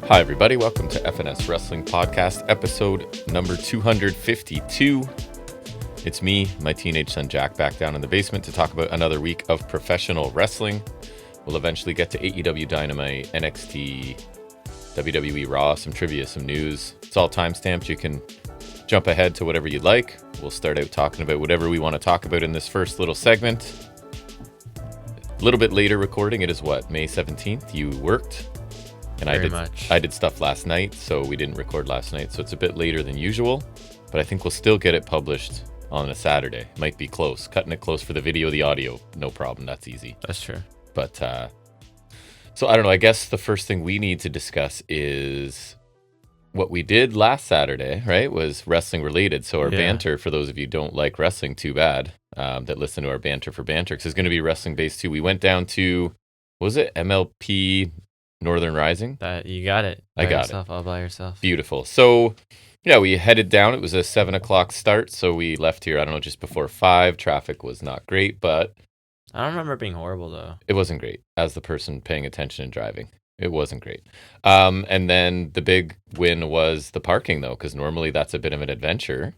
Hi, everybody. Welcome to FNS Wrestling Podcast, episode number 252. It's me, my teenage son Jack, back down in the basement to talk about another week of professional wrestling. We'll eventually get to AEW Dynamite, NXT, WWE Raw, some trivia, some news. It's all time-stamped. You can jump ahead to whatever you'd like. We'll start out talking about whatever we want to talk about in this first little segment. A little bit later recording. It is what, May 17th? You worked? And I did stuff last night, so we didn't record last night. So it's a bit later than usual, but I think we'll still get it published on a Saturday. Might be close. Cutting it close for the video, the audio, no problem. That's easy. That's true. But, so I don't know. I guess the first thing we need to discuss is what we did last Saturday, right? Was wrestling related. So our banter, for those of you who don't like wrestling too bad, that listen to our banter for banter, because it's going to be wrestling based too. We went down to, what was it? MLP Northern Rising? You got it. I got it. All by yourself. Beautiful. So, yeah, we headed down. It was a 7 o'clock start, so we left here, I don't know, just before 5. Traffic was not great, but I don't remember it being horrible, though. It wasn't great. As the person paying attention and driving, it wasn't great. And then the big win was the parking, though, because normally that's a bit of an adventure.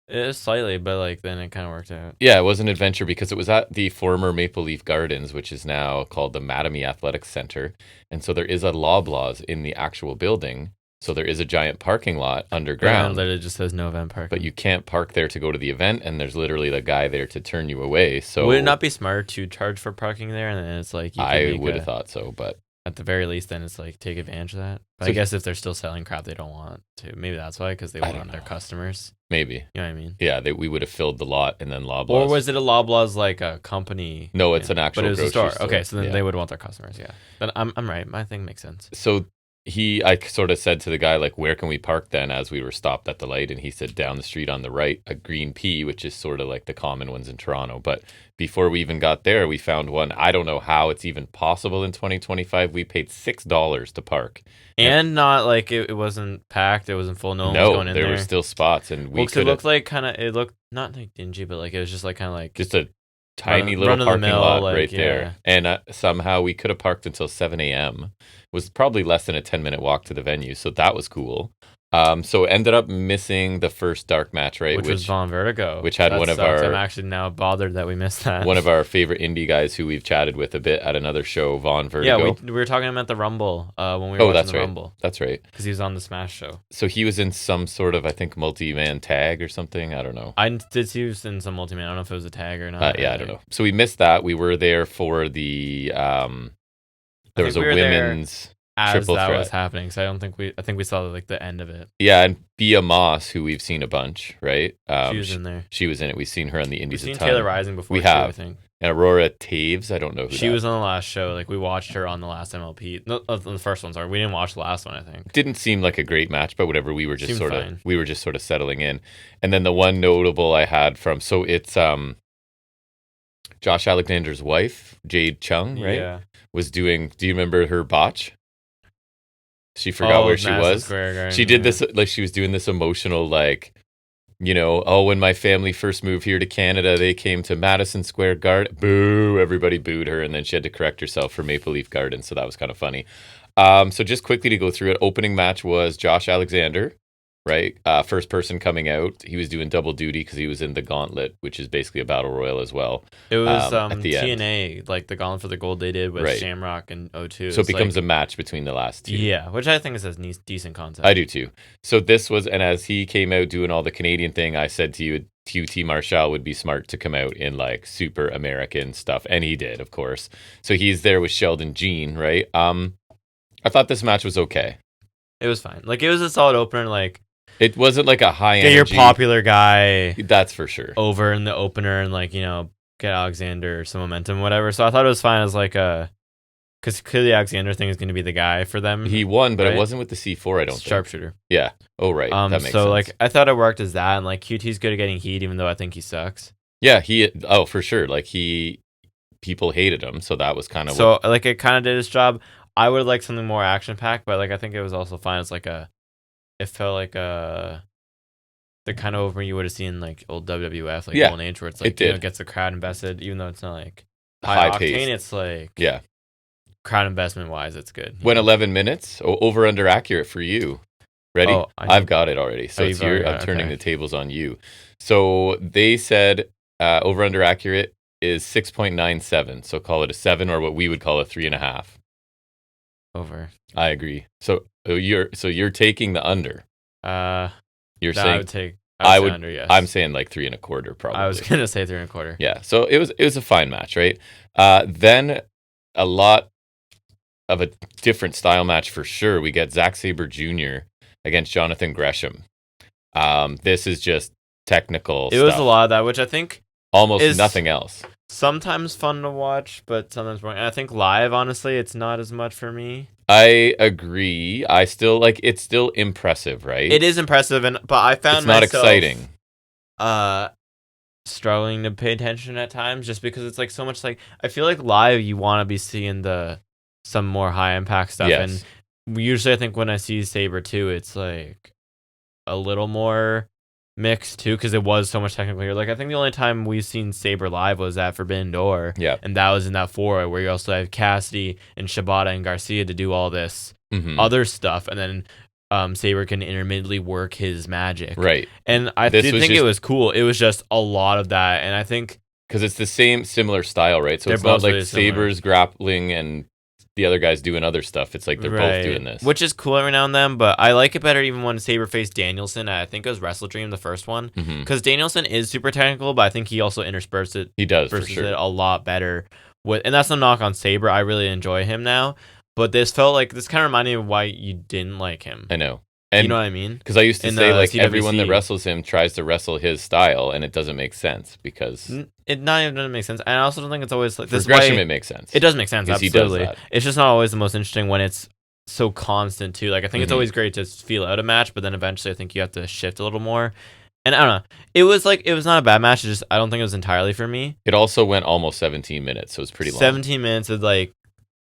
It is slightly, but then it kind of worked out. Yeah, it was an adventure because it was at the former Maple Leaf Gardens, which is now called the Mattamy Athletics Center. And so there is a Loblaws in the actual building. So there is a giant parking lot underground. And literally just says no event parking. But you can't park there to go to the event, and there's literally the guy there to turn you away. So would it not be smart to charge for parking there? And then it's like, I would have thought so, but at the very least, then it's like take advantage of that. But so I guess if they're still selling crap, they don't want to. Maybe that's why, because they want their customers. Maybe. You know what I mean? Yeah, we would have filled the lot and then Loblaws. Or was it a Loblaws like a company? No, it's an actual but it was grocery a store. Okay, so then they would want their customers, yeah. Then I'm right. My thing makes sense. So I sort of said to the guy, like, where can we park then, as we were stopped at the light? And he said, down the street on the right, a green P, which is sort of like the common ones in Toronto. But before we even got there, we found one. I don't know how it's even possible in 2025. We paid $6 to park. And not like it wasn't packed. It wasn't full. No one was going in there. There were still spots. And it looked like it looked not like dingy, but like it was just like kind of like just a tiny little parking lot right there. And somehow we could have parked until 7 a.m. It was probably less than a 10-minute walk to the venue. So that was cool. So ended up missing the first dark match, right? Which was Von Vertigo. Which had I'm actually now bothered that we missed that. One of our favorite indie guys who we've chatted with a bit at another show, Von Vertigo. Yeah, we were talking about the Rumble when we were watching the Rumble. That's right. Because he was on the Smash show. So he was in some sort of, I think, multi-man tag or something. I don't know. I did see he was in some multi-man. I don't know if it was a tag or not. Yeah, I don't know. So we missed that. We were there for the, there was a women's triple threat was happening, so I think we saw like the end of it. Yeah, and Bia Moss, who we've seen a bunch, right? She was in there. She was in it. We've seen her on the indies. We've seen Taylor Rising before. We have. I think. And Aurora Taves, I don't know who she was on the last show. Like we watched her on the last MLP. No, the first one. Sorry, we didn't watch the last one. I think didn't seem like a great match, but whatever. We were just sort of settling in. And then the one notable I had from it's Josh Alexander's wife, Jade Chung, right? Yeah. Was doing. Do you remember her botch? She forgot where she was. She did this, like she was doing this emotional, like, when my family first moved here to Canada, they came to Madison Square Garden. Boo! Everybody booed her, and then she had to correct herself for Maple Leaf Gardens, so that was kind of funny. So just quickly to go through it, opening match was Josh Alexander, right? First person coming out. He was doing double duty because he was in the Gauntlet, which is basically a battle royal as well. It was at the TNA, end. Like the Gauntlet for the Gold they did with Shamrock and O2. So it becomes a match between the last two. Yeah, which I think is a decent concept. I do too. So this was, and as he came out doing all the Canadian thing, I said to you, QT Marshall would be smart to come out in like super American stuff. And he did, of course. So he's there with Sheldon Jean, right? I thought this match was okay. It was fine. Like it was a solid opener, like it wasn't like a high energy. Get your popular guy. That's for sure. Over in the opener and like, get Alexander some momentum, whatever. So I thought it was fine as like because clearly Alexander thing is going to be the guy for them. He won, but it wasn't with the C4, I don't think. Sharpshooter. Yeah. Oh, right. That makes sense. So like I thought it worked as that, and like QT's good at getting heat, even though I think he sucks. Yeah, for sure. Like people hated him, so that was kind of like it kind of did his job. I would like something more action packed, but like I think it was also fine as like it felt like the kind of over you would have seen like old WWF, like Golden Age, where it's like it gets the crowd invested, even though it's not like high octane. It's like crowd investment wise, it's good. Went 11 minutes. Over under accurate for you. Ready? Oh, I've got it already. So it's you've already I'm got it, turning okay. the tables on you. So they said over under accurate is 6.97. So call it a 7, or what we would call a 3.5. Over. I agree. So you're taking the under. You're No, saying I would say under, yes. I'm saying like 3.25 probably. I was gonna say 3.25. Yeah. So it was a fine match, right? Then a lot of a different style match for sure. We get Zack Sabre Jr. against Jonathan Gresham. This is just technical It stuff. was a lot of that, which I think Almost is nothing else. sometimes fun to watch, but sometimes boring. And I think live, honestly, it's not as much for me. I agree. I still it's still impressive, right? It is impressive, but I found it's not myself, exciting. Struggling to pay attention at times, just because it's like so much. Like I feel like live, you want to be seeing some more high impact stuff, Yes. and usually I think when I see Sabre too, it's like a little more mixed too, because it was so much technical here. Like I think the only time we've seen Sabre live was at Forbidden Door, Yeah, and that was in that 4 where you also have Cassidy and Shibata and Garcia to do all this mm-hmm. other stuff, and then Sabre can intermittently work his magic, right? And I did think it was cool. It was just a lot of that, and I think because it's the similar style, right? So it's both not like really similar. Sabre's grappling and the other guys doing other stuff. It's like they're both doing this, which is cool every now and then. But I like it better even when Sabre faced Danielson. I think it was Wrestle Dream, the first one, because Danielson is super technical, but I think he also intersperses it. He does versus for sure. it a lot better. And that's no knock on Sabre. I really enjoy him now. But this felt like this kind of reminded me of why you didn't like him. I know. And you know what I mean? Because I used to say like CWC. everyone that wrestles him tries to wrestle his style, and it doesn't make sense because it not even doesn't make sense. And I also don't think it's always like this. For Gresham, it makes sense. It does make sense, absolutely. He does that. It's just not always the most interesting when it's so constant too. Like I think it's always great to feel out a match, but then eventually I think you have to shift a little more. And I don't know. It was not a bad match. It's just I don't think it was entirely for me. It also went almost 17 minutes, so it's pretty long. 17 minutes of like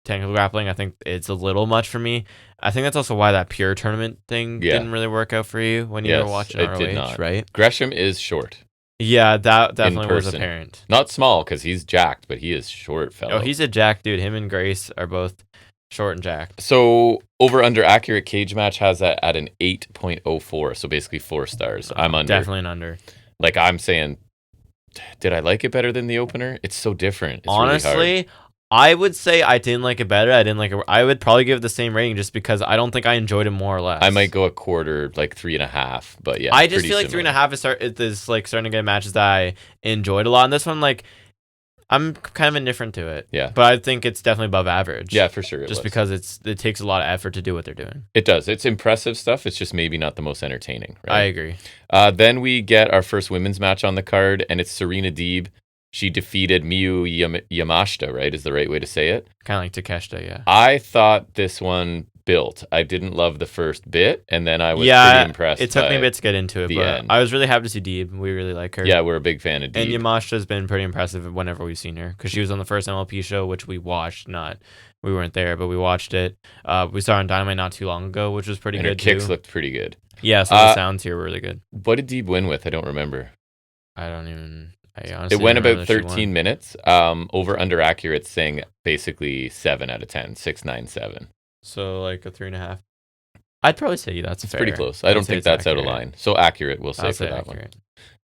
technical grappling. I think it's a little much for me. I think that's also why that pure tournament thing didn't really work out for you when you were watching ROH, did not. Right? Gresham is short. Yeah, that definitely was apparent. Not small because he's jacked, but he is short, fellow. Oh, he's a jacked dude. Him and Grace are both short and jacked. So over under accurate cage match has that at an 8.04, so basically 4 stars. I'm under. Definitely an under. Like I'm saying, did I like it better than the opener? It's so different. It's honestly, really hard. I would say I didn't like it better. I didn't like it. I would probably give it the same rating just because I don't think I enjoyed it more or less. I might go a quarter, like 3.5. But yeah, I just feel like 3.5 is like starting to get matches that I enjoyed a lot. And this one, like, I'm kind of indifferent to it. Yeah, but I think it's definitely above average. Yeah, for sure. Just because it takes a lot of effort to do what they're doing. It does. It's impressive stuff. It's just maybe not the most entertaining. Right? I agree. Then we get our first women's match on the card, and it's Serena Deeb. She defeated Miyu Yamashita, right? Is the right way to say it? Kind of like Takeshita, yeah. I thought this one built. I didn't love the first bit, and then I was pretty impressed. It took me a bit to get into it, but end. I was really happy to see Deeb. We really like her. Yeah, we're a big fan of Deeb. And Yamashita's been pretty impressive whenever we've seen her, because she was on the first MLP show, which we watched. We weren't there, but we watched it. We saw her on Dynamite not too long ago, which was pretty good too. Her kicks looked pretty good. Yeah, so the sounds here were really good. What did Deeb win with? I don't remember. I honestly it went about 13 minutes. Over under accurate saying basically 7 out of 10, 6.97. So like a 3.5. I'd probably say that's fair. Pretty close. I don't think that's out of line. So accurate, we'll say for that accurate.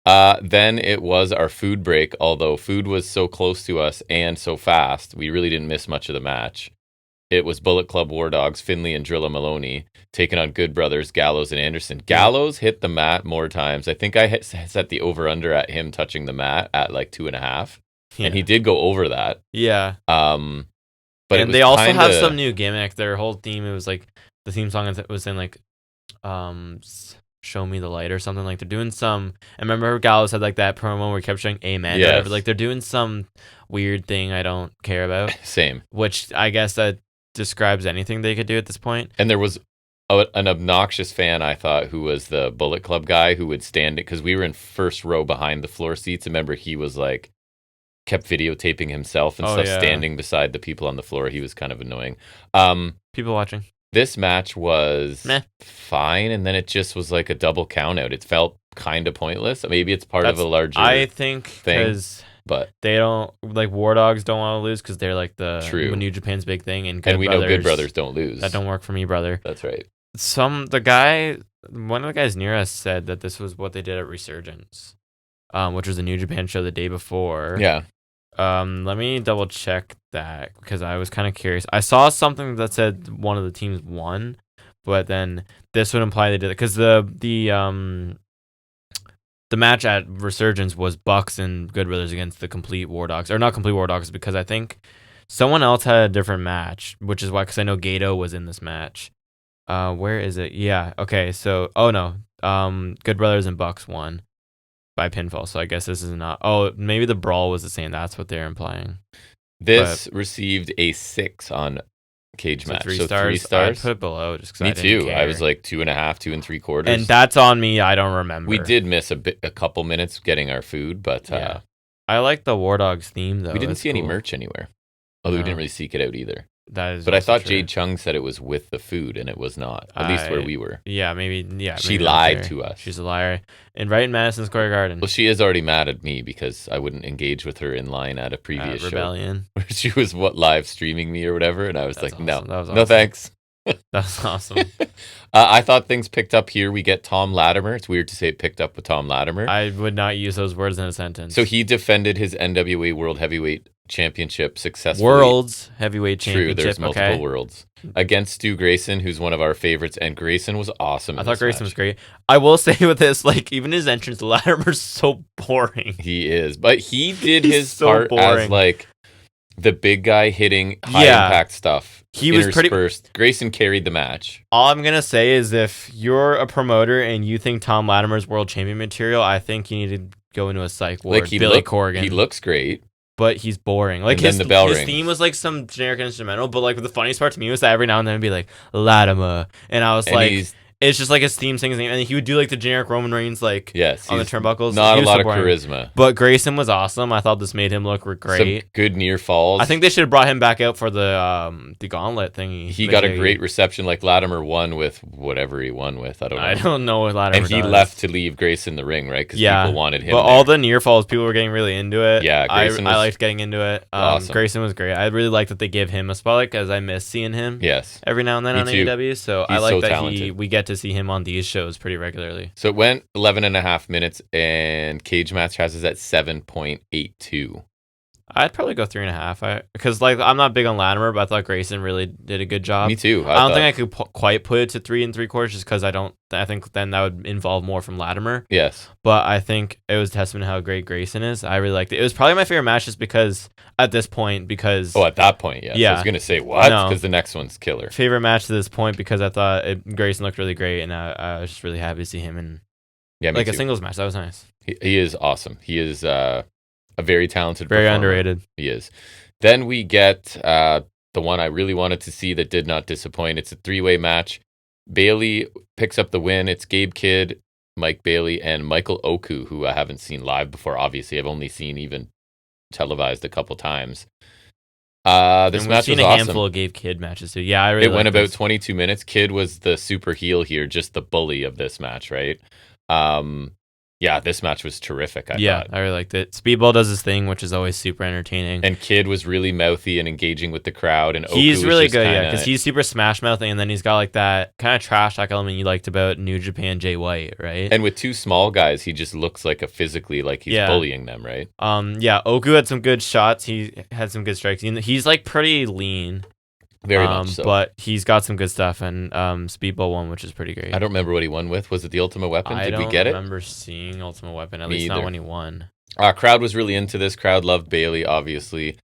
One. Then it was our food break, although food was so close to us and so fast, we really didn't miss much of the match. It was Bullet Club War Dogs, Finley and Drilla Maloney, taking on Good Brothers, Gallows and Anderson. Gallows hit the mat more times. I think I set the over-under at him touching the mat at like 2.5. Yeah. And he did go over that. Yeah. But and they also have some new gimmick. Their whole theme, it was like, the theme song was in like, Show Me the Light or something. Like they're doing some, I remember Gallows had like that promo where he kept showing Amen. Yes. Whatever. Like they're doing some weird thing I don't care about. Same. Which I guess that describes anything they could do at this point. And there was an obnoxious fan, I thought, who was the Bullet Club guy who would stand it because we were in first row behind the floor seats. Remember, he was like, kept videotaping himself and stuff, standing beside the people on the floor. He was kind of annoying. People watching. This match was fine, and then it just was like a double count out. It felt kind of pointless. Maybe it's part of a larger I think thing. Because but they don't like War Dogs don't want to lose because they're like the True. New Japan's big thing, and we know Good Brothers don't lose. That don't work for me, brother. That's right. One of the guys near us said that this was what they did at Resurgence, which was a New Japan show the day before. Yeah. Let me double check that because I was kind of curious. I saw something that said one of the teams won, but then this would imply they did it because the match at Resurgence was Bucks and Good Brothers against the Complete War Dogs, or not Complete War Dogs, because I think someone else had a different match, which is why, because I know Gato was in this match. Where is it? Yeah. Okay. So, Good Brothers and Bucks won by pinfall. So I guess this is not. Oh, maybe the brawl was the same. That's what they're implying. This received a 6 on Cage Match. 3 so stars. 3 stars. I put it below just because Me I didn't too. care. I was like 2.5, 2 3/4. And that's on me. I don't remember. We did miss a couple minutes getting our food, but Yeah. I like the War Dogs theme though. we didn't That's see any cool. merch anywhere. Although we No. didn't really seek it out either. That is. But I also thought true. Jade Chung said it was with the food, and it was not. At least where we were. Yeah, maybe. Yeah, She maybe not lied there. to us. She's a liar. And right in Madison Square Garden. Well, she is already mad at me because I wouldn't engage with her in line at a previous show. Rebellion. Where she was live streaming me or whatever, and I was That's like, no, awesome. That was no awesome. thanks. That's awesome. I thought things picked up here. We get Tom Latimer. It's weird to say it picked up with Tom Latimer. I would not use those words in a sentence. So he defended his NWA World Heavyweight Championship successfully. World's Heavyweight True, Championship. there's multiple okay. worlds. Against Stu Grayson, who's one of our favorites, and Grayson was awesome. I thought Grayson was great. I will say with this, like, even his entrance, Latimer's so boring. He is, but he did He's his so part as boring. like the big guy hitting high Yeah. impact stuff. He was pretty. Interspersed. Grayson carried the match. All I'm gonna say is, if you're a promoter and you think Tom Latimer's world champion material, I think you need to go into a psych ward. Like Billy Corgan. He looks great. But he's boring. Like And then the bell his rings. theme was like some generic instrumental, but like the funniest part to me was that every now and then it'd be like Latimer, and I was And like, he's it's just like his theme singing his name, and he would do like the generic Roman Reigns like yes, on the he's turnbuckles. not He a was lot so of boring. charisma. But Grayson was awesome. I thought this made him look great. Some good near falls. I think they should have brought him back out for the gauntlet thingy. he got a great reception. Like Latimer won with whatever he won with. I don't know. I don't know what Latimer And he does. left to leave Grayson in the ring, right? Because Yeah, people wanted him. But there. all the near falls, people were getting really into it. Yeah, Grayson I was liked getting into it. awesome. Grayson was great. I really like that they give him a spotlight because I miss seeing him. Yes. Every now and then Me on too. AEW, so I He's like so that talented. we get to see him on these shows pretty regularly. So it went 11.5 minutes, and Cage Match has us at 7.82. I'd probably go 3.5. Because like I'm not big on Latimer, but I thought Grayson really did a good job. Me too. I don't think I could quite put it to 3 3/4 just because I think then that would involve more from Latimer. Yes. But I think it was a testament to how great Grayson is. I really liked it. It was probably my favorite match just because at this point Oh, at that point, yes. Yeah. I was going to say, what? No. Because the next one's killer. favorite match to this point because I thought Grayson looked really great and I was just really happy to see him in Yeah, me like too. a singles match. That was nice. He is awesome. He is a very talented Very performer. underrated. He is. Then we get the one I really wanted to see that did not disappoint. It's a 3-way match. Bailey picks up the win. It's Gabe Kidd, Mike Bailey, and Michael Oku, who I haven't seen live before. Obviously, I've only seen even televised a couple times. This And we've match seen was a awesome. handful of Gabe Kidd matches too. Yeah, I really It went liked about this. 22 minutes. Kidd was the super heel here, just the bully of this match, right? Yeah, this match was terrific, I thought. I really liked it. Speedball does his thing, which is always super entertaining. And Kidd was really mouthy and engaging with the crowd. And Oku He's was really just good, kinda, because he's super smash mouthing, and then he's got like that kind of trash talk element you liked about New Japan Jay White, right? And with two small guys, he just looks like physically like he's Yeah. bullying them, right? Oku had some good shots. He had some good strikes. He's like pretty lean, Very much so. but he's got some good stuff. And Speedball won, which is pretty great. I don't remember what he won with. Was it the Ultimate Weapon? Did we get I it? don't remember seeing Ultimate Weapon, at Me least not either. when he won. Crowd was really into this. Crowd loved Bailey, obviously.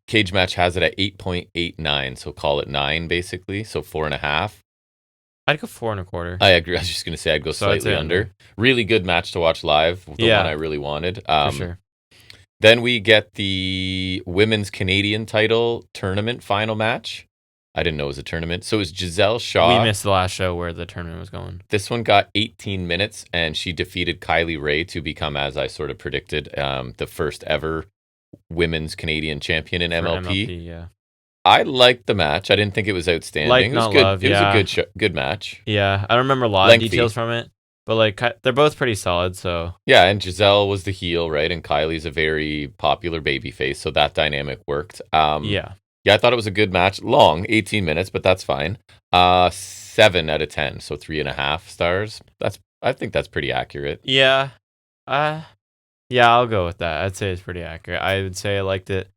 Cage Match has it at 8.89, so call it 9, basically. So 4.5. I'd go 4.25. I agree. I was just going to say I'd go So I'd slightly say under. Really good match to watch live. The Yeah. one I really wanted. For sure. Then we get the Women's Canadian title tournament final match. I didn't know it was a tournament. So it was Giselle Shaw. We missed the last show where the tournament was going. This one got 18 minutes, and she defeated Kylie Ray to become, as I sort of predicted, the first ever Women's Canadian champion in For MLP. yeah. I liked the match. I didn't think it was outstanding. Like, it was not good. love, It yeah. was a good match. Yeah, I don't remember a lot Lengthy. of details from it, But like they're both pretty solid, so yeah. And Giselle was the heel, right? And Kylie's a very popular babyface, so that dynamic worked. Yeah, I thought it was a good match. Long, 18 minutes, but that's fine. 7 out of 10, so 3.5 stars. I think that's pretty accurate. Yeah, yeah, I'll go with that. I'd say it's pretty accurate. I would say I liked it.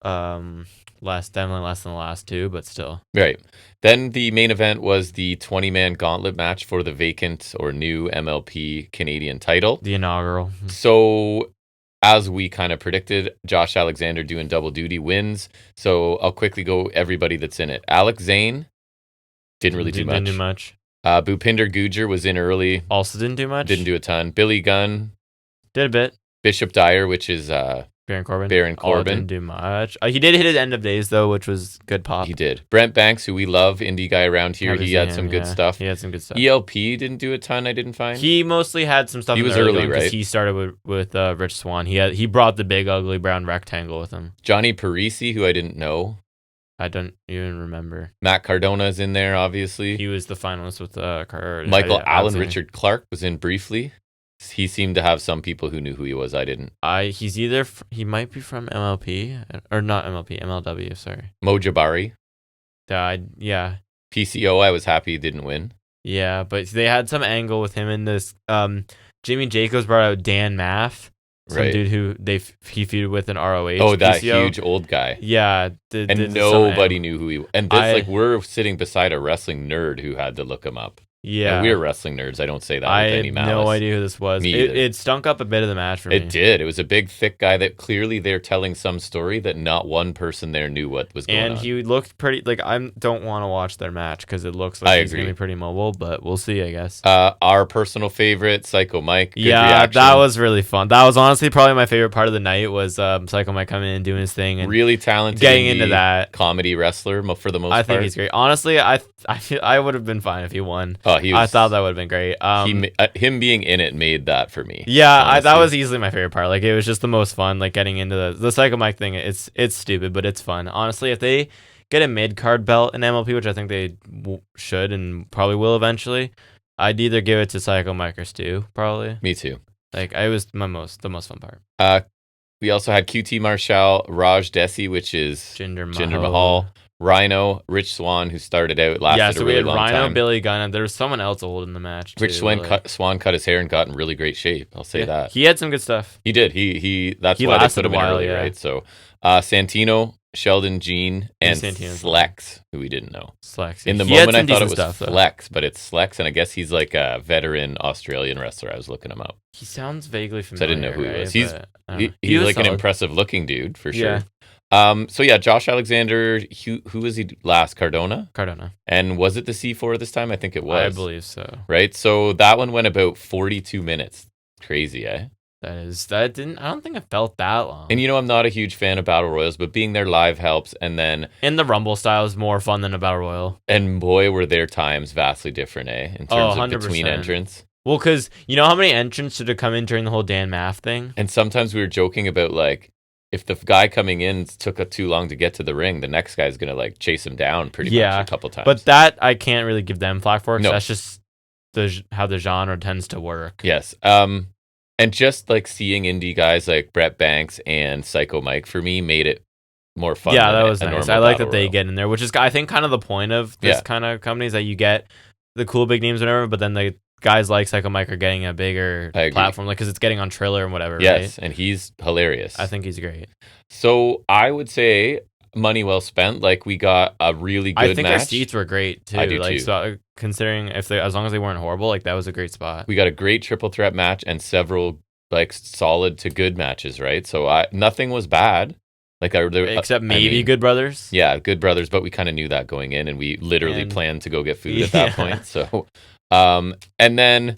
Definitely less than the last two, but still. Right. Then the main event was the 20-man gauntlet match for the vacant or new MLP Canadian title. The inaugural. So, as we kind of predicted, Josh Alexander doing double duty wins. So, I'll quickly go everybody that's in it. Alex Zane didn't really do much. Didn't do much. Bhupinder Gujar was in early. Also didn't do much. Didn't do a ton. Billy Gunn. Did a bit. Bishop Dyer, which is Baron Corbin. Didn't do much. He did hit his end of days though, which was good pop. He did. Brent Banks, who we love, indie guy around here, he had some good stuff. He had some good stuff. ELP didn't do a ton. I didn't find. He mostly had some stuff. He was early, right? Because he started with Rich Swann. He brought the big ugly brown rectangle with him. Johnny Parisi, who I didn't know. I don't even remember. Matt Cardona's in there, obviously. He was the finalist with Michael Allen. Richard Clark was in briefly. He seemed to have some people who knew who he was. I didn't. He's either he might be from MLP or not MLP, MLW. Sorry. Mo Jabari. Yeah. PCO. I was happy he didn't win. Yeah, but they had some angle with him in this. Jimmy Jacobs brought out Dan Maff, some dude who he feuded with in ROH. Oh, that PCO. huge old guy. Yeah, and nobody knew who he was. And this, we're sitting beside a wrestling nerd who had to look him up. Yeah, and we're wrestling nerds. I don't say that with any malice. I had no idea who this was. It stunk up a bit of the match for me. It did. It was a big, thick guy that clearly they're telling some story that not one person there knew what was going on. And he looked pretty. Like I don't want to watch their match because it looks like he's gonna be pretty mobile. But we'll see, I guess. Our personal favorite, Psycho Mike. Good reaction. That was really fun. That was honestly probably my favorite part of the night. Was Psycho Mike coming in and doing his thing and really talented, getting into that comedy wrestler for the most part. I think he's great. Honestly, I would have been fine if he won. Oh, I thought that would have been great. Him being in it made that for me. Yeah, that was easily my favorite part. Like it was just the most fun. Like getting into the Psycho Mike thing. It's stupid, but it's fun. Honestly, if they get a mid card belt in MLP, which I think they should and probably will eventually, I'd either give it to Psycho Mike or Stu. Probably. Me too. Like it was the most fun part. We also had QT Marshall, Raj Desi, which is Jinder Mahal. Rhino, Rich Swann, who started out lasted a really long time. We had Rhino, Billy Gunn, and there was someone else old in the match too. Rich Swann cut his hair and got in really great shape. I'll say that. He had some good stuff. He did. That's why they put him in early, right? So Santino, Sheldon, Gene, and Slex, who we didn't know. Slex. In the moment, I thought it was Flex, but it's Slex, and I guess he's like a veteran Australian wrestler. I was looking him up. He sounds vaguely familiar. So I didn't know who he was. He's like an impressive looking dude for sure. So yeah, Josh Alexander, who was he last? Cardona? And was it the C4 this time? I think it was. I believe so. Right? So that one went about 42 minutes. Crazy, eh? I don't think it felt that long. And I'm not a huge fan of Battle Royals, but being there live helps. And then in the Rumble style is more fun than a Battle Royal. And boy, were their times vastly different, eh? In terms of between entrants. Well, because you know how many entrants should have come in during the whole Dan Maff thing? And sometimes we were joking about like, if the guy coming in took too long to get to the ring, the next guy's going to like chase him down pretty much a couple times. But that I can't really give them flack for because that's just how the genre tends to work. Yes. And just like seeing indie guys like Brett Banks and Psycho Mike for me made it more fun. Yeah, that was nice. I like that they get in there, which is I think kind of the point of this kind of companies that you get the cool big names or whatever, but then the guys like Psycho Mike are getting a bigger platform, like because it's getting on Triller and whatever. Yes, right? And he's hilarious. I think he's great. So I would say money well spent. Like we got a really good match. I think their seats were great too. I do too. So considering as long as they weren't horrible, like that was a great spot. We got a great triple threat match and several like solid to good matches, right? So nothing was bad. Like except maybe Good Brothers. Yeah, Good Brothers, but we kind of knew that going in, and we literally planned to go get food at that point. So, and then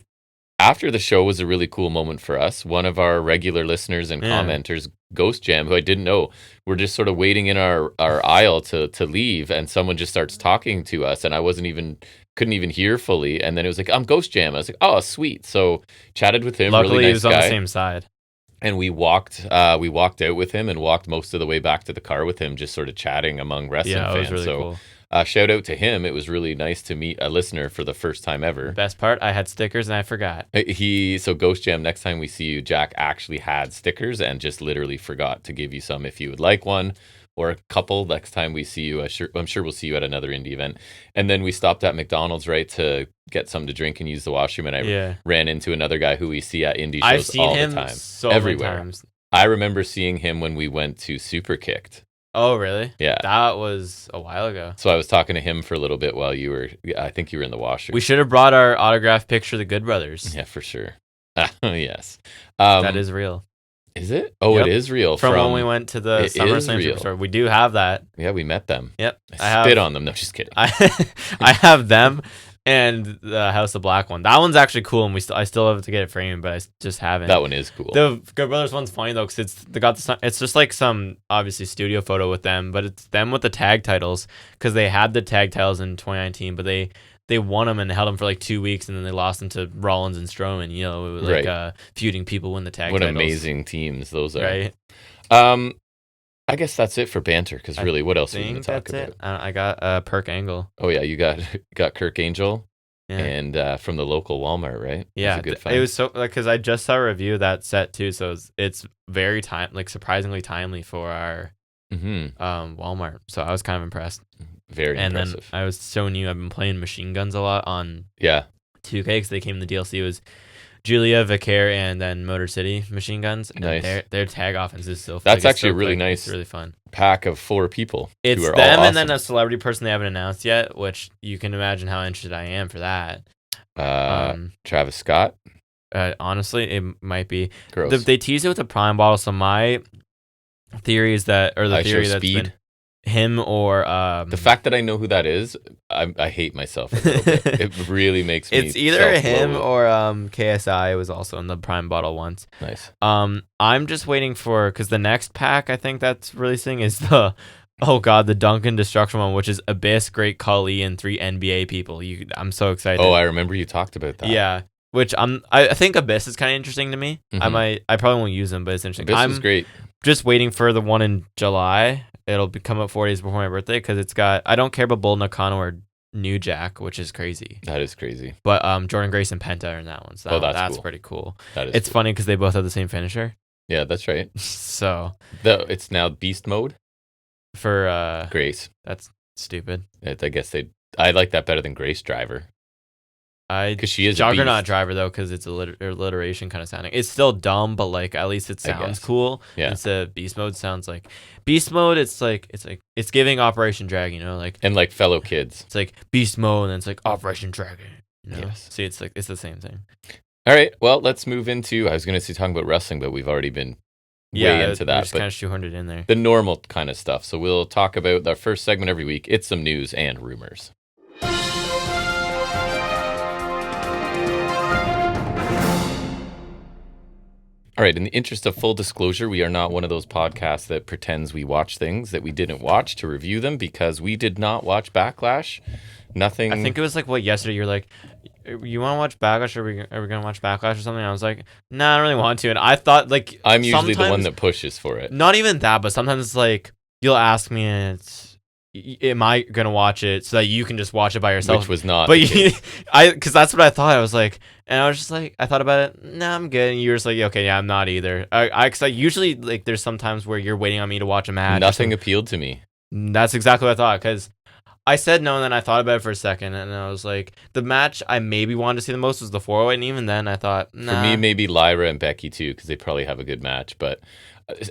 after the show was a really cool moment for us. One of our regular listeners and commenters, Ghost Jam, who I didn't know, we're just sort of waiting in our aisle to leave, and someone just starts talking to us, and I couldn't even hear fully, and then it was like, I'm Ghost Jam. I was like, oh, sweet. So chatted with him. Luckily, really nice he was on guy. the same side. And we walked out with him and walked most of the way back to the car with him, just sort of chatting among wrestling fans. It was really shout out to him. It was really nice to meet a listener for the first time ever. Best part, I had stickers and I forgot. So Ghost Jam, next time we see you, Jack actually had stickers and just literally forgot to give you some if you would like one. Or a couple next time we see you. I'm sure we'll see you at another indie event. And then we stopped at McDonald's, right, to get something to drink and use the washroom. And I ran into another guy who we see at indie shows all the time. So everywhere. Many times. I remember seeing him when we went to Super Kicked. Oh, really? Yeah. That was a while ago. So I was talking to him for a little bit while I think you were in the washroom. We should have brought our autographed picture of the Good Brothers. Yeah, for sure. Yes. That is real. Is it? Oh, yep. It is real. From when we went to the Summer Slam Superstore. We do have that. Yeah, we met them. Yep. I spit on them. No, just kidding. I have them and the House of Black one. That one's actually cool, and I still have to get it framed, but I just haven't. That one is cool. The Good Brothers one's funny, though, because it's just like some, obviously, studio photo with them, but it's them with the tag titles, because they had the tag titles in 2019, but they won them and held them for like 2 weeks, and then they lost them to Rollins and Strowman. Feuding people win the tag titles. What amazing teams those are! Right. I guess that's it for banter. Because really, what else are we going to talk about? I got Perk Angle. Oh yeah, you got Kirk Angel, and from the local Walmart, right? Yeah, it was so because I just saw a review of that set too, so it's very surprisingly timely for our Walmart. So I was kind of impressed. Very impressive. And then I was showing you I've been playing machine guns a lot on 2K because they came in the DLC. It was Julia, Vicaire, and then Motor City machine guns. And nice. Their tag offense is so fun. That's actually a really nice, it's really fun pack of 4 people. It's who are them all and awesome. then a celebrity person they haven't announced yet, which you can imagine how interested I am for that. Travis Scott. Honestly, it might be. Gross. They tease it with a prime bottle, so my theory is that's Speed. been him or the fact that I know who that is, I hate myself a little bit. It really makes me. It's either him or KSI was also in the prime bottle once. Nice. I'm just waiting because the next pack I think that's releasing is the Duncan Destruction one, which is Abyss, Great Khali, and 3 NBA people. I'm so excited. Oh, I remember you talked about that. Yeah. Which I think Abyss is kind of interesting to me. Mm-hmm. I probably won't use them, but it's interesting. Abyss is great. Just waiting for the one in July. It'll come up 4 days before my birthday because it's got. I don't care about Bull Nakano or New Jack, which is crazy. That is crazy. But Jordan Grace and Penta are in that one. So that's cool. Pretty cool. It's funny because they both have the same finisher. Yeah, that's right. So it's now beast mode for Grace. That's stupid. I guess I like that better than Grace Driver. Because she is Juggernaut Driver though, because it's alliteration kind of sounding. It's still dumb, but like at least it sounds cool. Yeah. Instead of Beast Mode sounds like Beast Mode. It's giving Operation Dragon, and like fellow kids. It's like Beast Mode, and then it's like Operation Dragon. Yes. See, it's the same thing. All right. Well, let's move into. I was going to talking about wrestling, but we've already been way into that. Just kind of shoehorned it in there. The normal kind of stuff. So we'll talk about our first segment every week. It's some news and rumors. All right, in the interest of full disclosure, we are not one of those podcasts that pretends we watch things that we didn't watch to review them because we did not watch Backlash. Nothing. I think it was like yesterday you're like, you want to watch Backlash? Are we going to watch Backlash or something? And I was like, nah, I don't really want to. And I thought like I'm usually the one that pushes for it. Not even that, but sometimes it's like you'll ask me and am I gonna watch it so that you can just watch it by yourself? Which was not. But because that's what I thought. I was like, and I was just like, I thought about it. Nah, I'm good. And you were just like, okay, yeah, I'm not either. Because I usually like, there's some times where you're waiting on me to watch a match. Nothing appealed to me. That's exactly what I thought. Because I said no, and then I thought about it for a second, and I was like, the match I maybe wanted to see the most was the 4-way, and even then I thought, nah. For me, maybe Lyra and Becky too, because they probably have a good match, but.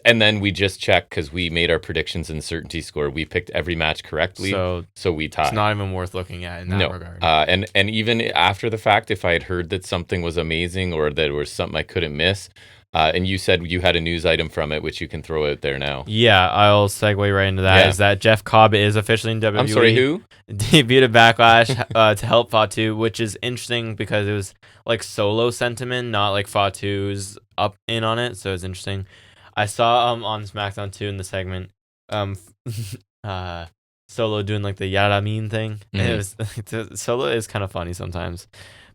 And then we just checked because we made our predictions in the certainty score. We picked every match correctly, so we tied. It's not even worth looking at in that regard. And even after the fact, if I had heard that something was amazing or that there was something I couldn't miss, and you said you had a news item from it, which you can throw out there now. Yeah, I'll segue right into that. Yeah. Is that Jeff Cobb is officially in WWE. I'm sorry, who? Debuted at Backlash to help Fatu, which is interesting because it was like solo sentiment, not like Fatu's up in on it. So it's interesting. I saw on SmackDown 2 in the segment Solo doing like the yada mean thing. Mm-hmm. And it was Solo is kind of funny sometimes,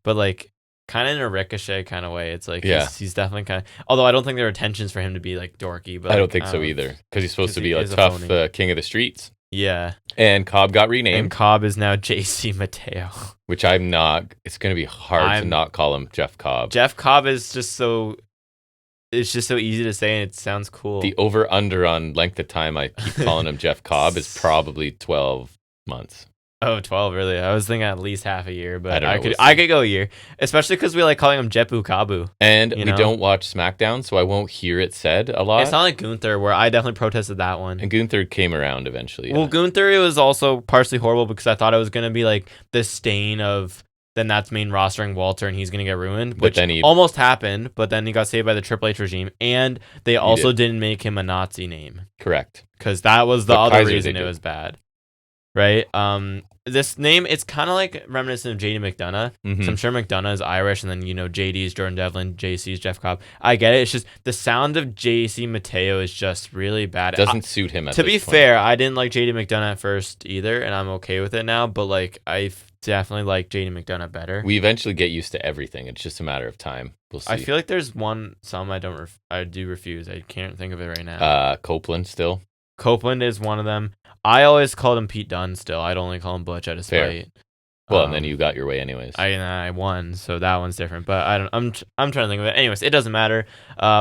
but like kind of in a Ricochet kind of way. It's like he's definitely kind of. Although I don't think there are intentions for him to be like dorky, but I don't think so either because he's supposed to be like tough king of the streets. Yeah. And Cobb got renamed. And Cobb is now JC Mateo. Which I'm not. It's going to be hard to not call him Jeff Cobb. Jeff Cobb is just so... It's just so easy to say, and it sounds cool. The over-under on length of time I keep calling him Jeff Cobb is probably 12 months. Oh, 12, really? I was thinking at least half a year, but I could go a year. Especially because we like calling him Jepu Kabu. And we don't watch SmackDown, so I won't hear it said a lot. It's not like Gunther, where I definitely protested that one. And Gunther came around eventually. Well, Gunther, it was also partially horrible because I thought it was going to be like the stain of... Then that's main rostering Walter, and he's going to get ruined, which almost happened, but then he got saved by the Triple H regime, and they also didn't make him a Nazi name. Correct. Because that was the other reason it was bad. Right? This name, it's kind of like reminiscent of JD McDonough. Mm-hmm. So I'm sure McDonough is Irish, and then, JD is Jordan Devlin, JC is Jeff Cobb. I get it. It's just the sound of JC Mateo is just really bad. Doesn't suit him at To this be point. fair, I didn't like JD McDonough at first either, and I'm okay with it now, but I definitely like JD McDonough better. We eventually get used to everything. It's just a matter of time. We'll see. I feel like there's some I do refuse. I can't think of it right now. Copeland still. Copeland is one of them. I always called him Pete Dunne still. I'd only call him Butch out of spite. Well, and then you got your way anyways. I won, so that one's different. But I'm trying to think of it. Anyways, it doesn't matter.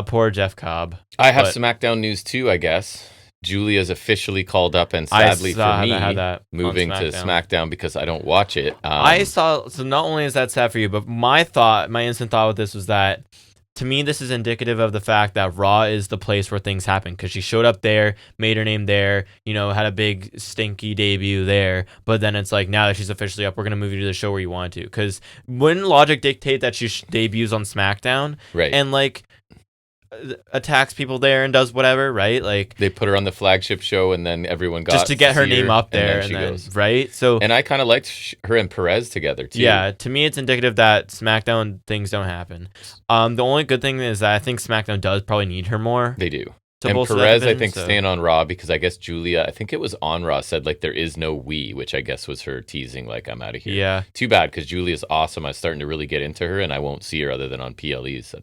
Poor Jeff Cobb. I have SmackDown news too, I guess. Julia's officially called up, and sadly for me, moving to SmackDown because I don't watch it. I saw. So not only is that sad for you, but my instant thought with this was that, to me, this is indicative of the fact that Raw is the place where things happen, because she showed up there, made her name there, had a big stinky debut there, but then it's like, now that she's officially up, we're going to move you to the show where you want to. Because wouldn't logic dictate that she debuts on SmackDown? Right. And attacks people there and does whatever, right? Like, they put her on the flagship show, and then everyone got just to get her name up there, and then she goes. Right? So, and I kind of liked her and Perez together too. Yeah, to me, it's indicative that SmackDown things don't happen. The only good thing is that I think SmackDown does probably need her more. They do. And Perez, I think, staying on Raw, because I guess Julia, I think it was on Raw, said there is no we, which I guess was her teasing I'm out of here. Yeah. Too bad, because Julia's awesome. I was starting to really get into her, and I won't see her other than on PLEs.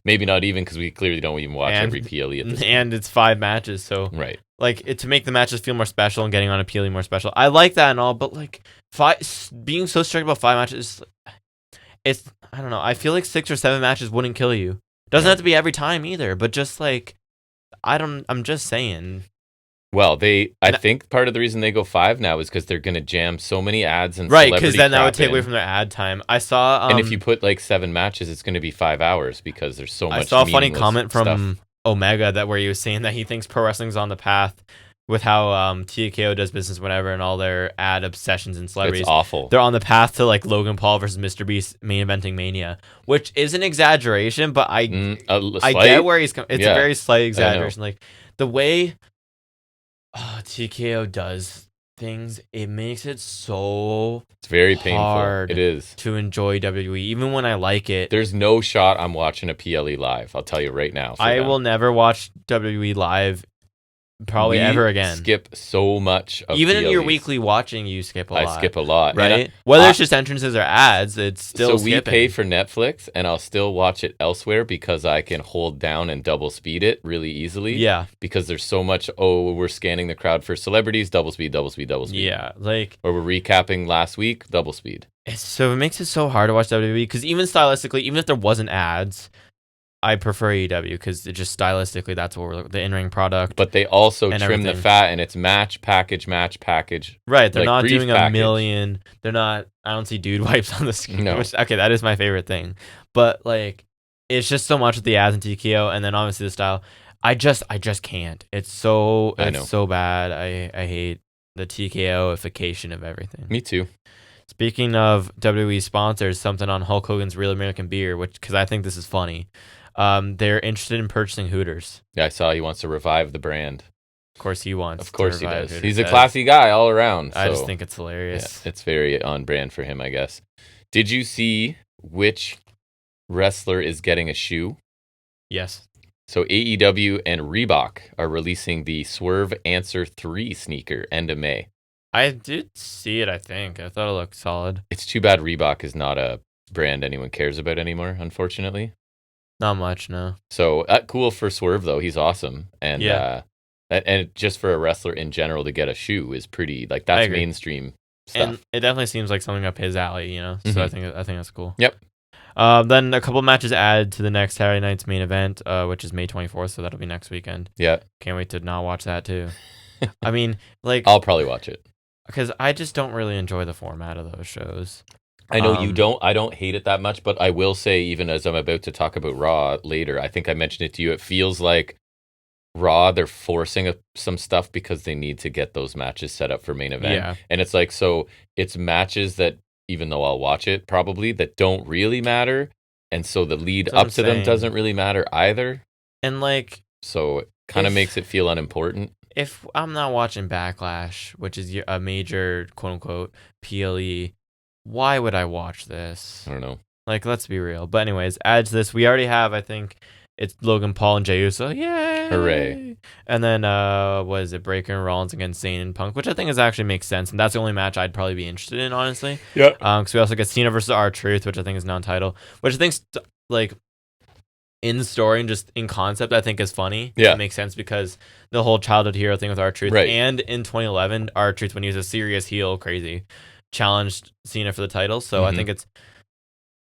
Maybe not even, because we clearly don't even watch every PLE at this point. And it's 5 matches, so right. To make the matches feel more special and getting on a PLE more special. I like that and all, but being so strict about 5 matches, it's, I don't know. I feel like 6 or 7 matches wouldn't kill you. Doesn't have to be every time either, but just I'm just saying. Well, I think part of the reason they go 5 now is because they're going to jam so many ads and right, because then that would take away from their ad time. I saw, and if you put 7 matches, it's going to be 5 hours because there's so much. I saw a funny comment from stuff. Omega where he was saying that he thinks pro wrestling's on the path with how TKO does business, whatever, and all their ad obsessions and celebrities. It's awful. They're on the path to Logan Paul versus Mr. Beast main eventing Mania, which is an exaggeration, but I get where he's coming. It's a very slight exaggeration. The way TKO does things, it makes it so it's very painful. Hard it is to enjoy WWE, even when I like it. There's no shot I'm watching a PLE live. I'll tell you right now. I will never watch WWE live. Probably ever again. Skip so much of even PLEs. In your weekly watching, you skip a lot. I skip a lot, right? Whether it's just entrances or ads, it's still so we pay for Netflix, and I'll still watch it elsewhere because I can hold down and double speed it really easily. Yeah, because there's so much. Oh, we're scanning the crowd for celebrities. Double speed, double speed, double speed. Yeah, or we're recapping last week. Double speed. So it makes it so hard to watch WWE because even stylistically, even if there wasn't ads, I prefer AEW because it just stylistically, that's what the in-ring product. But they also trim the fat, and it's match package. Right, they're not doing a million. They're not. I don't see dude wipes on the screen. No. Okay, that is my favorite thing. But it's just so much with the ads and TKO, and then obviously the style. I just can't. It's so bad. I hate the TKO-ification of everything. Me too. Speaking of WWE sponsors, something on Hulk Hogan's Real American Beer, because I think this is funny. They're interested in purchasing Hooters. Yeah, I saw he wants to revive the brand. Of course he wants. Of course he does. Hooters. He's a classy guy all around. So. I just think it's hilarious. Yeah, it's very on brand for him, I guess. Did you see which wrestler is getting a shoe? Yes. So AEW and Reebok are releasing the Swerve Answer 3 sneaker end of May. I did see it, I think. I thought it looked solid. It's too bad Reebok is not a brand anyone cares about anymore, unfortunately. Not much, no. So cool for Swerve, though. He's awesome. And I And just for a wrestler in general to get a shoe is pretty, like, that's mainstream stuff. And it definitely seems like something up his alley, you know? So I think that's cool. Yep. Then a couple matches added to the next Saturday night's main event, which is May 24th, so that'll be next weekend. Yeah. Can't wait to not watch that, too. I mean, like... I'll probably watch it. Because I just don't really enjoy the format of those shows. I know you don't. I don't hate it that much, but I will say, even as I'm about to talk about Raw later, I think I mentioned it to you, it feels like Raw, they're forcing some stuff because they need to get those matches set up for main event. Yeah. And it's like, so it's matches that, even though I'll watch it probably, that don't really matter. And so the lead up to them doesn't really matter either. And like... So it kind of makes it feel unimportant. If I'm not watching Backlash, which is a major quote-unquote PLE, why would I watch this? I don't know. Like, let's be real. But anyways, add to this, we already have, I think, it's Logan Paul and Jey Uso. Yay! Hooray. And then, what is it, Breaker and Rollins against Zayn and Punk, which I think actually makes sense. And that's the only match I'd probably be interested in, honestly. Yep. Because we also get Cena versus R-Truth, which I think is non-title, which I think's, like... in story and just in concept, I think is funny. Yeah. It makes sense because the whole childhood hero thing with R-Truth. Right. And in 2011, R-Truth, when he was a serious heel, crazy, challenged Cena for the title. So I think it's,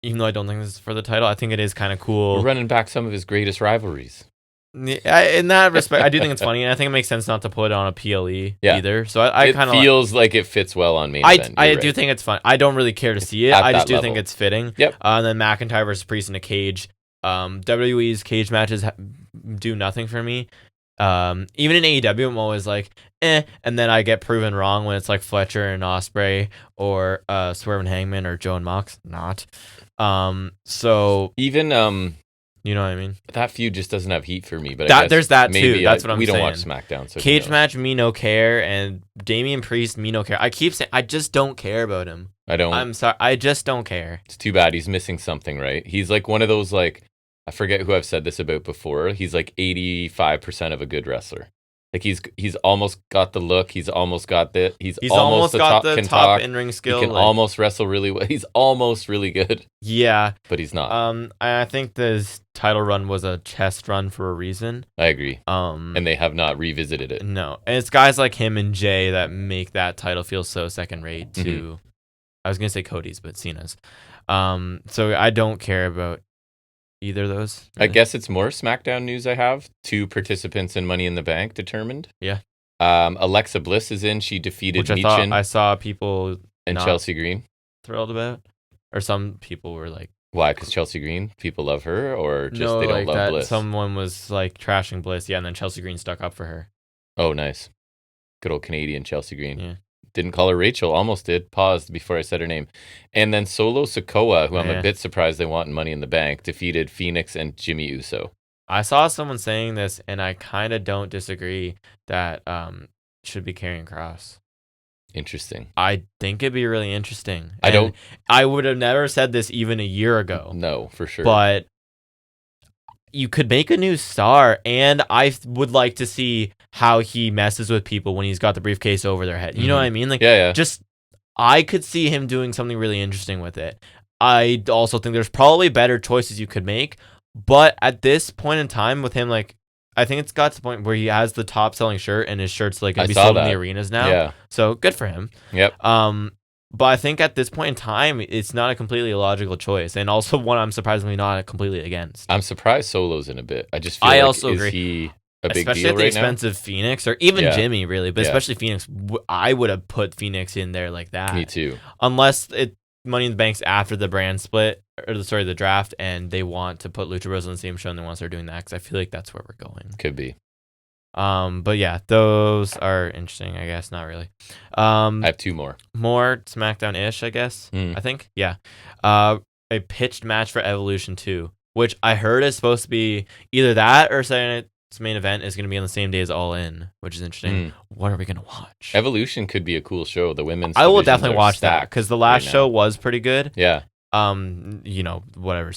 even though I don't think this is for the title, I think it is kind of cool. We're running back some of his greatest rivalries. In that respect, I do think it's funny. And I think it makes sense not to put it on a PLE either. So I kind of feels like it fits well on main event. I do think it's fun. I don't really care to see it. I just do think it's fitting. Yep. And then McIntyre versus Priest in a cage. WWE's cage matches do nothing for me. Even in AEW, I'm always like, and then I get proven wrong when it's like Fletcher and Ospreay or Swerve and Hangman or Joe and Mox. Not. So even you know what I mean? That feud just doesn't have heat for me. But there's that too. That's what I'm saying. We don't watch SmackDown, so cage match, me no care, and Damian Priest, me no care. I keep saying I just don't care about him. I'm sorry, I just don't care. It's too bad. He's missing something, right? He's like one of those, like, I forget who I've said this about before. He's like 85% of a good wrestler. Like he's almost got the look. He's almost got the. He's almost got the top in-ring skill. He can almost wrestle really well. He's almost really good. Yeah, but he's not. I think this title run was a test run for a reason. I agree. And they have not revisited it. No, and it's guys like him and Jay that make that title feel so second rate to. I was gonna say Cody's, but Cena's. So I don't care about either of those. Really. I guess it's more SmackDown news I have. 2 participants in Money in the Bank determined. Yeah. Alexa Bliss is in. She defeated Michin. I saw people and Chelsea Green thrilled about. Or some people were like, why? Because Chelsea Green, people love her, or just they don't love Bliss? Someone was like trashing Bliss, and then Chelsea Green stuck up for her. Oh, nice. Good old Canadian Chelsea Green. Yeah. Didn't call her Rachel, almost did. Paused before I said her name. And then Solo Sikoa, who I'm a bit surprised they want in Money in the Bank, defeated Phoenix and Jimmy Uso. I saw someone saying this, and I kind of don't disagree that should be Karrion Kross. Interesting. I think it'd be really interesting. I would have never said this even a year ago. No, for sure. But you could make a new star, and I would like to see how he messes with people when he's got the briefcase over their head. You know what I mean? Like, just I could see him doing something really interesting with it. I also think there's probably better choices you could make, but at this point in time with him, like, I think it's got to the point where he has the top selling shirt, and his shirt's like gonna be sold in the arenas now. Yeah. So good for him. Yep. But I think at this point in time, it's not a completely illogical choice, and also one I'm surprisingly not completely against. I'm surprised Solo's in a bit. I just feel like also agree. Is he a big especially deal at the right expense of Phoenix, or even Jimmy, really, but especially Phoenix. I would have put Phoenix in there like that. Me too. Unless Money in the Bank's after the brand split, or the draft, and they want to put Lucha Bros on the same show, and they want to start doing that, because I feel like that's where we're going. Could be. But yeah, those are interesting, I guess. Not really. I have 2 more. More SmackDown-ish, I guess. I think. Yeah. A pitched match for Evolution 2, which I heard is supposed to be either that or Saturday Night's main event is going to be on the same day as All In, which is interesting. What are we going to watch? Evolution could be a cool show. The women's I will definitely watch that, because the last show was pretty good. Yeah. Whatever,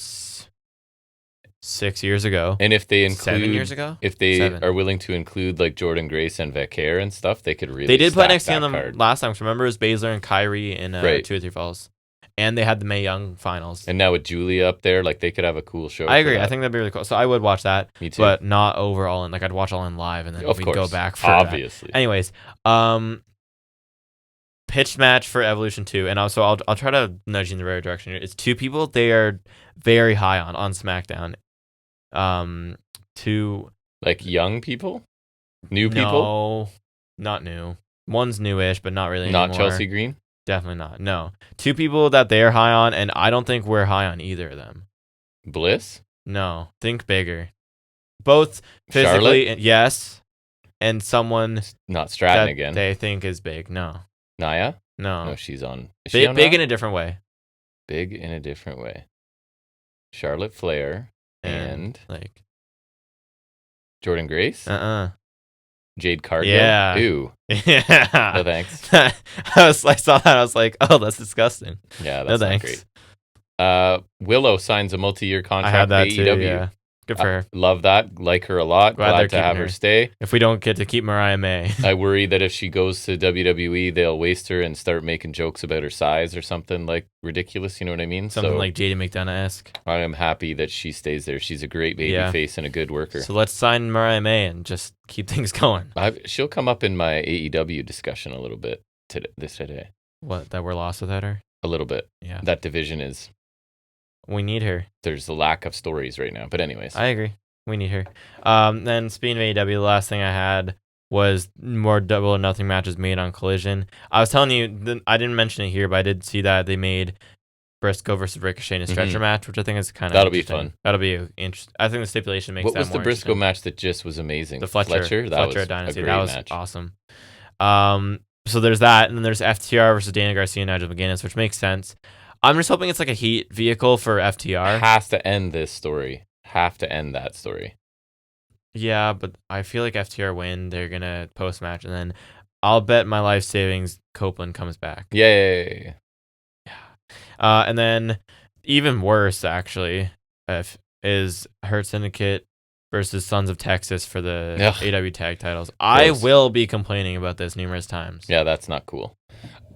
6 years ago. And if they include 7 years ago, if they are willing to include like Jordan Grace and Vaquer and stuff, they could really. They did put NXT on them last time. Remember, it was Baszler and Kyrie in 2 or 3 Falls, And they had the Mae Young finals. And now with Julia up there, like they could have a cool show. I agree. I think that'd be really cool. So I would watch that. Me too. But not overall. And like I'd watch All In live and then we'd go back for obviously. that. Anyways, pitched match for Evolution 2, and also I'll try to nudge you in the right direction here. It's two people they are very high on SmackDown. Two like young people, new people. No, not new. One's newish, but not really. Not anymore. Chelsea Green. Definitely not. No, two people that they're high on, and I don't think we're high on either of them. Bliss. No, think bigger. Both physically, Charlotte? Yes, and someone not Stratton that again. They think is big. No. Naya? No, she's on. Is big, she on big Raw? in a different way. Big in a different way. Charlotte Flair and like Jordan Grace. Jade Cargill. Yeah. Ew. Yeah. No thanks. I saw that. I was like, oh, that's disgusting. Yeah, that's no not thanks. great. Willow signs a multi-year contract. I had that with too. AEW. Yeah. Good for her. Love that. Like her a lot. Glad to have her stay. If we don't get to keep Mariah May. I worry that if she goes to WWE, they'll waste her and start making jokes about her size or something like ridiculous. You know what I mean? Something like JD McDonough-esque. I am happy that she stays there. She's a great baby face and a good worker. So let's sign Mariah May and just keep things going. She'll come up in my AEW discussion a little bit today. What, that we're lost without her? A little bit. Yeah. That division is... We need her. There's a lack of stories right now. But anyways. I agree. We need her. Then speaking of AEW, the last thing I had was more Double or Nothing matches made on Collision. I was telling you, I didn't mention it here, but I did see that they made Briscoe versus Ricochet in a stretcher match, which I think is kind of That'll be fun. That'll be interesting. I think the stipulation makes that more What was the Briscoe match that just was amazing? The Fletcher was Dynasty. A great that was match. Awesome. So there's that, and then there's FTR versus Dana Garcia and Nigel McGuinness, which makes sense. I'm just hoping it's like a heat vehicle for FTR. Has to end this story. Have to end that story. Yeah, but I feel like FTR win. They're gonna post match, and then I'll bet my life savings Copeland comes back. Yay! And then even worse, actually, is Hurt Syndicate versus Sons of Texas for the AEW tag titles. I will be complaining about this numerous times. Yeah, that's not cool.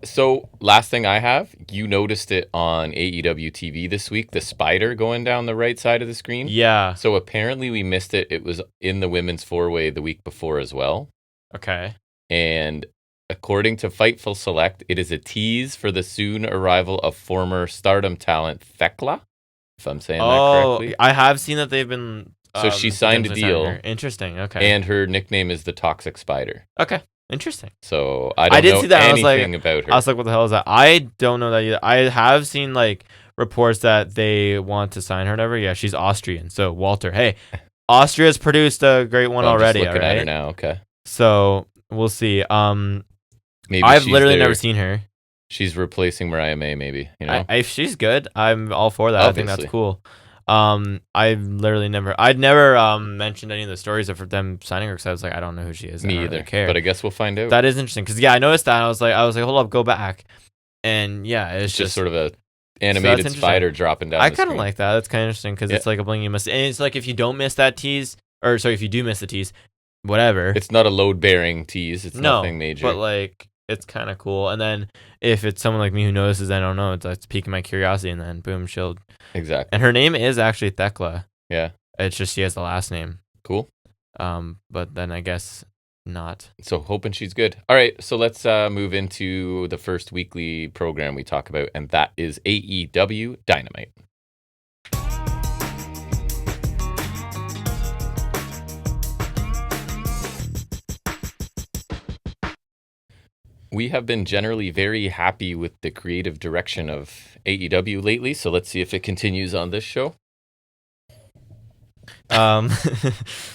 So, last thing I have, you noticed it on AEW TV this week, the spider going down the right side of the screen? Yeah. So, apparently we missed it. It was in the women's four-way the week before as well. Okay. And according to Fightful Select, it is a tease for the soon arrival of former Stardom talent Thekla, if I'm saying that correctly. I have seen that they've been... So, she signed a deal. Interesting, okay. And her nickname is the Toxic Spider. Okay. Interesting. So I did see that. Anything about her. I was like, what the hell is that? I don't know that either. I have seen like reports that they want to sign her or whatever. Yeah, she's Austrian. So Walter, hey, Austria's produced a great one already. I'm just looking at her now. Okay. So we'll see. Maybe I've literally never seen her. She's replacing Mariah May, maybe. You know, if she's good, I'm all for that. Obviously. I think that's cool. I'd never mentioned any of the stories of them signing her because I was like, I don't know who she is. Me either. Really care. But I guess we'll find out. That is interesting because I noticed that. I was like, hold up, go back, and yeah, it's just sort of a animated spider dropping down. I kind of like that. That's kind of interesting because it's like a bling you miss, and it's like if you don't miss that tease, or sorry, if you do miss the tease, whatever. It's not a load bearing tease. It's nothing major. But like it's kind of cool. And then if it's someone like me who notices, I don't know, it's piquing my curiosity, and then boom, she'll. Exactly. And her name is actually Thekla. Yeah. It's just she has the last name. Cool. But then I guess not. So hoping she's good. All right, so let's move into the first weekly program we talk about, and that is AEW Dynamite. We have been generally very happy with the creative direction of AEW lately, so let's see if it continues on this show.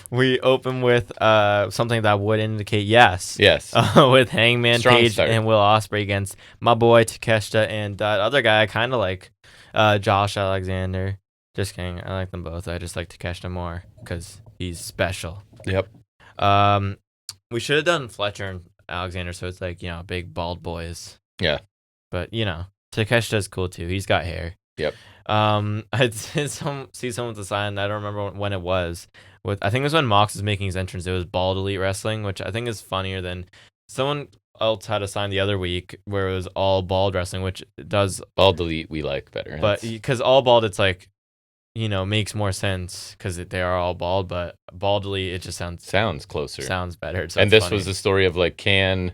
We open with something that would indicate yes. With Hangman Page and Will Ospreay against my boy Takeshita and that other guy I kind of like, Josh Alexander. Just kidding, I like them both. I just like Takeshita more because he's special. Yep. We should have done Fletcher and Alexander, so it's like, big bald boys. Yeah. But Takeshita's cool too. He's got hair. Yep. I see someone with the sign. I don't remember when it was. I think it was when Mox was making his entrance. It was Bald Elite Wrestling, which I think is funnier than someone. else had a sign the other week where it was all bald wrestling, which does All delete we like better. but because all bald, it's like, makes more sense because they are all bald, but baldly it just sounds closer, sounds better. So and this was the story of like, can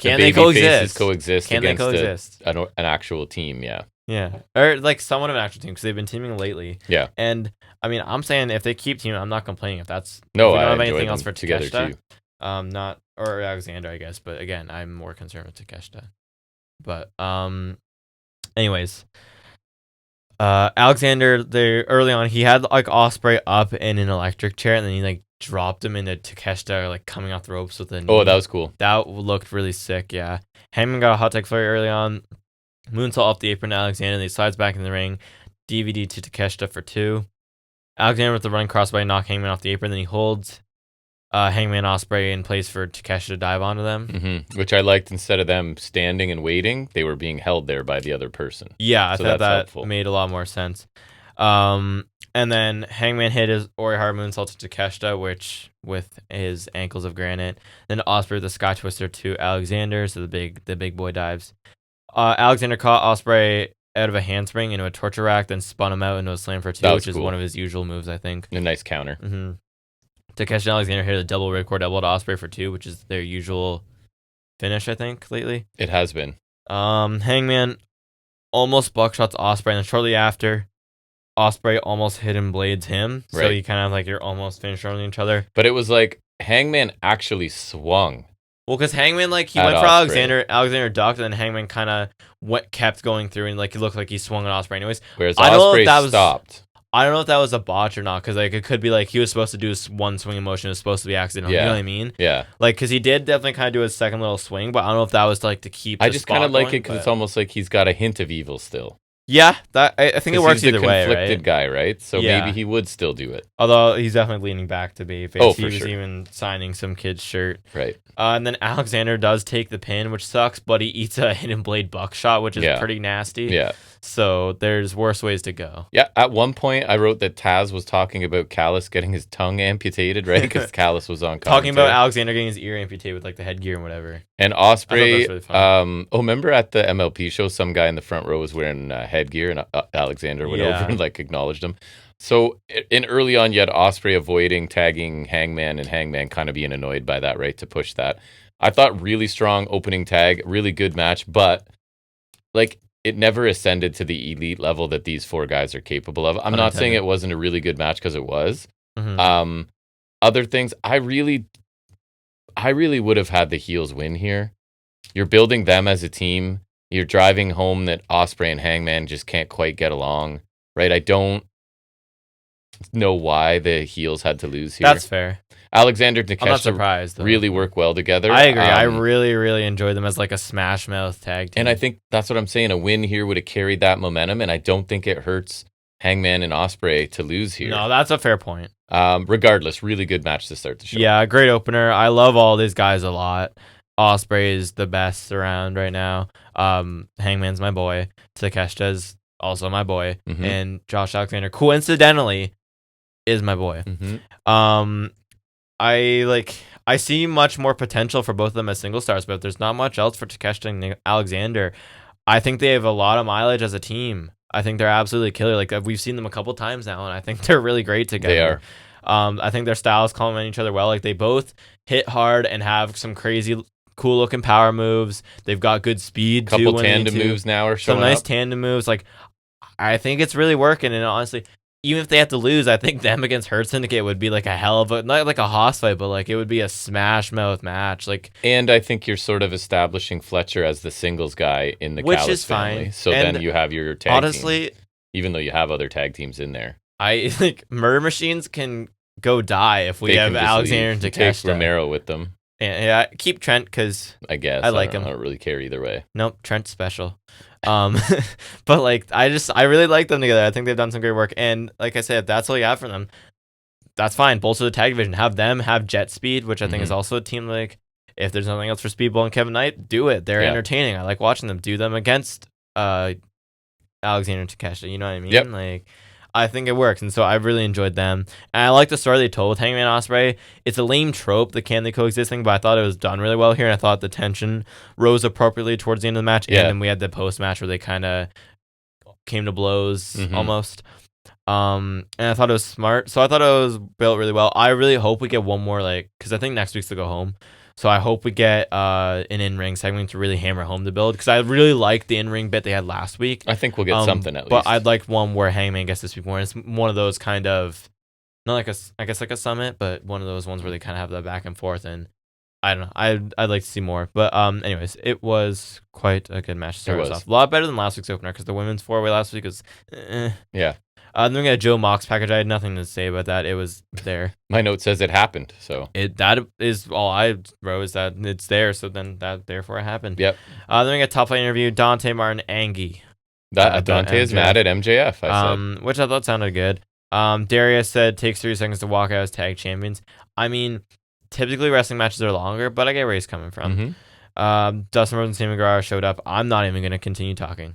they coexist? Can they against coexist? an actual team? Yeah, or like somewhat of an actual team because they've been teaming lately. Yeah, and I mean, I'm saying if they keep teaming, I'm not complaining. If we I don't have enjoy anything else them for together Takeshita, too. not or Alexander, I guess. But again, I'm more concerned with Takeshita. But anyways, Alexander there early on, he had like Ospreay up in an electric chair, and then he like dropped him into Takeshita, like coming off the ropes with a knee. Oh, that was cool. That looked really sick. Yeah, Hangman got a hot tag flurry early on. Moonsault off the apron to Alexander. Then he slides back in the ring. DVD to Takeshita for 2. Alexander with the running crossbody knock Hangman off the apron. Then he holds Hangman Ospreay in place for Takeshita to dive onto them. Which I liked. Instead of them standing and waiting, they were being held there by the other person. Yeah, I thought that helpful. Made a lot more sense. And then Hangman hit his Orihara moonsault to Takeshita, which with his ankles of granite. Then Ospreay with the Sky Twister to Alexander, so the big boy dives. Alexander caught Ospreay out of a handspring into a torture rack, then spun him out into a slam for 2, which is one of his usual moves, I think. A nice counter. Takeshita and Alexander hit a double ripcord elbow to Ospreay for 2, which is their usual finish, I think, lately. It has been. Hangman almost buckshots Ospreay, and then shortly after, Ospreay almost hidden blades him. So you kind of like you're almost finished on each other. But it was like Hangman actually swung. Well, because Hangman, like, he went for Ospreay. Alexander ducked, and then Hangman kind of kept going through, and like it looked like he swung on Ospreay anyways. Whereas Ospreay stopped. I don't know if that was a botch or not, because like it could be like he was supposed to do one swinging motion, it was supposed to be accidental. You know what I mean? Yeah. Like, because he did definitely kind of do his second little swing, but I don't know if that was like to keep. I just kind of like it because it's almost like he's got a hint of evil still. Yeah, that I think it works either way, right? He's a conflicted guy, right? So maybe he would still do it. Although he's definitely leaning back to babyface. Oh, he for was sure. even signing some kid's shirt. Right. And then Alexander does take the pin, which sucks, but he eats a hidden blade buckshot, which is pretty nasty. Yeah. So there's worse ways to go. Yeah. At one point, I wrote that Taz was talking about Callis getting his tongue amputated, right? Because Callis was on commentary. Talking about Alexander getting his ear amputated with like the headgear and whatever. And Ospreay, really fun. remember at the MLP show, some guy in the front row was wearing headgear, and Alexander went over and like acknowledged him. So in early on, you had Ospreay avoiding tagging Hangman, and Hangman kind of being annoyed by that, right? To push that. I thought really strong opening tag, really good match, but like it never ascended to the elite level that these 4 guys are capable of. I'm not saying it wasn't a really good match, because it was. Other things, I really would have had the heels win here. You're building them as a team. You're driving home that Ospreay and Hangman just can't quite get along, right? I don't know why the heels had to lose here. That's fair. Alexander and Takeshita, I'm not surprised, though. Really work well together. I agree. I really, really enjoy them as like a smash mouth tag team. And I think that's what I'm saying. A win here would have carried that momentum, and I don't think it hurts Hangman and Ospreay to lose here. No, that's a fair point. Regardless, really good match to start the show. Yeah, great opener. I love all these guys a lot. Ospreay is the best around right now. Hangman's my boy. Takeshita's also my boy. And Josh Alexander, coincidentally, is my boy. I see much more potential for both of them as single stars, but there's not much else for Takeshita and Alexander. I think they have a lot of mileage as a team. I think they're absolutely killer. Like, we've seen them a couple times now, and I think they're really great together. They are. I think their styles complement each other well. Like, they both hit hard and have some crazy, cool looking power moves. They've got good speed. Couple tandem moves now are showing some nice up. Tandem moves. Like, I think it's really working. And honestly, even if they have to lose, I think them against Hurt Syndicate would be like a hell of a, not like a hoss fight, but like it would be a smash mouth match. Like, and I think you're sort of establishing Fletcher as the singles guy in the Callis family. Fine. So and then you have your tag team, even though you have other tag teams in there. I think Murder Machines can go die if we have Alexander and Takeshita. Take Romero with them. Yeah, keep Trent because I guess I like him. I don't really care either way. Nope, Trent's special. But like I really like them together. I think they've done some great work. And like I said, if that's all you have for them, that's fine. Bolster the tag division. Have them have Jet Speed, which I think is also a team like if there's nothing else for Speedball and Kevin Knight, do it. They're entertaining. I like watching them. Do them against Alexander and Takeshita. You know what I mean? Yep. Like I think it works, and so I really enjoyed them. And I like the story they told with Hangman Ospreay. It's a lame trope, the can they coexist thing, but I thought it was done really well here, and I thought the tension rose appropriately towards the end of the match. Yeah. And then we had the post match where they kind of came to blows almost. And I thought it was smart, so I thought it was built really well. I really hope we get one more, because I think next week's to go home. So I hope we get an in-ring segment to really hammer home the build, because I really liked the in-ring bit they had last week. I think we'll get something at least. But I'd like one where Hangman gets to speak more. It's one of those kind of, not like like a summit, but one of those ones where they kind of have that back and forth. And I don't know. I'd like to see more. But anyways, it was quite a good match to start us off. A lot better than last week's opener, because the women's 4-way last week was Yeah. Then we got a Joe Mox package. I had nothing to say about that. It was there. My note says it happened, so that is all I wrote, is that it's there. So then that therefore it happened. Yep. Then we got top flight interview. Dante Martin, Angie. Dante is mad at MJF. I said, which I thought sounded good. Darius said takes 3 seconds to walk out as tag champions. I mean, typically wrestling matches are longer, but I get where he's coming from. Dustin Rhodes and Sammy Guevara showed up. I'm not even going to continue talking.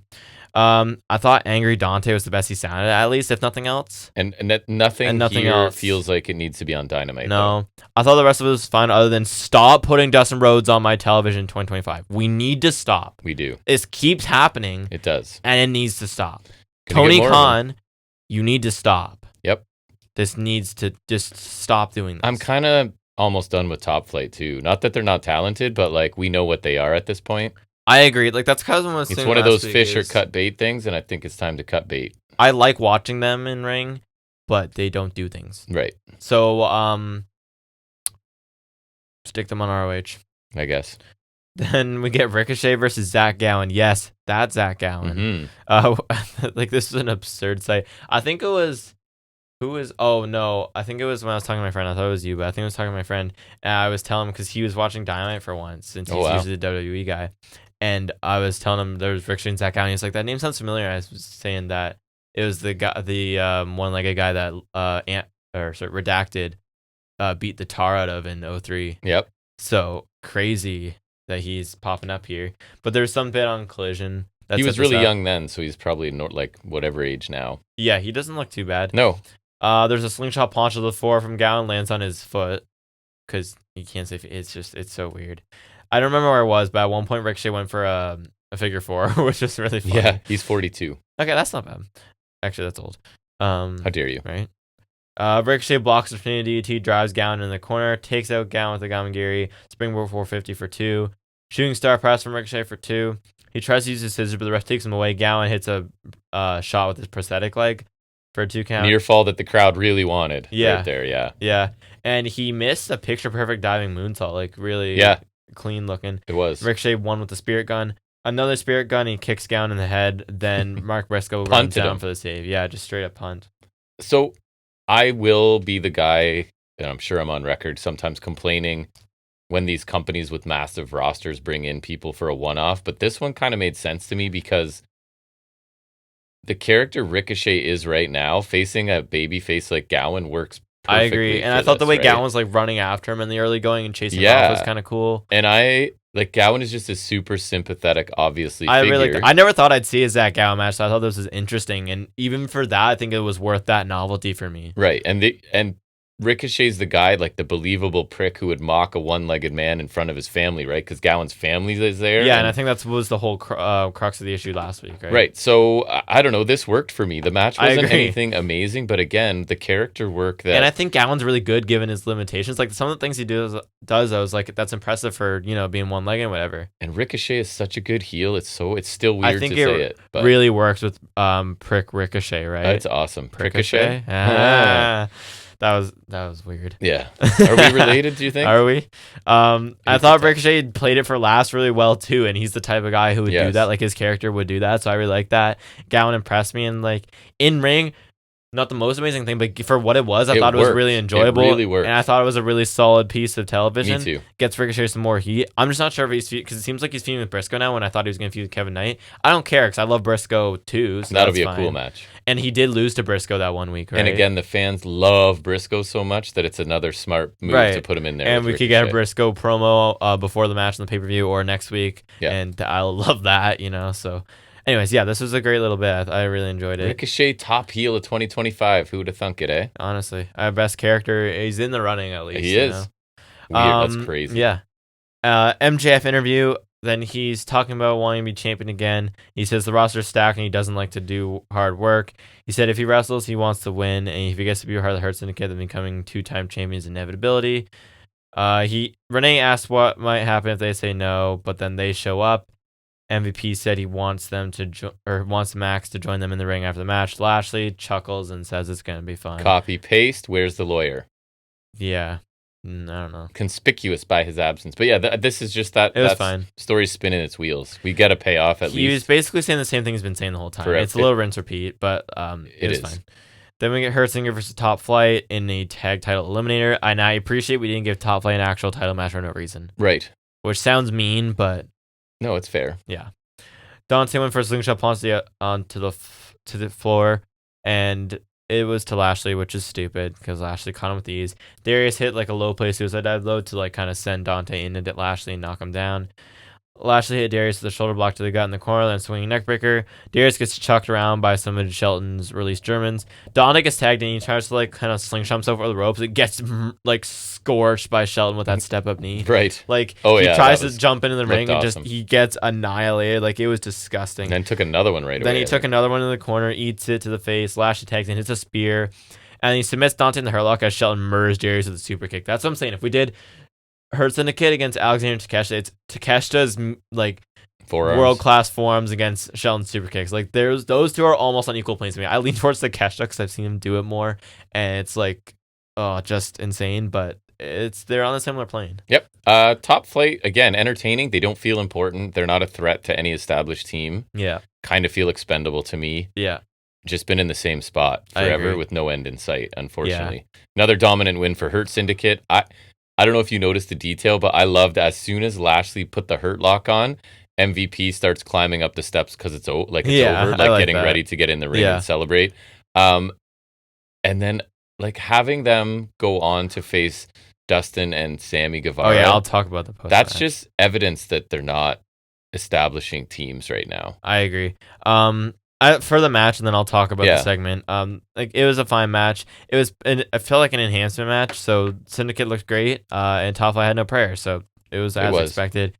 I thought Angry Dante was the best he sounded, at least, if nothing else. And nothing here else feels like it needs to be on Dynamite. No. Though. I thought the rest of it was fun, other than stop putting Dustin Rhodes on my television in 2025. We need to stop. We do. This keeps happening. It does. And it needs to stop. Tony Khan, you need to stop. Yep. This needs to just stop doing this. I'm kind of almost done with Top Flight, too. Not that they're not talented, but, we know what they are at this point. I agree. That's kind of what it's one of those fish or cut bait things, and I think it's time to cut bait. I like watching them in ring, but they don't do things. Right. So, stick them on ROH. I guess. Then we get Ricochet versus Zach Gowen. Yes, that's Zach Gowen. This is an absurd sight. I think it was... Oh, no. I think it was when I was talking to my friend. I thought it was you, but I think I was talking to my friend. And I was telling him, because he was watching Dynamite for once, since he's usually the WWE guy. And I was telling him there was Ricochet and Zach Gowen. He's like, that name sounds familiar. I was saying that it was the guy, the one-legged guy that Redacted beat the tar out of in 03. Yep. So crazy that he's popping up here. But there's some bit on Collision. He was really young then, so he's probably whatever age now. Yeah, he doesn't look too bad. No. There's a slingshot punch to the floor from Gowen, lands on his foot, because you can't say it's so weird. I don't remember where it was, but at one point Ricochet went for a figure 4, which is really funny. Yeah, he's 42. Okay, that's not bad. Actually, that's old. How dare you? Right. Ricochet blocks the Trinity DT, drives Gowen in the corner, takes out Gowen with the Gamagiri, springboard 450 for 2. Shooting star press from Ricochet for 2. He tries to use his scissors, but the ref takes him away. Gowen hits a shot with his prosthetic leg for a 2 count. Near fall that the crowd really wanted. Yeah. Right there, yeah. Yeah. And he missed a picture-perfect diving moonsault, really clean looking. It was. Ricochet won with the spirit gun. Another spirit gun, he kicks Gowen in the head. Then Mark Briscoe runs down for the save. Yeah, just straight up punt. So I will be the guy, and I'm sure I'm on record, sometimes complaining when these companies with massive rosters bring in people for a one-off, but this one kind of made sense to me because the character Ricochet is right now, facing a babyface like Gowen works perfectly. I agree, and I thought the way Gowen was running after him in the early going and chasing him off was kind of cool. And Gowen is just a super sympathetic, obviously, I figure. really like that. I never thought I'd see a Zach Gowen match, so I thought this was interesting, and even for that, I think it was worth that novelty for me. Right, and Ricochet's the guy, the believable prick who would mock a one-legged man in front of his family, right? Because Gowen's family is there. Yeah, and I think that was the whole crux of the issue last week, right? Right. So, I don't know. This worked for me. The match wasn't anything amazing, but again, the character work that... And I think Gowen's really good given his limitations. Some of the things he does, I was like, that's impressive for, being one-legged and whatever. And Ricochet is such a good heel. It's still weird to say it. But really works with Prick Ricochet, right? That's awesome. Ricochet? That was weird. Yeah. Are we related, do you think? Are we? I thought Ricochet played it for last really well, too, and he's the type of guy who would do that. His character would do that, so I really like that. Gowen impressed me, and, in-ring, not the most amazing thing, but for what it was, I thought it was really enjoyable. It really worked. And I thought it was a really solid piece of television. Me too. Gets Ricochet some more heat. I'm just not sure if he's... Because it seems like he's feuding with Briscoe now when I thought he was going to feud with Kevin Knight. I don't care, because I love Briscoe, too. So that'll be a cool match. And he did lose to Briscoe that one week, right? And again, the fans love Briscoe so much that it's another smart move to put him in there. And we could get a Briscoe promo before the match on the pay-per-view or next week. Yeah. And I love that, so... Anyways, yeah, this was a great little bit. I really enjoyed it. Ricochet top heel of 2025. Who would have thunk it, eh? Honestly, our best character. He's in the running at least. He is. Weird. That's crazy. Yeah. MJF interview. Then he's talking about wanting to be champion again. He says the roster's stacked and he doesn't like to do hard work. He said if he wrestles, he wants to win, and if he gets to be part of the Hurt Syndicate, then becoming 2-time champions inevitability. Renee asked what might happen if they say no, but then they show up. MVP said he wants them to wants Max to join them in the ring after the match. Lashley chuckles and says it's gonna be fun. Copy paste. Where's the lawyer? Yeah. I don't know. Conspicuous by his absence. But yeah, this is just that. It was fine. Story's spinning its wheels. We got to pay off at least. He was basically saying the same thing he's been saying the whole time. Forever. It's a little rinse repeat, but it was fine. Then we get Hertzinger versus Top Flight in a tag title eliminator. And I appreciate we didn't give Top Flight an actual title match for no reason. Right. Which sounds mean, but no, it's fair. Yeah. Dante went for a slingshot onto the floor, and it was to Lashley, which is stupid because Lashley caught him with ease. Darius hit like a low play suicide dive low to like kind of send Dante into Lashley and knock him down. Lashley hit Darius with a shoulder block to the gut in the corner, then swinging neckbreaker. Darius gets chucked around by some of Shelton's released Germans. Dante gets tagged in. He tries to like kind of slingshot himself over the ropes. It gets like scorched by Shelton with that step up knee. Right. Like he tries to jump into the ring and just he gets annihilated. Like it was disgusting. And then took another one right away. Then he took another one in the corner, eats it to the face. Lashley tags in, hits a spear, and he submits Dante in the Hurlock as Shelton murders Darius with a super kick. That's what I'm saying. If we did Hurt Syndicate against Alexander Takeshita, it's Takeshita's like world-class forearms against Shelton's super kicks. Like those two are almost on equal planes to me. I lean towards Takeshita because I've seen him do it more, and it's like just insane. But they're on a similar plane. Yep. Top Flight again, entertaining. They don't feel important. They're not a threat to any established team. Yeah. Kind of feel expendable to me. Yeah. Just been in the same spot forever with no end in sight. Unfortunately, another dominant win for Hurt Syndicate. I don't know if you noticed the detail, but I loved as soon as Lashley put the Hurt Lock on, MVP starts climbing up the steps because it's over, like getting ready to get in the ring and celebrate. And then like having them go on to face Dustin and Sammy Guevara. Oh yeah, I'll talk about the post. That's just evidence that they're not establishing teams right now. I agree. For the match, and then I'll talk about the segment. Like it was a fine match. I felt like an enhancement match. So Syndicate looked great, and Top Flight had no prayer, so it was as expected.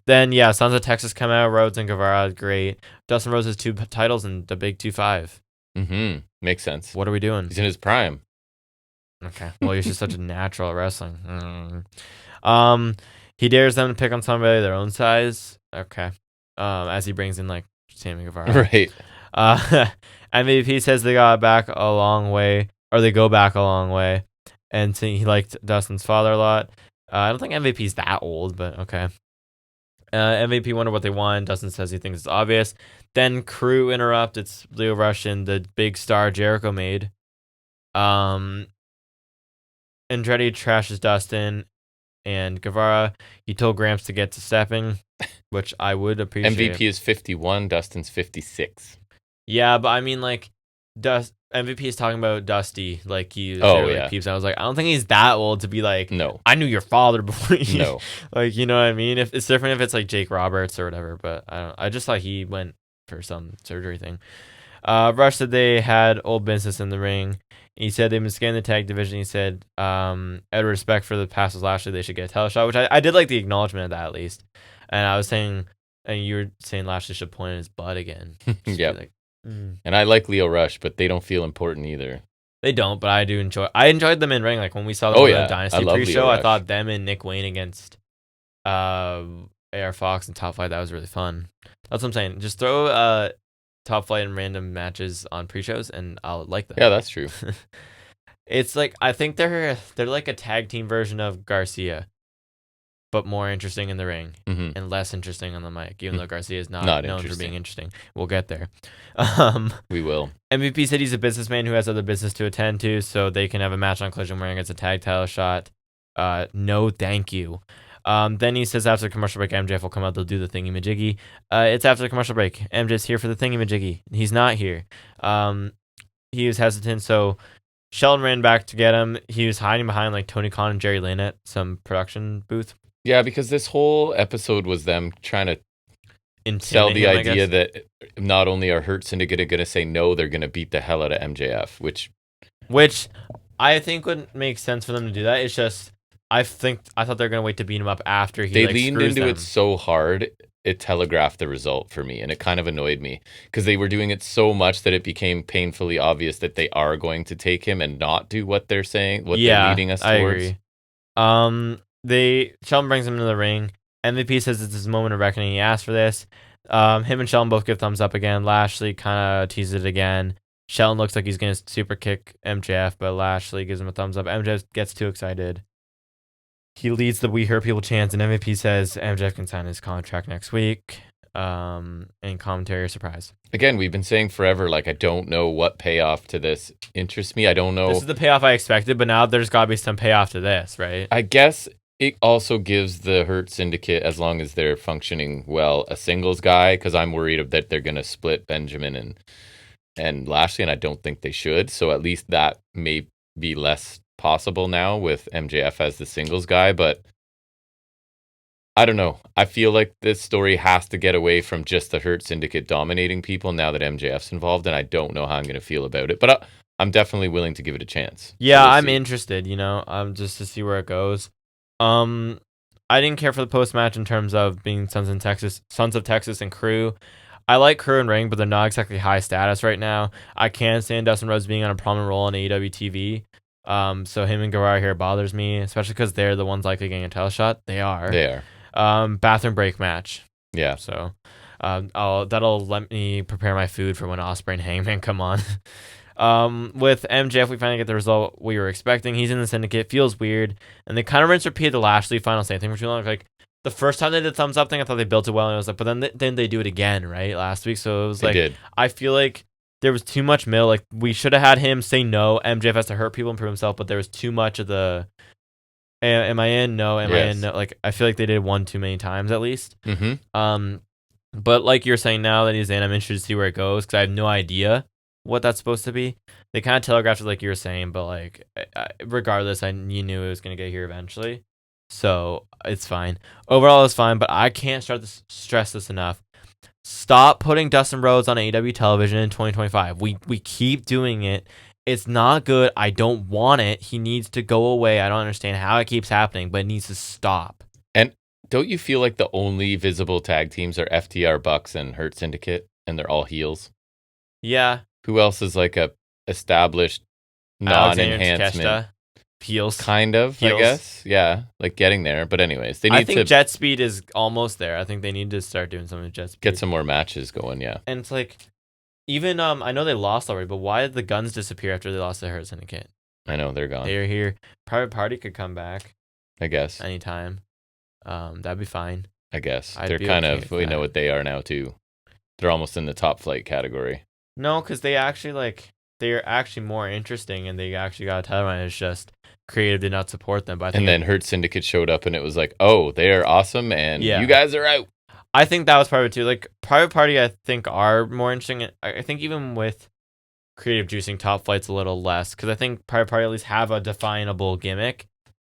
Then Sons of Texas come out. Rhodes and Guevara, great. Dustin Rhodes has 2 titles and the big 2-5. Mm-hmm. Makes sense. What are we doing? He's in his prime. Okay. Well, he's just such a natural at wrestling. He dares them to pick on somebody their own size. Okay. As he brings in like Sammy Guevara. Right. MVP says they got back a long way, or they go back a long way, and he liked Dustin's father a lot. I don't think MVP's that old, but okay. MVP wonder what they want. Dustin says he thinks it's obvious. Then crew interrupt. It's Leo Rush and the big star Jericho made. Andretti trashes Dustin and Guevara. He told Gramps to get to stepping, which I would appreciate. MVP is 51. Dustin's 56. Yeah, but I mean, like, MVP is talking about Dusty, like he peeps. I was like, I don't think he's that old to be like, no, I knew your father before you. No, like, you know what I mean? If it's different if it's like Jake Roberts or whatever, but I just thought he went for some surgery thing. Rush said they had old business in the ring. He said they've been scanning the tag division. He said, out of respect for the past Lashley, they should get a title shot, which I did like the acknowledgement of that at least. And I was saying, and you were saying Lashley should point at his butt again. Yeah. Like, and I like Leo Rush, but they don't feel important either. They don't, but I do enjoy. I enjoyed them in ring. Like when we saw them on the Dynasty pre-show, I thought them and Nick Wayne against AR Fox and Top Flight, that was really fun. That's what I'm saying. Just throw Top Flight and random matches on pre-shows, and I'll like them. Yeah, that's true. It's like I think they're like a tag team version of Garcia, but more interesting in the ring and less interesting on the mic, even though Garcia is not known for being interesting. We'll get there. We will. MVP said he's a businessman who has other business to attend to, so they can have a match on Collision where he gets a tag title shot. No, thank you. Then he says after the commercial break, MJF will come out, they'll do the thingy-majiggy. It's after the commercial break. MJF's here for the thingy-majiggy. He's not here. He was hesitant, so Sheldon ran back to get him. He was hiding behind like Tony Khan and Jerry Lynn at some production booth. Yeah, because this whole episode was them trying to sell the idea that not only are Hurt Syndicate going to say no, they're going to beat the hell out of MJF, which I think would make sense for them to do that. It's just I thought they were going to wait to beat him up after they leaned into them. it so hard. It telegraphed the result for me, and it kind of annoyed me because they were doing it so much that it became painfully obvious that they are going to take him and not do what they're saying, what they're leading us towards. I agree. Sheldon brings him into the ring. MVP says it's his moment of reckoning. He asked for this. Him and Sheldon both give thumbs up again. Lashley kind of teases it again. Sheldon looks like he's going to super kick MJF, but Lashley gives him a thumbs up. MJF gets too excited. He leads the We Hurt People chants, and MVP says MJF can sign his contract next week. And commentary surprise. Again, we've been saying forever, like, I don't know what payoff to this interests me. I don't know. This is the payoff I expected, but now there's got to be some payoff to this, right? I guess it also gives the Hurt Syndicate, as long as they're functioning well, a singles guy, because I'm worried that they're going to split Benjamin and Lashley, and I don't think they should. So at least that may be less possible now with MJF as the singles guy, but I don't know. I feel like this story has to get away from just the Hurt Syndicate dominating people now that MJF's involved, and I don't know how I'm going to feel about it, but I'm definitely willing to give it a chance. Yeah, so I'm interested, just to see where it goes. I didn't care for the post-match in terms of being Sons of Texas and Crew. I like Crew and Ring, but they're not exactly high status right now. I can't stand Dustin Rhodes being on a prominent role on AEW TV. So him and Guevara here bothers me, especially because they're the ones likely getting a title shot. They are. Bathroom break match. Yeah. So that'll let me prepare my food for when Ospreay and Hangman come on. With MJF, we finally get the result we were expecting. He's in the Syndicate. Feels weird. And they kind of rinse repeat the Lashley final same thing for too long. Like, the first time they did the thumbs up thing, I thought they built it well. And I was like, but then they do it again, right? Last week. So it was I feel like there was too much middle. Like, we should have had him say no. MJF has to hurt people and prove himself, but there was too much of the am I in? No. Am I in? No. Like, I feel like they did one too many times at least. Mm-hmm. But like you're saying, now that he's in, I'm interested to see where it goes because I have no idea what that's supposed to be. They kind of telegraphed it like you were saying, but like regardless, you knew it was going to get here eventually. So it's fine. Overall, it's fine, but I can't stress this enough. Stop putting Dustin Rhodes on AEW television in 2025. We keep doing it. It's not good. I don't want it. He needs to go away. I don't understand how it keeps happening, but it needs to stop. And don't you feel like the only visible tag teams are FTR, Bucks, and Hurt Syndicate, and they're all heels? Yeah. Who else is like a established non-enhancement? Heels. Kind of, heels. I guess. Yeah, like getting there. But anyways, I think Jet Speed is almost there. I think they need to start doing something with Jet Speed. Get some more matches going, yeah. And it's like, even, I know they lost already, but why did the Guns disappear after they lost to Hurt Syndicate? I know, they're gone. They're here. Private Party could come back. I guess. Anytime. That'd be fine. I guess. They're kind of, we know what they are now, too. They're almost in the top flight category. No, because they're actually more interesting, and they actually got a title run. It's just creative did not support them. But then Hurt Syndicate showed up, and it was like, oh, they're awesome, and you guys are out. I think that was part of it too. Like, Private Party, I think, are more interesting. I think even with creative juicing, Top Flight's a little less, because I think Private Party at least have a definable gimmick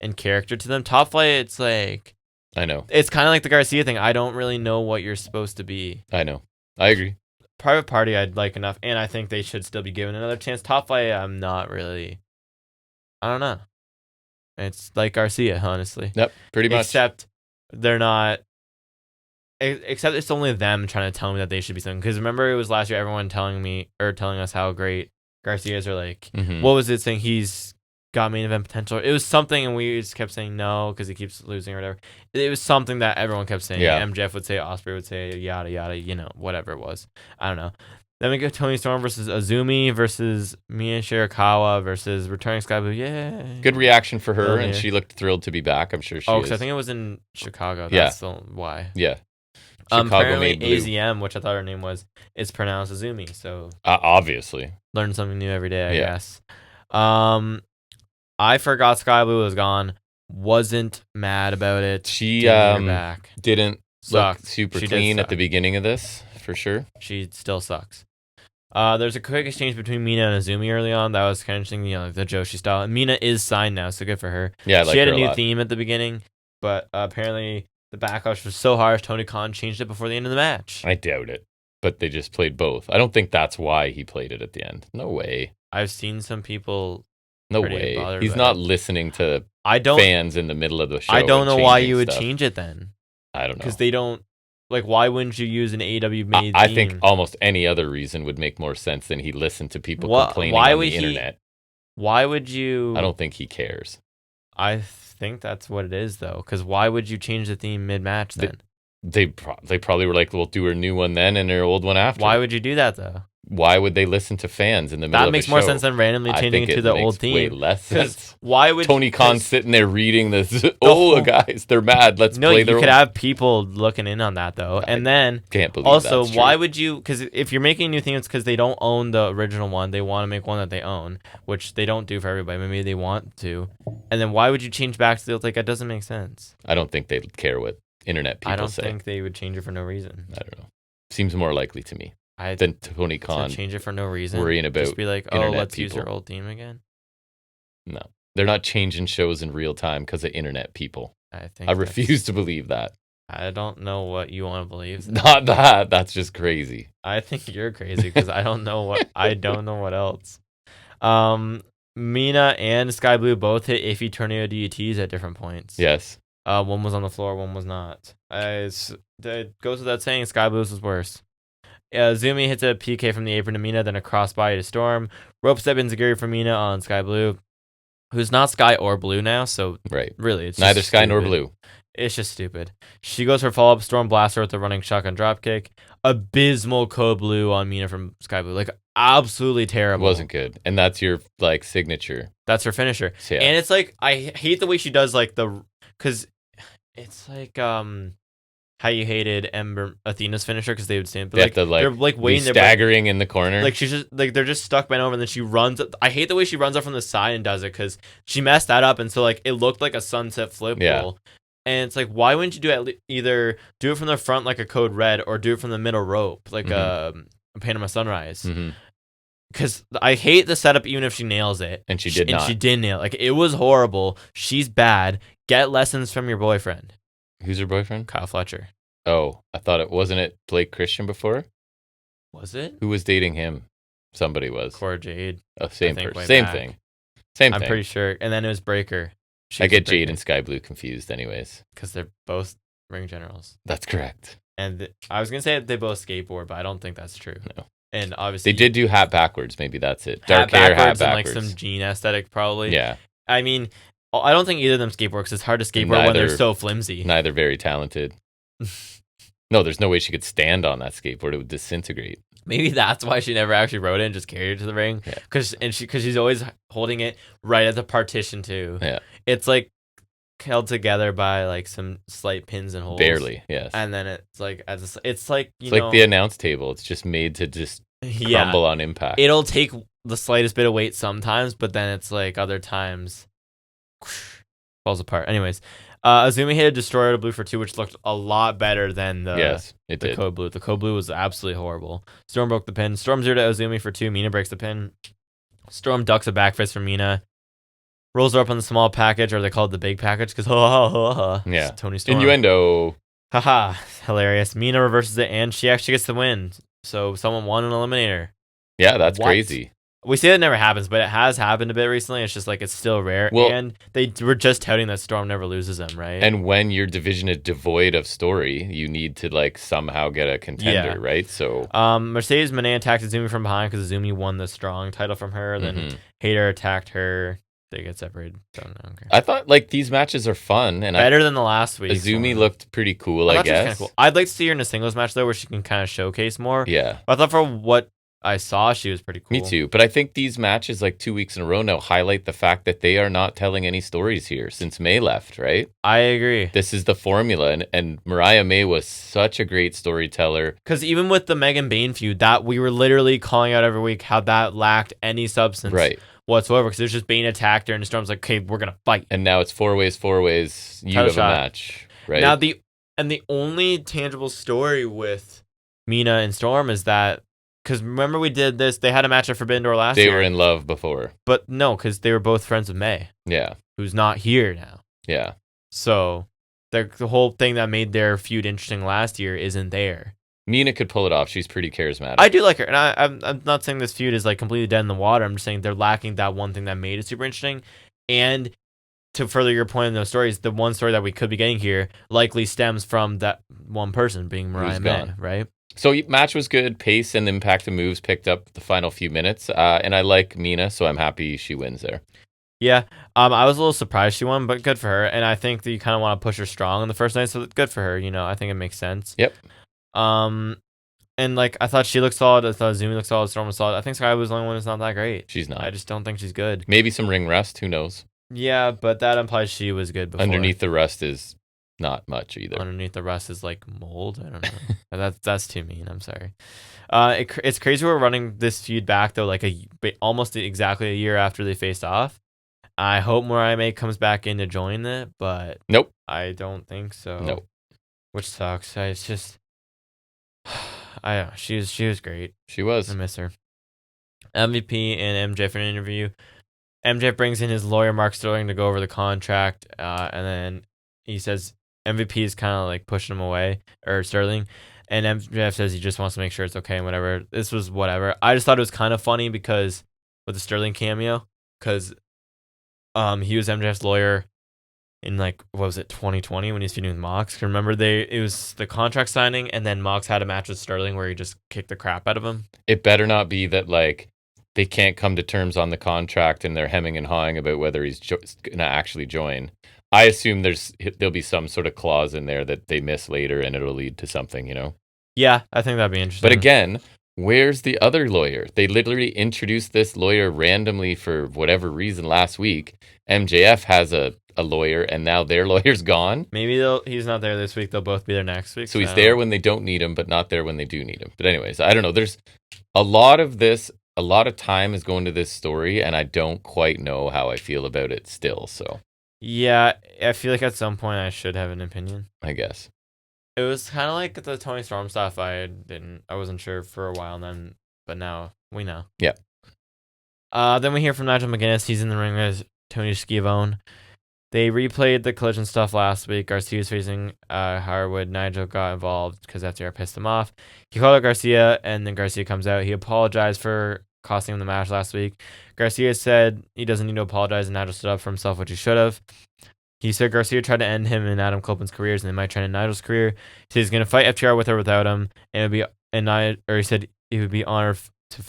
and character to them. Top Flight, it's like, I know. It's kind of like the Garcia thing. I don't really know what you're supposed to be. I know. I agree. Private Party, I'd like enough, and I think they should still be given another chance. Top Flight, I'm not really. I don't know. It's like Garcia, honestly. Yep, pretty much. Except they're not. Except it's only them trying to tell me that they should be something. Because remember, it was last year everyone telling us how great Garcias are. Like, what was it saying? He's got main event potential. It was something, and we just kept saying no because he keeps losing or whatever. It was something that everyone kept saying. Yeah. MJF would say, Ospreay would say, yada yada. Whatever it was. I don't know. Then we go Tony Storm versus Azumi versus Mia Shirakawa versus returning Sky Blue. Yeah. Good reaction for her, and she looked thrilled to be back. I'm sure she is. Oh, because I think it was in Chicago. That's why. Yeah. Apparently AZM, which I thought her name was, is pronounced Azumi. So obviously. Learn something new every day, I guess. I forgot Sky Blue was gone. Wasn't mad about it. She didn't look super clean at the beginning of this, for sure. She still sucks. There's a quick exchange between Mina and Azumi early on. That was kind of interesting, the Joshi style. And Mina is signed now, so good for her. Yeah, she had a new theme at the beginning, but apparently the backlash was so harsh, Tony Khan changed it before the end of the match. I doubt it. but they just played both. I don't think that's why he played it at the end. No way. I've seen some people. No way. He's not listening to fans in the middle of the show. I don't know why you would change it then. I don't know. Because they don't. Like, why wouldn't you use an AEW made I think almost any other reason would make more sense than he listened to people complaining on the internet. Why would you? I don't think he cares. I think that's what it is, though. Because why would you change the theme mid-match then? They probably were like, we'll do a new one then and their old one after. Why would you do that, though? Why would they listen to fans in the middle of the show? That makes more sense than randomly changing it to the old theme. Way less sense. Why would Tony Khan sitting there reading this? Guys, they're mad. Let's play their. You could have people looking in on that though, and then can't believe also that's true. Why would you? Because if you're making new themes, because they don't own the original one, they want to make one that they own, which they don't do for everybody. Maybe they want to, and then why would you change back to the like? That doesn't make sense. I don't think they'd care what internet people say. I don't think they would change it for no reason. I don't know. Seems more likely to me. Than Tony Khan change it for no reason. Worrying about just be like, let's use your old theme again. No, they're not changing shows in real time because of internet people. I refuse to believe that. I don't know what you want to believe. Not that. That's just crazy. I think you're crazy because I don't know what else. Mina and Sky Blue both hit iffy tornado DDTs at different points. Yes. One was on the floor, one was not. It goes without saying, Sky Blue's was worse. Zumi hits a PK from the apron to Mina, then a crossbody to Storm. Rope step Enziguri for Mina on Sky Blue, who's not Sky or Blue now, so really, it's neither Sky nor Blue. It's just stupid. She goes for follow-up. Storm blasts her with the running shotgun dropkick. Abysmal code blue on Mina from Sky Blue. Like, absolutely terrible. Wasn't good. And that's your, like, signature. That's her finisher. Yeah. And it's like, I hate the way she does, like, because it's like, how you hated Athena's finisher because they would stand, but they're like waiting there, staggering in the corner. Like she's just like they're just stuck bent over, and then she runs. I hate the way she runs up from the side and does it because she messed that up, and so like it looked like a sunset flip roll. And it's like, why wouldn't you do it? Either do it from the front like a code red, or do it from the middle rope like a Panama Sunrise. Because I hate the setup, even if she nails it, and she did not. And she did nail it. Like it was horrible. She's bad. Get lessons from your boyfriend. Who's her boyfriend? Kyle Fletcher. Oh, I thought wasn't it Blake Christian before? Was it? Who was dating him? Somebody was. Cora Jade. Oh, same person. Same thing. I'm pretty sure. And then it was Breaker. I get Jade and Sky Blue confused anyways. Because they're both ring generals. That's correct. And I was going to say they both skateboard, but I don't think that's true. No. And obviously... They did do hat backwards. Maybe that's it. Dark hair, hat backwards. And like some jean aesthetic probably. Yeah. I mean... I don't think either of them skateboard because it's hard to skateboard when they're so flimsy. Neither very talented. No, there's no way she could stand on that skateboard. It would disintegrate. Maybe that's why she never actually rode it and just carried it to the ring. Because she's always holding it right at the partition too. Yeah. It's like held together by like some slight pins and holes. Barely, yes. And then it's like it's like like the announce table. It's just made to just crumble on impact. It'll take the slightest bit of weight sometimes, but then it's like other times falls apart. Anyways, Azumi hit a Destroyer to Blue for 2, which looked a lot better than the Code Blue. The Code Blue was absolutely horrible. Storm broke the pin. Storm 0 to Azumi for 2. Mina breaks the pin. Storm ducks a back fist from Mina. Rolls her up on the small package, or they call it the big package, because yeah, Tony Storm. Innuendo. Haha, hilarious. Mina reverses it, and she actually gets the win. So someone won an eliminator. Yeah, that's crazy. We say that never happens, but it has happened a bit recently. It's just like it's still rare. Well, and they were just touting that Storm never loses them, right? And when your division is devoid of story, you need to like somehow get a contender, right? So Mercedes Moné attacked Azumi from behind because Azumi won the strong title from her. Then Hayter attacked her. They get separated. Okay. I thought like these matches are fun and better than the last week. Azumi looked pretty cool, I guess. Kind of cool. I'd like to see her in a singles match though, where she can kind of showcase more. Yeah, but I thought for what I saw, she was pretty cool. Me too. But I think these matches, like 2 weeks in a row now, highlight the fact that they are not telling any stories here since May left, right? I agree. This is the formula, and Mariah May was such a great storyteller. Because even with the Megan Bain feud, that we were literally calling out every week how that lacked any substance. Right. Whatsoever, because there's just Bane attacked her and Storm's like, okay, we're gonna fight. And now it's four ways, you have a match, right? Now the only tangible story with Mina and Storm is that, because remember we did this, they had a match at Forbidden Door last year. They were in love before. But no, because they were both friends with May. Yeah. Who's not here now. Yeah. So the whole thing that made their feud interesting last year isn't there. Mina could pull it off. She's pretty charismatic. I do like her, and I'm not saying this feud is like completely dead in the water. I'm just saying they're lacking that one thing that made it super interesting. And to further your point in those stories, the one story that we could be getting here likely stems from that one person being Mariah May, right? So match was good. Pace and impact of moves picked up the final few minutes. And I like Mina, so I'm happy she wins there. Yeah. I was a little surprised she won, but good for her. And I think that you kind of want to push her strong in the first night, so good for her. I think it makes sense. Yep. And like I thought she looked solid. I thought Zumi looked solid. Storm was solid. I think Sky was the only one who's not that great. She's not. I just don't think she's good. Maybe some ring rust. Who knows? Yeah, but that implies she was good before. Underneath the rust is not much either. Underneath the rust is like mold. I don't know. That's too mean. I'm sorry. It's crazy we're running this feud back though, like almost exactly a year after they faced off. I hope Mariah May comes back in to join it, but nope, I don't think so. Nope, which sucks. It's just, she was great. She was. I miss her. MVP and MJF for an interview. MJF brings in his lawyer Mark Sterling to go over the contract, and then he says MVP is kind of like pushing him away, or Sterling, and MJF says he just wants to make sure it's okay and whatever. This was whatever. I just thought it was kind of funny because with the Sterling cameo, because he was MJF's lawyer in like, what was it, 2020 when he was feuding with Mox. Remember it was the contract signing, and then Mox had a match with Sterling where he just kicked the crap out of him. It better not be that like they can't come to terms on the contract and they're hemming and hawing about whether he's gonna actually join. I assume there'll be some sort of clause in there that they miss later and it'll lead to something, Yeah, I think that'd be interesting. But again, where's the other lawyer? They literally introduced this lawyer randomly for whatever reason last week. MJF has a lawyer, and now their lawyer's gone. Maybe he's not there this week. They'll both be there next week. So he's there when they don't need him, but not there when they do need him. But anyways, I don't know. There's a lot of this. A lot of time is going to this story, and I don't quite know how I feel about it still. So yeah, I feel like at some point I should have an opinion. I guess. It was kind of like the Tony Storm stuff. I wasn't sure for a while then, but now we know. Yeah. Then we hear from Nigel McGuinness. He's in the ring with Tony Schiavone. They replayed the collision stuff last week. Garcia was facing Harwood. Nigel got involved because FTR pissed him off. He called out Garcia, and then Garcia comes out. He apologized for costing him the match last week. Garcia said he doesn't need to apologize, and Nigel stood up for himself, which he should have. He said Garcia tried to end him and Adam Copeland's careers, and they might try to end Nigel's career. He said he's going to fight FTR with or without him, and he said he would be honored to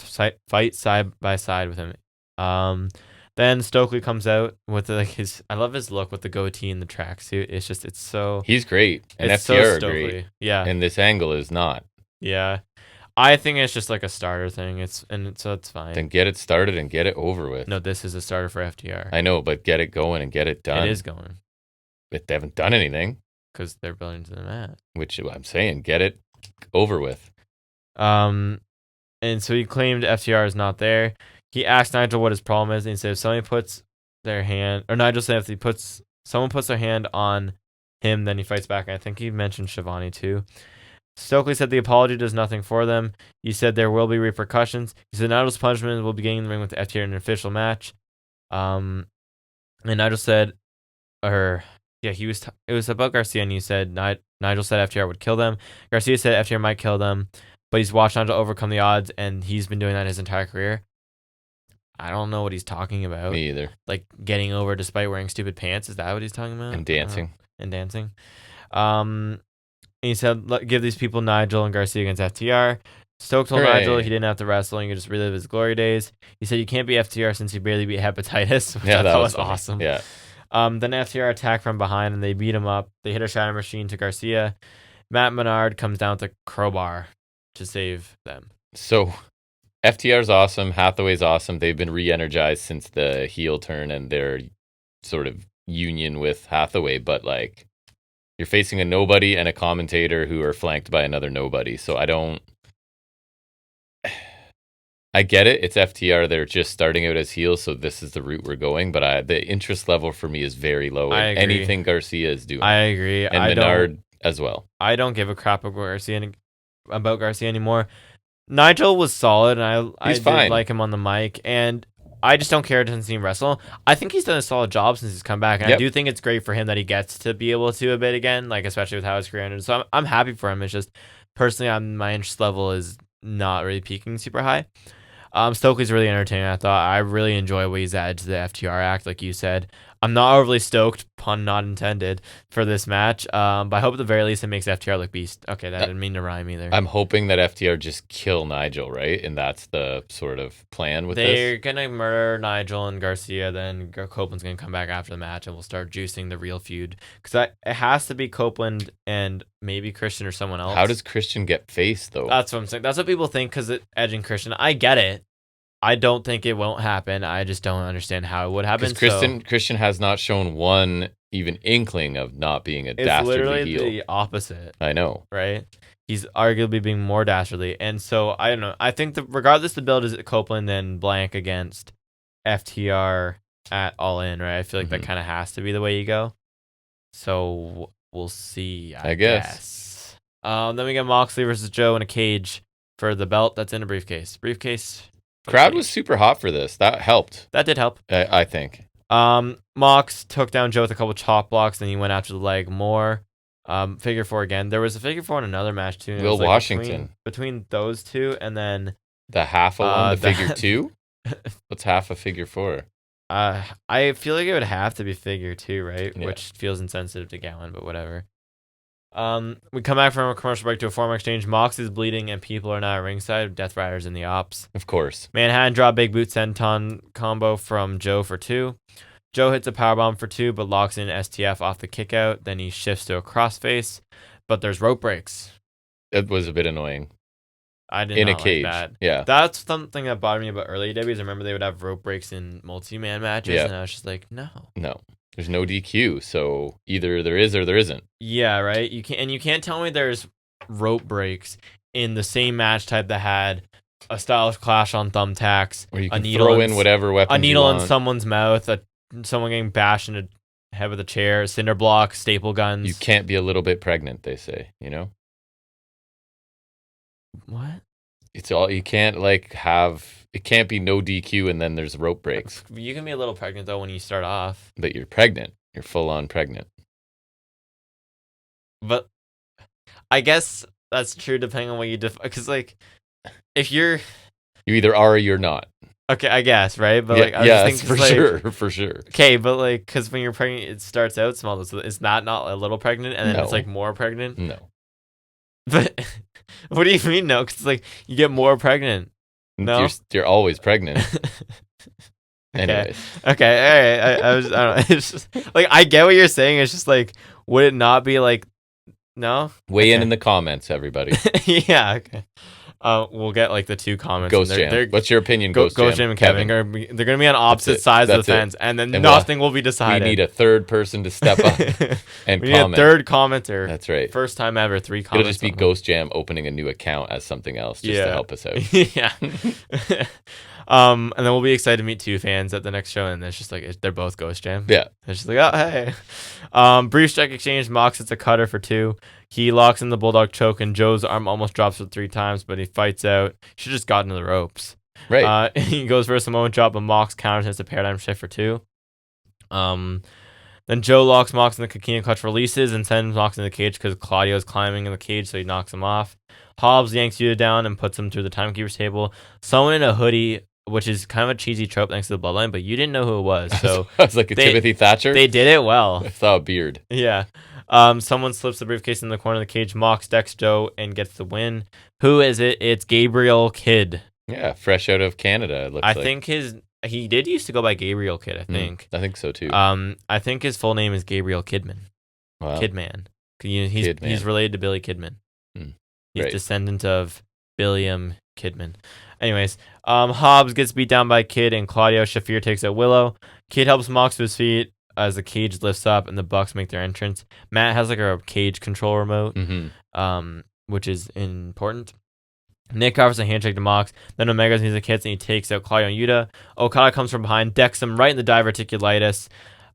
fight side by side with him. Then Stokely comes out with I love his look with the goatee and the tracksuit. It's so he's great, and it's FTR so are great. Yeah, and this angle is not. Yeah, I think it's just like a starter thing. So it's fine. Then get it started and get it over with. No, this is a starter for FTR. I know, but get it going and get it done. It is going. But they haven't done anything because they're building to the mat. Which I'm saying, get it over with. And so he claimed FTR is not there. He asked Nigel what his problem is, and he said if somebody puts their hand, or Nigel said if someone puts their hand on him, then he fights back. And I think he mentioned Shivani too. Stokely said the apology does nothing for them. He said there will be repercussions. He said Nigel's punishment will be getting in the ring with the FTR in an official match. And Nigel said, it was about Garcia, and he said Nigel said FTR would kill them. Garcia said FTR might kill them, but he's watched Nigel overcome the odds, and he's been doing that his entire career. I don't know what he's talking about. Me either. Like getting over despite wearing stupid pants. Is that what he's talking about? And dancing. He said, give these people Nigel and Garcia against FTR. Stoke told Nigel he didn't have to wrestle and he could just relive his glory days. He said, you can't be FTR since you barely beat hepatitis, which I thought was awesome. Yeah. Then FTR attacked from behind and they beat him up. They hit a shatter machine to Garcia. Matt Menard comes down with a crowbar to save them. So FTR's awesome. Hathaway's awesome. They've been re-energized since the heel turn and their sort of union with Hathaway. But like, you're facing a nobody and a commentator who are flanked by another nobody. So I get it. It's FTR. They're just starting out as heels, so this is the route we're going. But the interest level for me is very low. I agree. Anything Garcia is doing. I agree. And Menard as well. I don't give a crap about Garcia anymore. Nigel was solid, and I did like him on the mic, and I just don't care to see him wrestle. I think he's done a solid job since he's come back, and I do think it's great for him that he gets to be able to a bit again, like especially with how his career ended. So I'm happy for him. It's just personally, my interest level is not really peaking super high. Stokely's really entertaining. I really enjoy what he's added to the FTR act, like you said. I'm not overly stoked, pun not intended, for this match. But I hope at the very least it makes FTR look beast. Okay, that didn't mean to rhyme either. I'm hoping that FTR just kill Nigel, right? And that's the sort of plan with this. They're gonna murder Nigel and Garcia, then Copeland's gonna come back after the match, and we'll start juicing the real feud. Because it has to be Copeland and maybe Christian or someone else. How does Christian get faced, though? That's what I'm saying. That's what people think because Edge and Christian. I get it. I don't think it won't happen. I just don't understand how it would happen. Because Christian has not shown one even inkling of not being a dastardly heel. It's literally the opposite. I know. Right? He's arguably being more dastardly. And so, I don't know. I think that regardless the build is Copeland and Blank against FTR at All In, right? I feel like that kind of has to be the way you go. So, we'll see, I guess. Then we get Moxley versus Joe in a cage for the belt that's in a briefcase. Crowd was super hot for this. That helped. That did help. I think. Mox took down Joe with a couple chop blocks, and he went after the leg more. Figure 4 again. There was a figure 4 in another match too. Will Washington. Between those two, and then the half of one, the figure 2. What's half a figure 4? I feel like it would have to be figure 2, right? Yeah. Which feels insensitive to Gowan, but whatever. We come back from a commercial break to a form exchange. Mox is bleeding and people are now at ringside. Death Riders in the ops. Of course. Manhattan draw big boot senton combo from Joe for 2. Joe hits a powerbomb for 2, but locks in STF off the kick out. Then he shifts to a crossface, but there's rope breaks. It was a bit annoying. I did in not a cage. Like that. Yeah. That's something that bothered me about early AEWs. I remember they would have rope breaks in multi-man matches, and I was just like, no. There's no DQ, so either there is or there isn't. Yeah, right. You can't tell me there's rope breaks in the same match type that had a stylish clash on thumbtacks, or you can throw in whatever weapon, a needle in someone's mouth, someone getting bashed in the head with a chair, cinder block, staple guns. You can't be a little bit pregnant, they say. You know what? It's all you can't have. It can't be no DQ and then there's rope breaks. You can be a little pregnant though when you start off. But you're pregnant. You're full on pregnant. But I guess that's true depending on what you because if you either are or you're not. Okay, I guess, right? But for sure. Okay, but because when you're pregnant, it starts out small, so it's not a little pregnant, and then it's more pregnant. No. But what do you mean no? Because you get more pregnant. No, you're always pregnant. Anyways. Okay. All right. I don't know. It's just I get what you're saying. It's just would it not be no? Weigh in the comments, everybody. Yeah. Okay. We'll get the 2 comments. Ghost Jam. What's your opinion, Ghost Jam and Kevin? They're gonna be on opposite sides of the fence, and then nothing will be decided. We need a third person to step up and we comment. Need a third commenter. That's right. First time ever, 3 comments. It'll just be Ghost Jam opening a new account as something else just to help us out. Yeah. And then we'll be excited to meet 2 fans at the next show, and it's just they're both Ghost Jam. Yeah. It's just oh hey. Brief strike exchange. Mox hits a cutter for 2. He locks in the bulldog choke, and Joe's arm almost drops it 3 times, but he fights out. Should just gotten to the ropes. Right. He goes for a Samoan drop, but Mox counters hits a paradigm shift for 2. Then Joe locks Mox in the Coquina clutch, releases, and sends Mox in the cage because Claudio's climbing in the cage, so he knocks him off. Hobbs yanks Yuta down and puts him through the timekeeper's table. Someone in a hoodie, which is kind of a cheesy trope thanks to the bloodline, but you didn't know who it was. So it's like Timothy Thatcher. They did it well. I saw a beard. Yeah. Someone slips the briefcase in the corner of the cage. Mox decks Joe and gets the win. Who is it? It's Gabriel Kidd. Yeah, fresh out of Canada. It looks I think he did used to go by Gabriel Kidd. I think. I think so too. I think his full name is Gabriel Kidman. Wow. Kidman. He's related to Billy Kidman. He's descendant of Billiam Kidman. Anyways, Hobbs gets beat down by Kidd and Claudio. Shafir takes out Willow. Kidd helps Mox to his feet as the cage lifts up and the Bucks make their entrance. Matt has a cage control remote, which is important. Nick offers a handshake to Mox. Then Omega's music hits and he takes out Claudio and Yuta. Okada comes from behind, decks him right in the diverticulitis.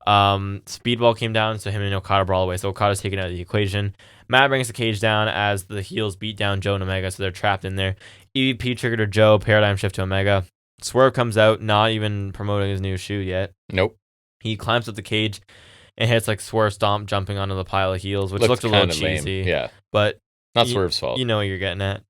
Speedball came down, so him and Okada brawl away. So Okada's taken out of the equation. Matt brings the cage down as the heels beat down Joe and Omega, so they're trapped in there. EVP triggered to Joe, paradigm shift to Omega. Swerve comes out, not even promoting his new shoe yet. Nope. He climbs up the cage and hits Swerve stomp, jumping onto the pile of heels, which looks a little cheesy. Lame. Yeah. But Not Swerve's fault. You know what you're getting at.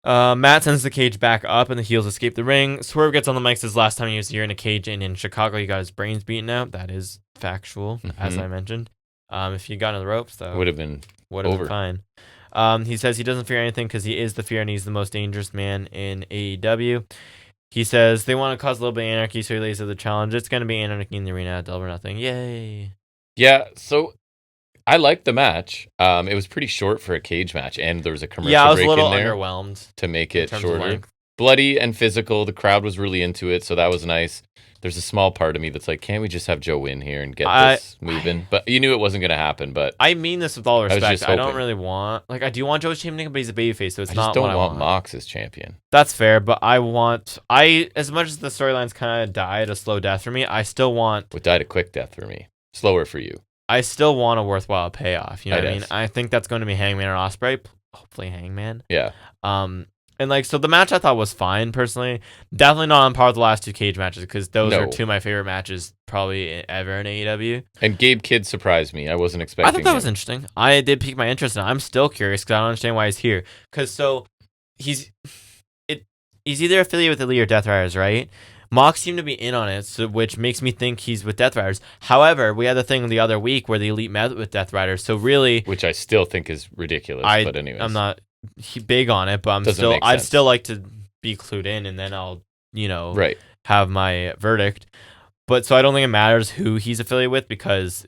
Matt sends the cage back up, and the heels escape the ring. Swerve gets on the mic, says last time he was here in a cage and in Chicago, he got his brains beaten out. That is factual, as I mentioned. If he got on the ropes, though, would have been fine. He says he doesn't fear anything because he is the fear, and he's the most dangerous man in AEW. He says they want to cause a little bit of anarchy, so he lays out the challenge. It's going to be anarchy in the arena, double or nothing. Yay! Yeah, so I liked the match. It was pretty short for a cage match, and there was a commercial break in there. Yeah, I was a little underwhelmed to make it shorter. Bloody and physical. The crowd was really into it, so that was nice. There's a small part of me that's like, can't we just have Joe win here and get this moving? But you knew it wasn't going to happen. But I mean this with all respect. I don't really want... I do want Joe's champion, but he's a babyface, so it's not what I want. I just don't want Mox as champion. That's fair, but as much as the storylines kind of died a slow death for me, I still want... It died a quick death for me. Slower for you. I still want a worthwhile payoff. You know what I mean? I think that's going to be Hangman or Ospreay. Hopefully Hangman. Yeah. And so the match I thought was fine personally. Definitely not on par with the last two cage matches because those are two of my favorite matches probably ever in AEW. And Gabe Kidd surprised me. I wasn't expecting. I thought that was interesting. I did pique my interest, and I'm still curious because I don't understand why he's here. Because he's either affiliated with Elite or Death Riders, right? Mox seemed to be in on it, which makes me think he's with Death Riders. However, we had the thing the other week where the Elite met with Death Riders, so really, which I still think is ridiculous. But anyways, I'm not big on it, but I'd still like to be clued in, and then I'll have my verdict. But so I don't think it matters who he's affiliated with because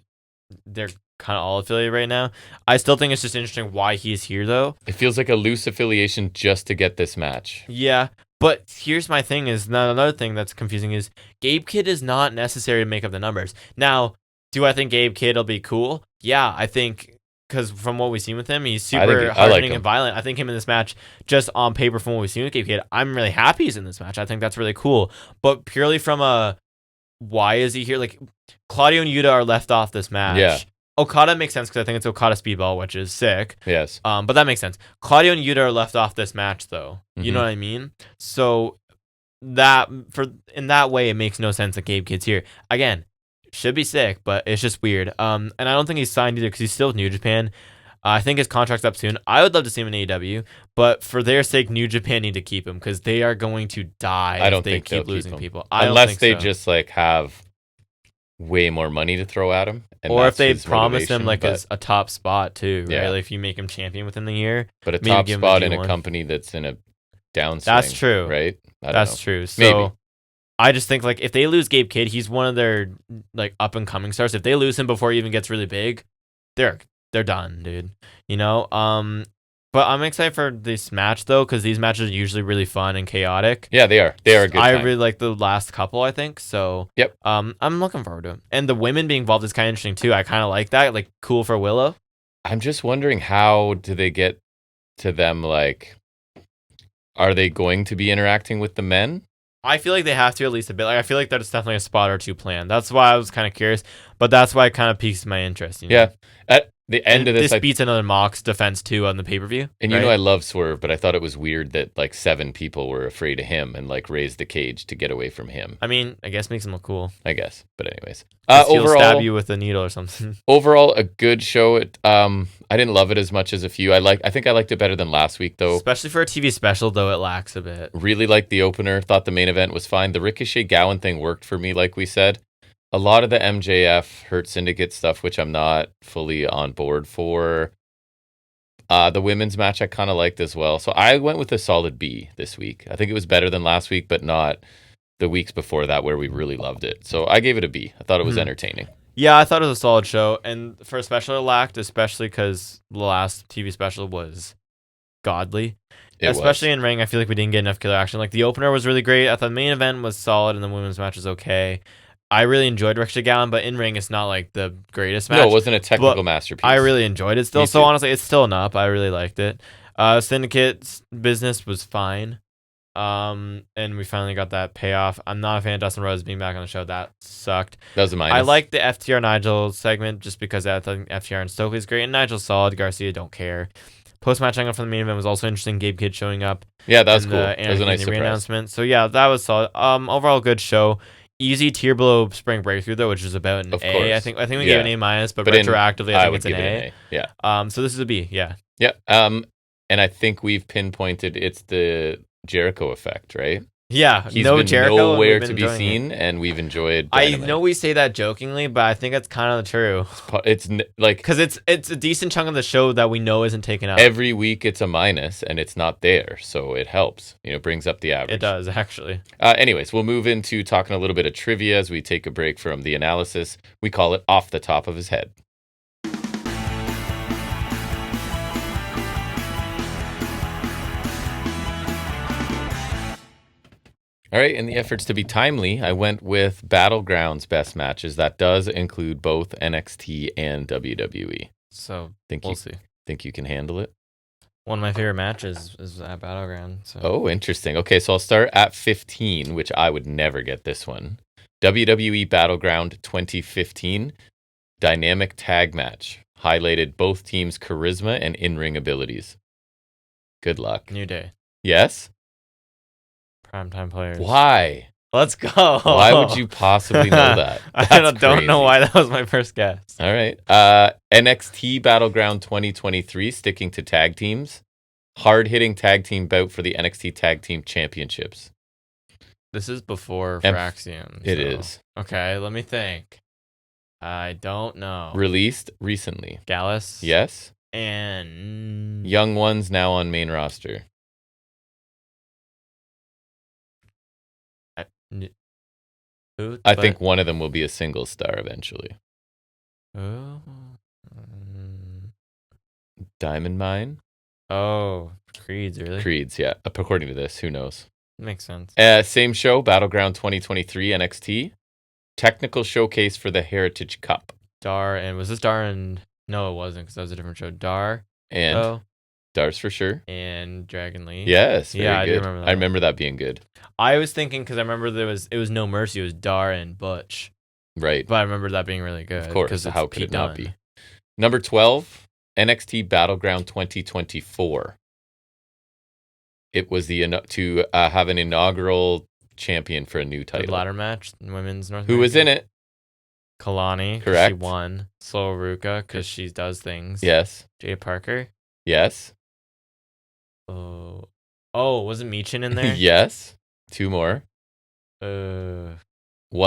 they're kind of all affiliated right now. I still think it's just interesting why he's here though. It feels like a loose affiliation just to get this match. Yeah. But here's my thing is another thing that's confusing is Gabe Kidd is not necessary to make up the numbers. Now, do I think Gabe Kidd will be cool? Yeah, I think because from what we've seen with him, he's super hard-hitting and violent. I think him in this match, just on paper from what we've seen with Gabe Kidd, I'm really happy he's in this match. I think that's really cool. But purely from why is he here? Like, Claudio and Yuta are left off this match. Yeah. Okada makes sense because I think it's Okada Speedball, which is sick. Yes. But that makes sense. Claudio and Yuta are left off this match, though. You know what I mean? So in that way, it makes no sense that Gabe Kidd's here. Again, should be sick, but it's just weird. And I don't think he's signed either because he's still with New Japan. I think his contract's up soon. I would love to see him in AEW, but for their sake, New Japan need to keep him because they are going to die if they keep losing people. Unless they just have way more money to throw at him. Or if they promise him a top spot too, right? Like if you make him champion within the year. But a top spot in a company that's in a downswing. That's true. Right? That's true. So maybe. I just think if they lose Gabe Kidd, he's one of their up and coming stars. If they lose him before he even gets really big, they're done, dude. You know? But I'm excited for this match though, because these matches are usually really fun and chaotic. Yeah, they are. They are a good time. I really like the last couple, I think. So yep. I'm looking forward to it. And the women being involved is kind of interesting too. I kind of like that. Like cool for Willow. I'm just wondering how do they get to them? Are they going to be interacting with the men? I feel like they have to at least a bit. I feel like that's definitely a spot or two planned. That's why I was kind of curious, but that's why it kind of piques my interest. You know? Yeah. At the end of this beats another Mox defense too on the pay-per-view. And right? I love Swerve, but I thought it was weird that 7 people were afraid of him and raised the cage to get away from him. I mean, I guess makes him look cool. I guess, but anyways, overall, stab you with a needle or something. Overall, a good show. I didn't love it as much as a few. I think I liked it better than last week though. Especially for a TV special, though it lacks a bit. Really liked the opener. Thought the main event was fine. The Ricochet Gowan thing worked for me, like we said. A lot of the MJF Hurt Syndicate stuff, which I'm not fully on board for. The women's match I kind of liked as well. So I went with a solid B this week. I think it was better than last week, but not the weeks before that where we really loved it. So I gave it a B. I thought it was entertaining. Yeah, I thought it was a solid show. And for a special, it lacked, especially because the last TV special was godly. Especially in ring, I feel like we didn't get enough killer action. The opener was really great. I thought the main event was solid and the women's match was okay. I really enjoyed Ricochet Gowan, but in ring, it's not the greatest match. No, it wasn't a technical masterpiece. I really enjoyed it still. So honestly, it's still an up. I really liked it. Syndicate's business was fine. And we finally got that payoff. I'm not a fan of Dustin Rhodes being back on the show. That sucked. That was a minus. I liked the FTR Nigel segment just because I think FTR and Stokely is great. And Nigel's solid. Garcia, don't care. Post-match angle from the main event was also interesting. Gabe Kidd showing up. Yeah, that was cool. That was a nice surprise. Announcement. So yeah, that was solid. Overall, good show. Easy tier below Spring Breakthrough though, which is about an A. I think we gave an A-, but retroactively I think it's an A. Yeah. So this is a B. Yeah. Yeah. And I think we've pinpointed it's the Jericho effect, right? Yeah, He's no been Jericho. nowhere to be seen, and we've enjoyed Dynamite. I know we say that jokingly, but I think that's kind of true. It's like because it's a decent chunk of the show that we know isn't taken up. Every week it's a minus, and it's not there, so it helps. Brings up the average. It does actually. Anyways, we'll move into talking a little bit of trivia as we take a break from the analysis. We call it Off the Top of His Head. All right, in the efforts to be timely, I went with Battlegrounds best matches. That does include both NXT and WWE. So we'll see. Think you can handle it? One of my favorite matches is at Battleground. So. Oh, interesting. Okay, so I'll start at 15, which I would never get this one. WWE Battleground 2015 Dynamic Tag Match. Highlighted both teams' charisma and in-ring abilities. Good luck. New Day. Yes? Primetime players. Why? Let's go. Why would you possibly know that? I don't know why that was my first guess. All right. NXT Battleground 2023, sticking to tag teams. Hard-hitting tag team bout for the NXT Tag Team Championships. This is before Fraxium. It is. Okay, let me think. I don't know. Released recently. Gallus? Yes. And... Young Ones now on main roster. I think one of them will be a single star eventually. Oh. Diamond Mine? Oh, Creeds, really? Creeds, yeah. According to this, who knows? Makes sense. Same show, Battleground 2023 NXT. Technical showcase for the Heritage Cup. Dar, and was this Dar and... No, it wasn't, because that was a different show. Dar. And Dars for sure. And Dragon Lee. Yes, very good. I do remember that. I remember that being good. I was thinking, because I remember it was No Mercy, it was Dar and Butch. Right. But I remember that being really good. Of course, how could it not be? Number 12, NXT Battleground 2024. It was to have an inaugural champion for a new title. The ladder match, women's North Who was in it? Kalani. Correct. She won. Slow Ruka, because she does things. Yes. Jay Parker. Yes. Oh, wasn't Meechin in there? Yes. Two more. One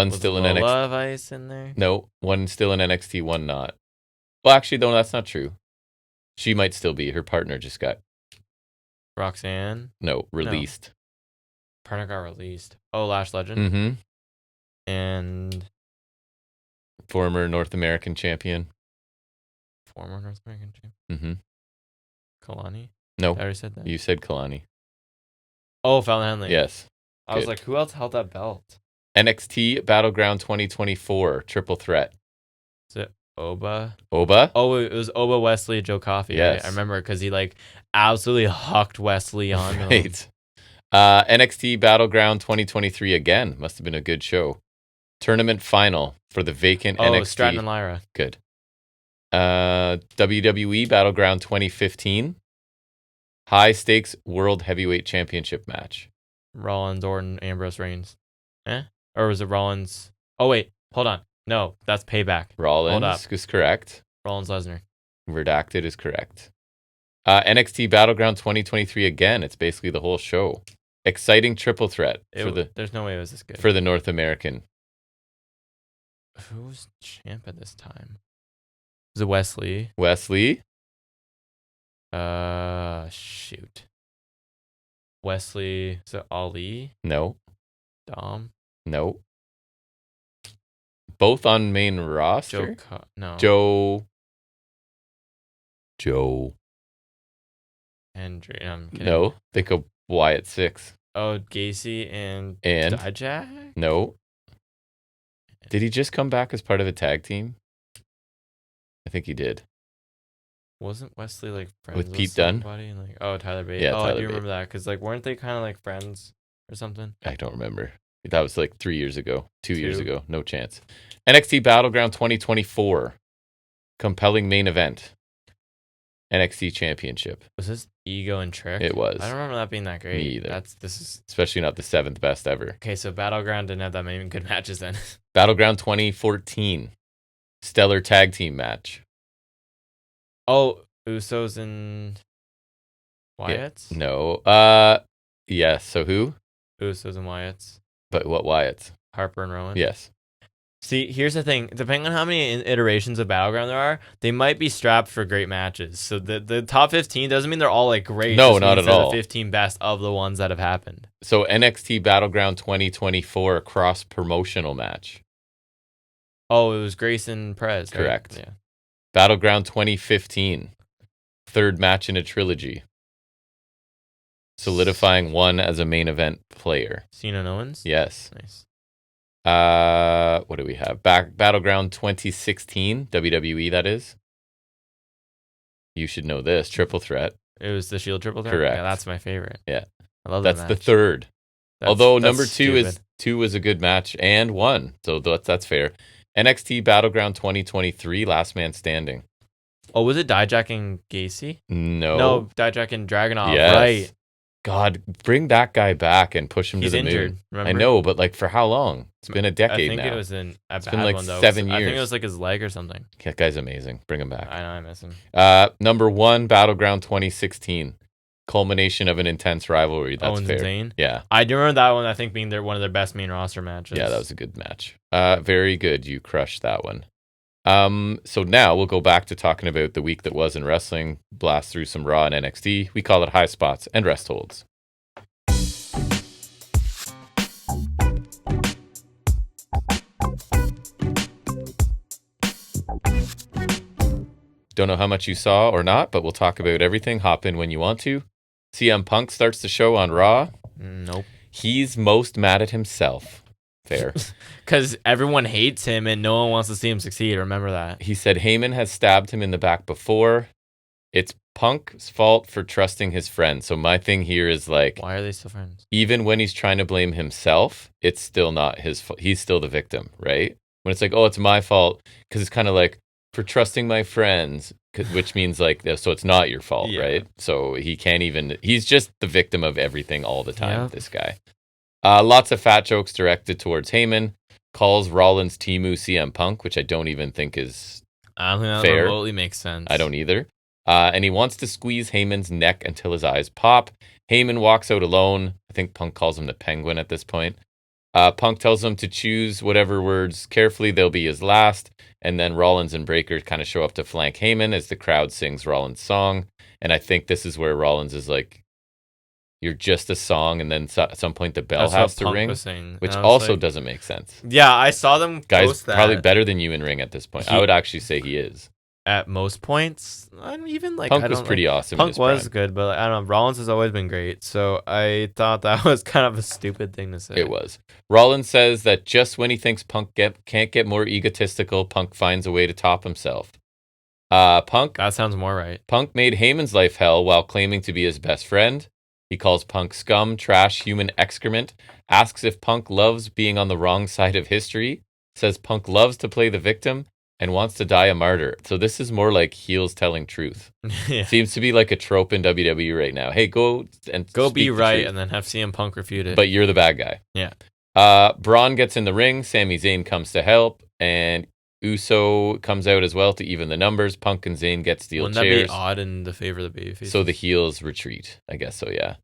was still Lola in NXT. Vice in there? No, one still in NXT, one not. Well, actually, no, that's not true. She might still be. Her partner just got... Roxanne? No, released. No. Partner got released. Oh, Lash Legend? Mm-hmm. And... Former North American champion. Former North American champion? Mm-hmm. Kalani? No. I already said that. You said Kalani. Oh, Fallon Henley. Yes. I was like, who else held that belt? NXT Battleground 2024 Triple Threat. Is it Oba? Oba? Oh, it was Oba, Wesley, Joe Coffey. Yes. Right? I remember because he absolutely hucked Wesley on him. Right. NXT Battleground 2023 again. Must have been a good show. Tournament final for the vacant NXT. Stratton and Lyra. Good. WWE Battleground 2015. High stakes World Heavyweight Championship match. Rollins, Orton, Ambrose, Reigns. Or was it Rollins? Oh, wait. Hold on. No, that's Payback. Rollins is correct. Rollins, Lesnar. Redacted is correct. NXT Battleground 2023 again. It's basically the whole show. Exciting triple threat. There's no way it was this good. For the North American. Who was champ at this time? Was it Wesley? Wesley? Shoot. Wesley. Is it Ali? No. Dom? No. Both on main roster? Joe. Hendry. I'm kidding. No. Think of Wyatt 6. Oh, Gacy and Dijak? No. Did he just come back as part of a tag team? I think he did. Wasn't Wesley friends with Pete Dunne? Tyler Bate. Yeah, I do remember that because weren't they kind of friends or something? I don't remember. That was 3 years ago, 2 years ago. No chance. NXT Battleground 2024. Compelling main event. NXT Championship. Was this Ego and Trick? It was. I don't remember that being that great. Me either. This is especially not the 7th best ever. Okay, so Battleground didn't have that many good matches then. Battleground 2014. Stellar tag team match. Oh, Usos and Wyatt's? Yeah. No. Yes. So who? Usos and Wyatt's. But what Wyatt's? Harper and Rowan. Yes. See, here's the thing. Depending on how many iterations of Battleground there are, they might be strapped for great matches. So the top 15 doesn't mean they're all like great. No, not at all. The 15 best of the ones that have happened. So NXT Battleground 2024 cross promotional match. Oh, it was Grayson Perez. Right? Correct. Yeah. Battleground 2015, third match in a trilogy, solidifying one as a main event player. Cena and Owens? Yes. Nice. What do we have? Battleground 2016, WWE, that is. You should know this. Triple threat. It was the Shield triple threat? Correct. Yeah, that's my favorite. Yeah. I love that. That's the third. Although number stupid. two is a good match and one. So that's fair. NXT Battleground 2023, Last Man Standing. Oh, was it Dijak and Gacy? No, Dijak and Dragunov. Yes. Right. God, bring that guy back and push him He's to the injured, moon. remember? I know, but like for how long? It's been a decade now. I think now. it was a It's bad been like one, though. 7 years. I think it was like his leg or something. That guy's amazing. Bring him back. I know, I miss him. Number 1, Battleground 2016. Culmination of an intense rivalry. That's Owens fair. and Zayn? Yeah. I do remember that one, I think, being one of their best main roster matches. Yeah, that was a good match. Very good. You crushed that one. So now we'll go back to talking about the week that was in wrestling, blast through some Raw and NXT. We call it Highspots and Restholds. Don't know how much you saw or not, but we'll talk about everything. Hop in when you want to. CM Punk starts the show on Raw. Nope. He's most mad at himself. Fair. Because everyone hates him and no one wants to see him succeed. Remember that. He said Heyman has stabbed him in the back before. It's Punk's fault for trusting his friend. So my thing here is like, why are they still friends? Even when he's trying to blame himself, it's still not his fault. He's still the victim, right? When it's like, oh, it's my fault. Because it's kind of like, for trusting my friends, which means like, so it's not your fault, Yeah. right? So he can't even, he's just the victim of everything all the time, Yeah. this guy. Lots of fat jokes directed towards Heyman. Calls Rollins Temu CM Punk, which I don't even think is I don't think that fair. remotely makes sense. I don't either. And he wants to squeeze Heyman's neck until his eyes pop. Heyman walks out alone. I think Punk calls him the Penguin at this point. Punk tells him to choose whatever words carefully. They'll be his last. And then Rollins and Breaker kind of show up to flank Heyman as the crowd sings Rollins' song. And I think this is where Rollins is like, you're just a song. And then at some point the bell has to ring, which also like, doesn't make sense. Yeah, I saw them Guys, post that. probably better than you in ring at this point. I would actually say he is. At most points, I don't even like. Punk was pretty awesome. Punk was good, but like, I don't know. Rollins has always been great, so I thought that was kind of a stupid thing to say. It was. Rollins says that just when he thinks Punk can't get more egotistical, Punk finds a way to top himself. Punk. That sounds more right. Punk made Heyman's life hell while claiming to be his best friend. He calls Punk scum, trash, human excrement. Asks if Punk loves being on the wrong side of history. Says Punk loves to play the victim. And wants to die a martyr. So this is more like heels telling truth. Yeah. Seems to be like a trope in WWE right now. Hey, go be right and then have CM Punk refute it. But you're the bad guy. Yeah. Braun gets in the ring. Sami Zayn comes to help. And Uso comes out as well to even the numbers. Punk and Zayn get steel chairs. Wouldn't that be odd in the favor of the babyface? So the heels retreat. I guess so, yeah.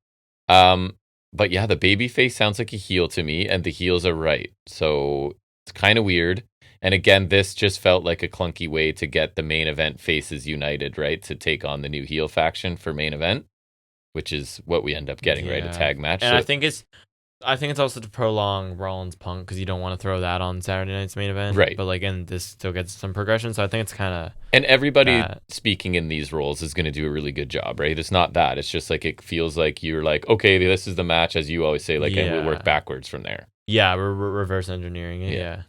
But yeah, the babyface sounds like a heel to me. And the heels are right. So it's kind of weird. And again, this just felt like a clunky way to get the main event faces united, right? To take on the new heel faction for main event, which is what we end up getting, right? A tag match. And so, I think it's also to prolong Rollins Punk because you don't want to throw that on Saturday night's main event, right? But like, and this still gets some progression, so I think it's kind of. And everybody speaking in these roles is going to do a really good job, right? It's not that. It's just like it feels like you're like, okay, this is the match, as you always say, like, and we work backwards from there. Yeah, we're reverse engineering it. Yeah.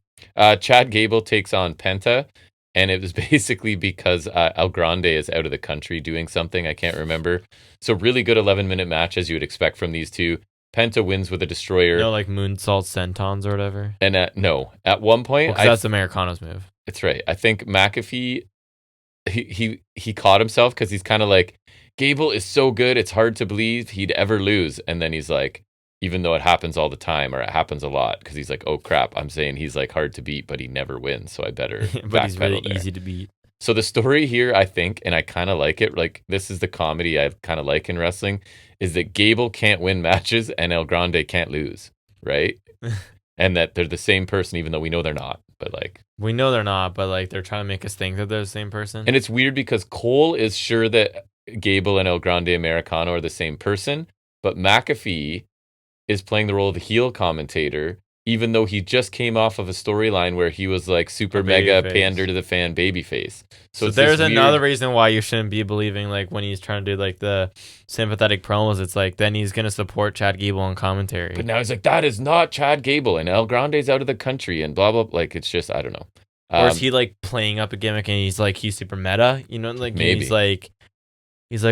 Chad Gable takes on Penta, and it was basically because El Grande is out of the country doing something. I can't remember. So really good 11-minute match, as you would expect from these two. Penta wins with a destroyer. No, like moonsault sentons or whatever. And at one point, that's Americano's move. That's right. I think McAfee, he caught himself because he's kind of like, Gable is so good, it's hard to believe he'd ever lose. And then he's like, even though it happens all the time, or it happens a lot, because he's like, oh crap, I'm saying he's like hard to beat, but he never wins, so I better but he's really there. easy to beat. So the story here, I think, and I kind of like it, like this is the comedy I kind of like in wrestling, is that Gable can't win matches and El Grande can't lose, right? And that they're the same person, even though we know they're not. But like, we know they're not, but like they're trying to make us think that they're the same person. And it's weird because Cole is sure that Gable and El Grande Americano are the same person, but McAfee is playing the role of the heel commentator, even though he just came off of a storyline where he was like super mega pander to the fan babyface. So there's another reason why you shouldn't be believing like when he's trying to do like the sympathetic promos. It's like then he's gonna support Chad Gable on commentary. But now he's like, that is not Chad Gable, and El Grande's out of the country, and blah blah. Like it's just I don't know. Or is he like playing up a gimmick and he's super meta? You know, like maybe he's like,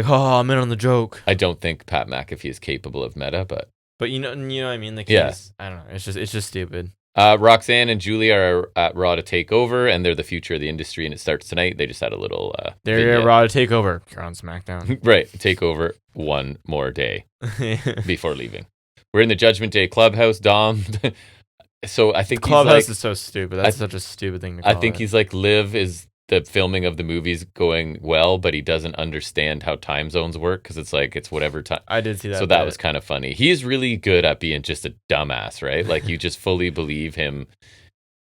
oh, I'm in on the joke. I don't think Pat McAfee is capable of meta, but you know what I mean. Like I don't know. It's just stupid. Roxanne and Julia are at Raw to take over, and they're the future of the industry, and it starts tonight. They just had a little. They're at Raw to take over. You're on SmackDown. Right, take over one more day before leaving. We're in the Judgment Day Clubhouse. Dom. So I think the Clubhouse is so stupid. That's such a stupid thing to call I think he's like, Liv is the filming of the movies going well, but he doesn't understand how time zones work because it's like it's whatever time. I did see that. So that was kind of funny. He's really good at being just a dumbass, right? Like you just fully believe him.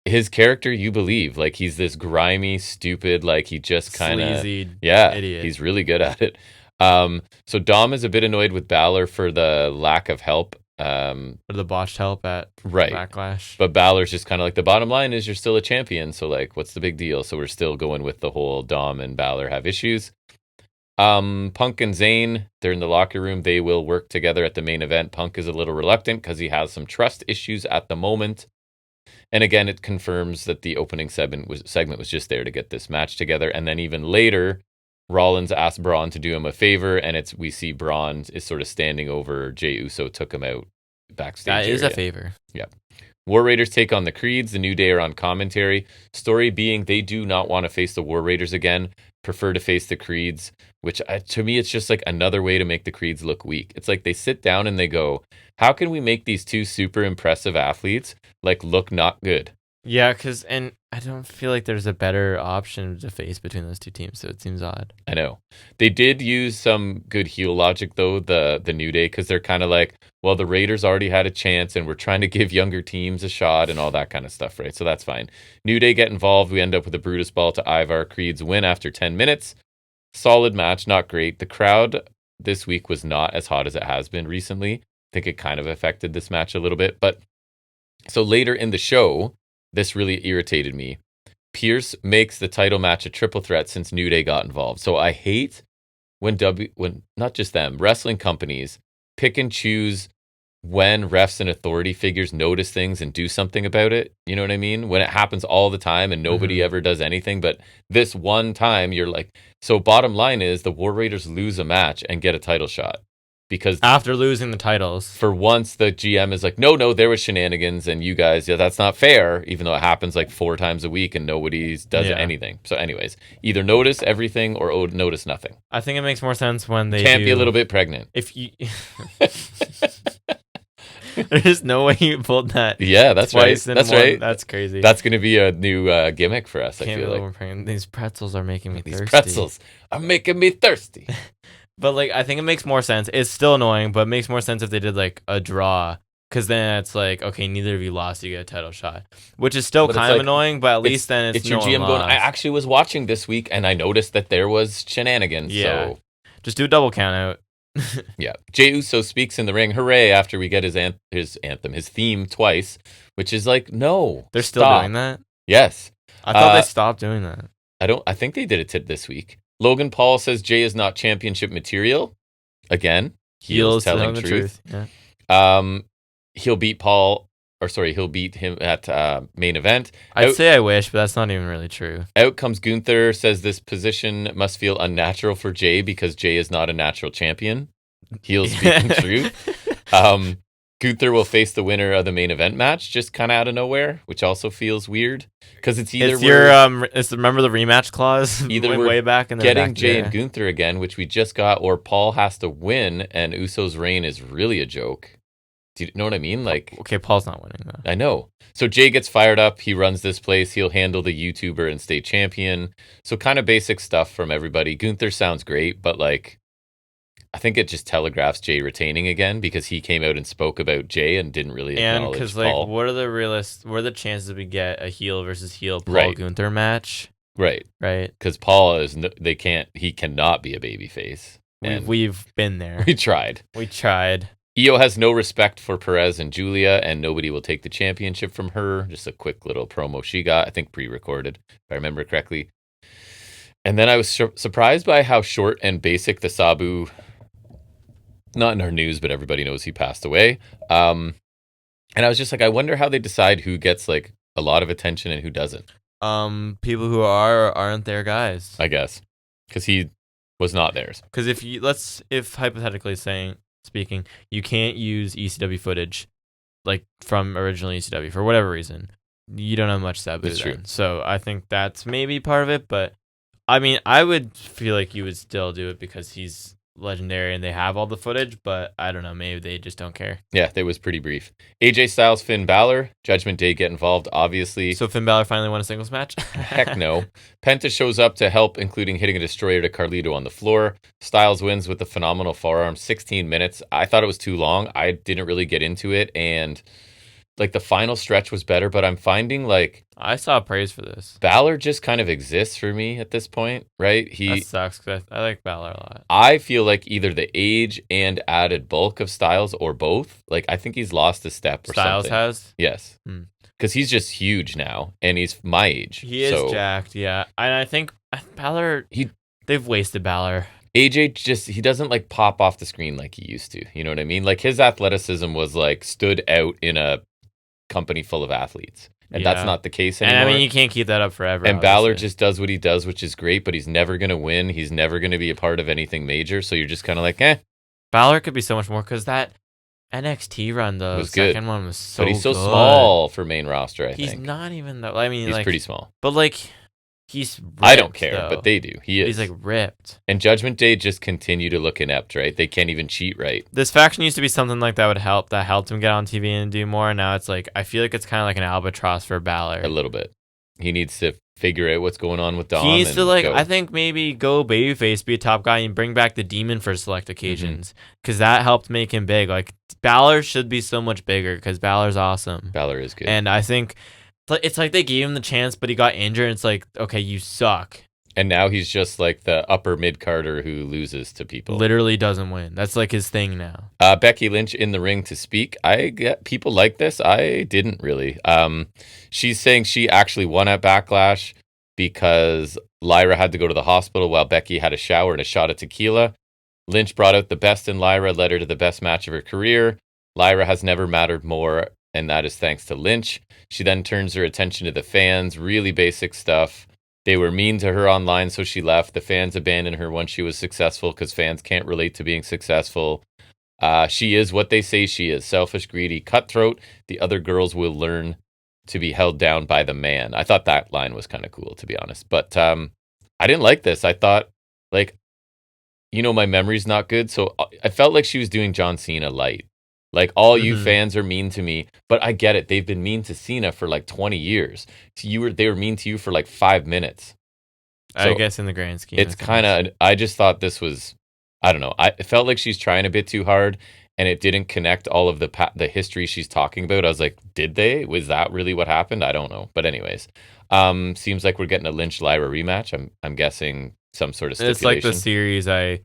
His character, you believe. Like he's this grimy, stupid, like he just kind of idiot. He's really good at it. So Dom is a bit annoyed with Balor for the lack of help. For the botched help at Backlash. But Balor's just kind of like, the bottom line is you're still a champion, so like what's the big deal? So we're still going with the whole Dom and Balor have issues. Punk and Zayn, they're in the locker room. They will work together at the main event. Punk is a little reluctant because he has some trust issues at the moment. And again, it confirms that the opening segment was just there to get this match together. And then even later, Rollins asked Braun to do him a favor, and we see Braun is sort of standing over Jey Uso, took him out backstage. That is a favor. Yeah. War Raiders take on the Creeds. The New Day are on commentary. Story being they do not want to face the War Raiders again, prefer to face the Creeds, which to me, it's just like another way to make the Creeds look weak. It's like they sit down and they go, how can we make these two super impressive athletes like look not good? Yeah, and I don't feel like there's a better option to face between those two teams, so it seems odd. I know. They did use some good heel logic, though, the New Day, because they're kind of like, well, the Raiders already had a chance, and we're trying to give younger teams a shot and all that kind of stuff, right? So that's fine. New Day get involved. We end up with a Brutus Ball to Ivar. Creeds win after 10 minutes. Solid match, not great. The crowd this week was not as hot as it has been recently. I think it kind of affected this match a little bit. But so later in the show, this really irritated me. Pierce makes the title match a triple threat since New Day got involved. So I hate when not just them, wrestling companies pick and choose when refs and authority figures notice things and do something about it. You know what I mean? When it happens all the time and nobody ever does anything, but this one time you're like, so bottom line is the War Raiders lose a match and get a title shot. Because after losing the titles, for once the GM is like, no, there was shenanigans, and you guys, that's not fair, even though it happens like 4 times a week and nobody does anything. So anyways, either notice everything or notice nothing. I think it makes more sense when they can't be a little bit pregnant. If you there's no way you pulled that. Yeah, that's right. That's right. That's crazy. That's going to be a new gimmick for us. Can't I feel like these pretzels are making me thirsty. These pretzels are making me thirsty. But like, I think it makes more sense. It's still annoying, but it makes more sense if they did like a draw, because then it's like, okay, neither of you lost, you get a title shot, which is still kind of annoying. But at least then it's your GM going, I actually was watching this week and I noticed that there was shenanigans. Yeah, so just do a double count out. Yeah, Jey Uso speaks in the ring, hooray! After we get his theme twice, which is like, no, they're still doing that. Yes, I thought they stopped doing that. I think they did it this week. Logan Paul says Jay is not championship material. Again, heels telling the truth. Yeah. He'll beat he'll beat him at main event. I'd say I wish, but that's not even really true. Out comes Gunther, says this position must feel unnatural for Jay because Jay is not a natural champion. Heels speaking truth. Gunther will face the winner of the main event match, just kind of out of nowhere, which also feels weird because it's either remember the rematch clause either we're way back and getting Jay and Gunther again, which we just got, or Paul has to win and Uso's reign is really a joke. Do you know what I mean? Like, okay, Paul's not winning though. I know. So Jay gets fired up. He runs this place. He'll handle the YouTuber and state champion. So kind of basic stuff from everybody. Gunther sounds great, but like, I think it just telegraphs Jay retaining again because he came out and spoke about Jay and didn't really acknowledge because Paul. like, what are the chances we get a heel versus heel Paul Right. Gunther match? Right. Because Paul he cannot be a babyface. We've been there. We tried. Io has no respect for Perez and Julia, and nobody will take the championship from her. Just a quick little promo she got, I think pre-recorded, if I remember correctly. And then I was surprised by how short and basic the Sabu, not in our news, but everybody knows he passed away. And I was just like, I wonder how they decide who gets like a lot of attention and who doesn't. People who are or aren't their guys. I guess. Because he was not theirs. Because if hypothetically speaking, you can't use ECW footage like from original ECW for whatever reason, you don't have much Sabu then. True. So I think that's maybe part of it, but I mean, I would feel like you would still do it because he's legendary and they have all the footage, but I don't know, maybe they just don't care. Yeah, that was pretty brief. AJ Styles, Finn Balor, Judgment Day get involved, obviously. So Finn Balor finally won a singles match? Heck no. Penta shows up to help, including hitting a destroyer to Carlito on the floor. Styles wins with a phenomenal forearm, 16 minutes. I thought it was too long. I didn't really get into it, and like the final stretch was better, but I'm finding like I saw praise for this. Balor just kind of exists for me at this point, right? That sucks because I like Balor a lot. I feel like either the age and added bulk of Styles or both. Like I think he's lost a step or Styles something. has? Yes. Because he's just huge now, and he's my age. He is jacked, yeah. And I think Balor, they've wasted Balor. AJ he doesn't like pop off the screen like he used to. You know what I mean? Like his athleticism was like stood out in a company full of athletes, and that's not the case anymore. And I mean, you can't keep that up forever. And Balor just does what he does, which is great, but he's never going to win. He's never going to be a part of anything major. So you're just kind of like, Balor could be so much more because that NXT run, the second one was so good. But he's so small for main roster, I think. He's not even though. I mean, he's pretty small. But like, he's ripped, I don't care, though. but they do. He is. He's like ripped. And Judgment Day just continue to look inept, right? They can't even cheat right. This faction used to be something like that helped him get on TV and do more. And now it's like, I feel like it's kind of like an albatross for Balor. A little bit. He needs to figure out what's going on with Dom. He needs to I think maybe go babyface, be a top guy, and bring back the Demon for select occasions. Because that helped make him big. Like, Balor should be so much bigger because Balor's awesome. Balor is good. And I think it's like they gave him the chance, but he got injured. And it's like, okay, you suck. And now he's just like the upper mid-carder who loses to people. Literally doesn't win. That's like his thing now. Becky Lynch in the ring to speak. I get people like this. I didn't really. She's saying she actually won at Backlash because Lyra had to go to the hospital while Becky had a shower and a shot of tequila. Lynch brought out the best in Lyra, led her to the best match of her career. Lyra has never mattered more, and that is thanks to Lynch. She then turns her attention to the fans. Really basic stuff. They were mean to her online, so she left. The fans abandoned her once she was successful because fans can't relate to being successful. She is what they say she is. Selfish, greedy, cutthroat. The other girls will learn to be held down by the man. I thought that line was kind of cool, to be honest. But I didn't like this. I thought, like, my memory's not good, so I felt like she was doing John Cena light. Like, all you fans are mean to me, but I get it. They've been mean to Cena for like 20 years. So they were mean to you for like 5 minutes. So I guess in the grand scheme, it's kind of. I just thought this was. I don't know. It felt like she's trying a bit too hard, and it didn't connect all of the history she's talking about. I was like, did they? Was that really what happened? I don't know. But anyways, seems like we're getting a Lynch Lyra rematch. I'm guessing some sort of stipulation. It's like the series I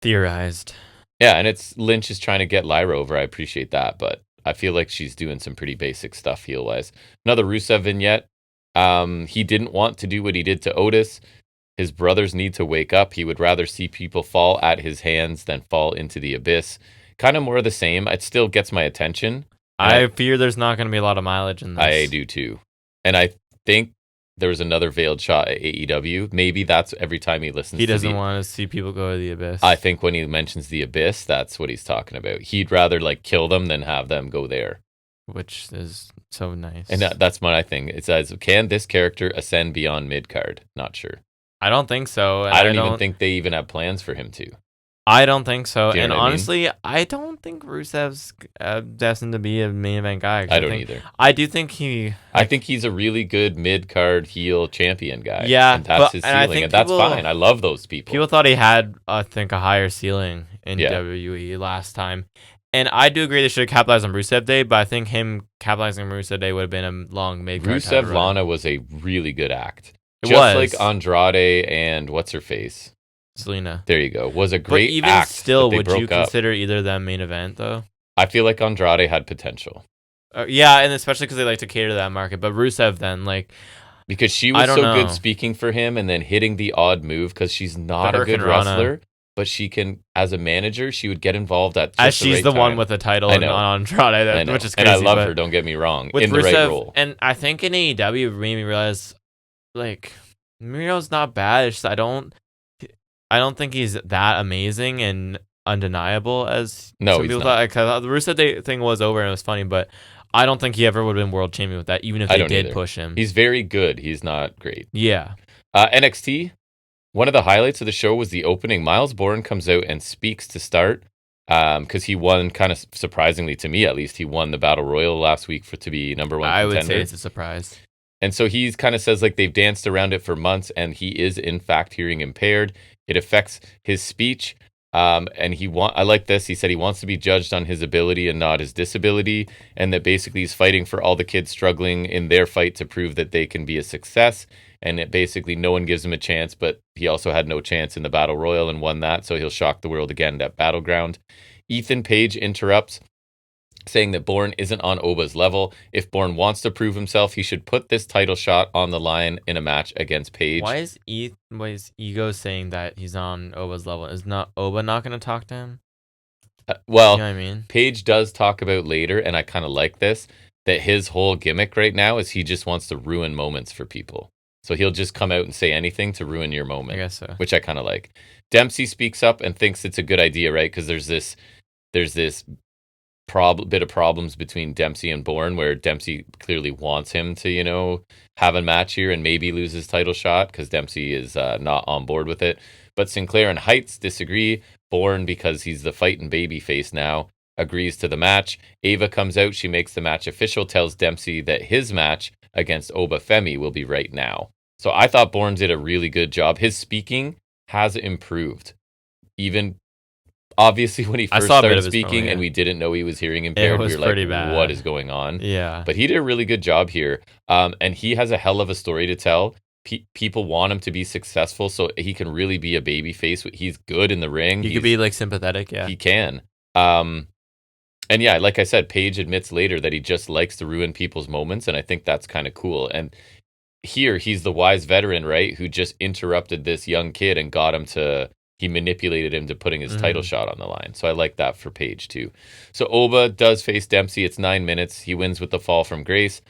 theorized. Yeah, and it's Lynch is trying to get Lyra over. I appreciate that, but I feel like she's doing some pretty basic stuff heel-wise. Another Rusev vignette. He didn't want to do what he did to Otis. His brothers need to wake up. He would rather see people fall at his hands than fall into the abyss. Kind of more of the same. It still gets my attention. I fear there's not going to be a lot of mileage in this. I do too. And I think there was another veiled shot at AEW. Maybe that's every time he listens. He doesn't want to see people go to the abyss. I think when he mentions the abyss, that's what he's talking about. He'd rather like kill them than have them go there. Which is so nice. And that's my thing. It says, can this character ascend beyond mid-card? Not sure. I don't think so. I don't even think they even have plans for him to. I don't think so. Do you And know what I mean? honestly, I don't think Rusev's destined to be a main event guy. I don't either. I do think he. I think he's a really good mid-card heel champion guy. Yeah, and that's his and I ceiling, think and that's fine. I love those people. People thought he had, I think, a higher ceiling in Yeah. WWE last time. And I do agree they should have capitalized on Rusev Day, but I think him capitalizing on Rusev Day would have been a long mid-card title Rusev run. Lana was a really good act. It Just was. like Andrade and what's her face? Selena. There you go. Was a But great even act. still, but they would you broke up. consider either of them main event, though? I feel like Andrade had potential. Yeah, and especially because they like to cater to that market. But Rusev then, like... Because she was so good speaking for him and then hitting the odd move because she's not a good wrestler. But she can, as a manager, she would get involved at just as she's the right one time. with the title on Andrade, which is crazy. And I love her, don't get me wrong, in Rusev, the right role. And I think in AEW, it made me realize, like, Miro's not bad. It's just I don't think he's that amazing and undeniable as some people thought. Like, the Rusev Day thing was over and it was funny, but I don't think he ever would have been world champion with that, even if they did push him. He's very good. He's not great. Yeah. NXT. One of the highlights of the show was the opening. Miles Bourne comes out and speaks to start because he won, kind of surprisingly to me at least, he won the Battle Royal last week to be number one contender. I would say it's a surprise. And so he kind of says like they've danced around it for months and he is in fact hearing impaired. It affects his speech. And I like this. He said he wants to be judged on his ability and not his disability. And that basically he's fighting for all the kids struggling in their fight to prove that they can be a success. And it basically no one gives him a chance, but he also had no chance in the Battle Royal and won that, so he'll shock the world again at Battleground. Ethan Page interrupts, saying that Bourne isn't on Oba's level. If Bourne wants to prove himself, he should put this title shot on the line in a match against Page. Why is Ego saying that he's on Oba's level? Is Oba not going to talk to him? Well, you know what I mean? Page does talk about later, and I kind of like this, that his whole gimmick right now is he just wants to ruin moments for people. So he'll just come out and say anything to ruin your moment. I guess so. Which I kind of like. Dempsey speaks up and thinks it's a good idea, right? Because there's this bit of problems between Dempsey and Bourne where Dempsey clearly wants him to, have a match here and maybe lose his title shot because Dempsey is not on board with it. But Sinclair and Heights disagree. Bourne, because he's the fighting baby face now, agrees to the match. Ava comes out. She makes the match official, tells Dempsey that his match against Oba Femi will be right now. So I thought Bourne did a really good job. His speaking has improved. Even obviously when he first started speaking and we didn't know he was hearing impaired, we were like, bad. What is going on? Yeah. But he did a really good job here. And he has a hell of a story to tell. People want him to be successful so he can really be a baby face. He's good in the ring. He could be like sympathetic, yeah. He can. And yeah, like I said, Page admits later that he just likes to ruin people's moments, and I think that's kind of cool. And here, he's the wise veteran, right, who just interrupted this young kid and he manipulated him to putting his title shot on the line. So I like that for Page, too. So Oba does face Dempsey. It's 9 minutes. He wins with the fall from grace.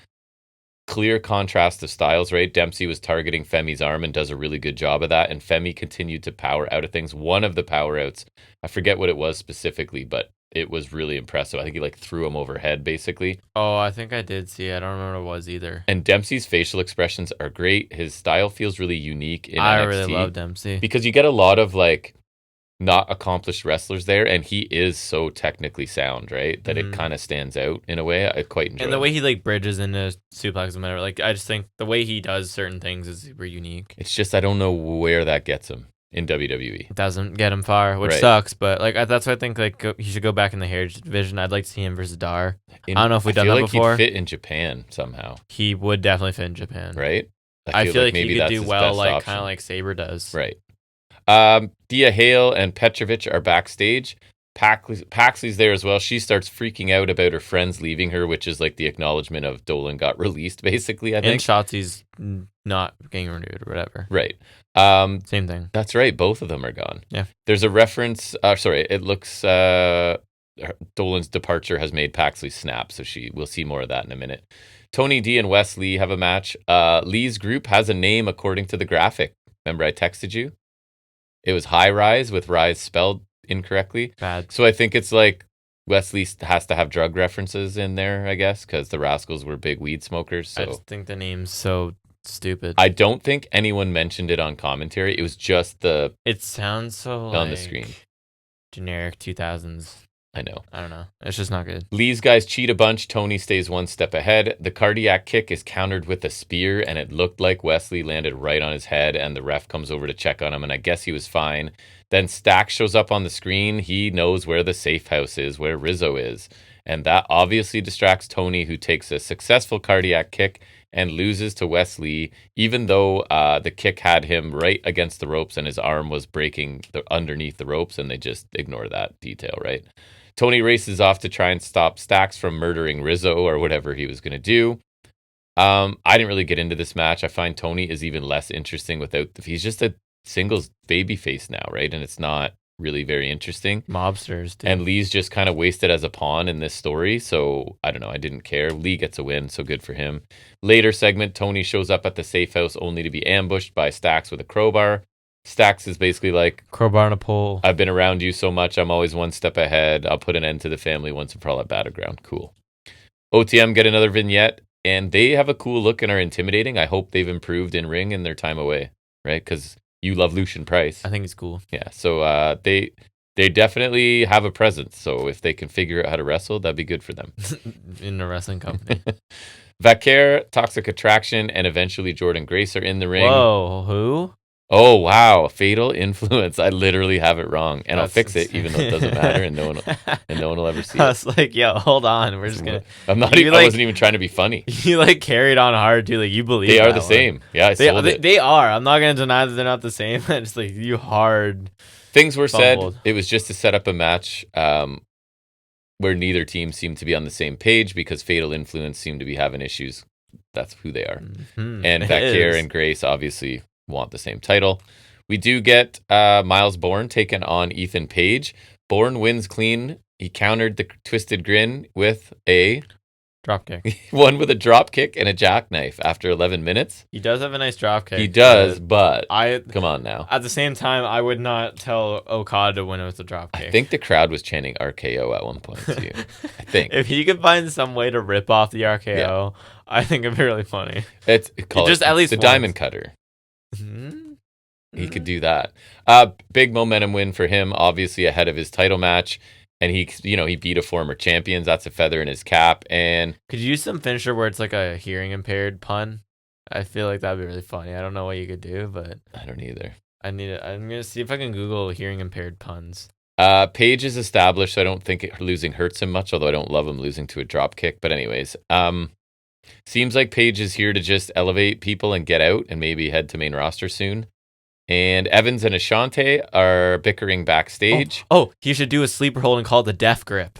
Clear contrast of styles, right? Dempsey was targeting Femi's arm and does a really good job of that, and Femi continued to power out of things. One of the power outs, I forget what it was specifically, but it was really impressive. I think he threw him overhead, basically. Oh, I think I did see it. I don't remember what it was either. And Dempsey's facial expressions are great. His style feels really unique in NXT. I really love Dempsey. Because you get a lot of, not accomplished wrestlers there, and he is so technically sound, right? That it kind of stands out in a way. I quite enjoy it. And the way he, bridges into suplex and whatever, I just think the way he does certain things is super unique. It's just, I don't know where that gets him in WWE. It doesn't get him far, which sucks, but that's why I think he should go back in the Heritage Division. I'd like to see him versus Dar. I don't know if we've done that before. He'd fit in Japan somehow. He would definitely fit in Japan. Right? I feel like maybe he could do well, kind of like Sabre does. Right. Dia Hale and Petrovic are backstage. Paxley's there as well. She starts freaking out about her friends leaving her, which is the acknowledgement of Dolan got released, basically, I think. And Shotzi's not getting renewed or whatever. Right. Same thing. That's right. Both of them are gone. Yeah. There's a reference. It looks Dolan's departure has made Paxley snap, so we'll see more of that in a minute. Tony D and Wes Lee have a match. Lee's group has a name according to the graphic. Remember I texted you? It was High Rise with Rise spelled incorrectly. Bad. So I think it's Wesley has to have drug references in there, I guess, because the Rascals were big weed smokers. So I just think the name's so stupid. I don't think anyone mentioned it on commentary. It was just It sounds so on the screen. generic 2000s. I know. I don't know. It's just not good. Lee's guys cheat a bunch. Tony stays one step ahead. The cardiac kick is countered with a spear, and it looked like Wesley landed right on his head, and the ref comes over to check on him, and I guess he was fine. Then Stack shows up on the screen. He knows where the safe house is, where Rizzo is, and that obviously distracts Tony, who takes a successful cardiac kick and loses to Wesley, even though the kick had him right against the ropes and his arm was breaking underneath the ropes, and they just ignore that detail, right? Tony races off to try and stop Stacks from murdering Rizzo or whatever he was going to do. I didn't really get into this match. I find Tony is even less interesting without he's just a singles babyface now, right? And it's not really very interesting. Mobsters, dude. And Lee's just kind of wasted as a pawn in this story. So I don't know. I didn't care. Lee gets a win, so good for him. Later segment, Tony shows up at the safe house only to be ambushed by Stacks with a crowbar. Stacks is basically like, crowbar on a pole. I've been around you so much, I'm always one step ahead. I'll put an end to the family once and for all at Battleground. Cool. OTM get another vignette, and they have a cool look and are intimidating. I hope they've improved in ring in their time away, right? Because you love Lucian Price. I think it's cool. Yeah, so they definitely have a presence. So if they can figure out how to wrestle, that'd be good for them. In a wrestling company. Vaquer, Toxic Attraction, and eventually Jordan Grace are in the ring. Whoa, who? Oh, wow. Fatal Influence. I literally have it wrong. And I'll fix it, insane. even though it doesn't matter, and no one will ever see I it. was like, yo, hold on. We're just gonna. I wasn't even trying to be funny. You like carried on hard too. Like you believe They are that the one. same. Yeah, I sold it. They are. I'm not gonna deny that they're not the same. It's like you hard. Things were fumbled. said. It was just to set up a match where neither team seemed to be on the same page because Fatal Influence seemed to be having issues. That's who they are. Mm-hmm. And Vaquer and Grace obviously want the same title. We do get Miles Bourne taken on Ethan Page. Bourne wins clean. He countered the twisted grin with a dropkick. One with a drop kick and a jackknife after 11 minutes. He does have a nice dropkick. He does, but I come on now. At the same time, I would not tell Okada to win it with a dropkick. I think the crowd was chanting RKO at one point too. I think if he could find some way to rip off the RKO, I think it'd be really funny. It's just at least the once. Diamond Cutter. Mm-hmm. He could do that. Big momentum win for him, obviously ahead of his title match. And he beat a former champion. That's a feather in his cap. And could you use some finisher where it's like a hearing impaired pun? I feel like that'd be really funny. I don't know what you could do, but I don't either. I'm gonna see if I can Google hearing impaired puns. Page is established, so I don't think losing hurts him much, although I don't love him losing to a drop kick. But anyways, seems like Page is here to just elevate people and get out and maybe head to main roster soon. And Evans and Ashante are bickering backstage. Oh, he should do a sleeper hold and call it the death grip.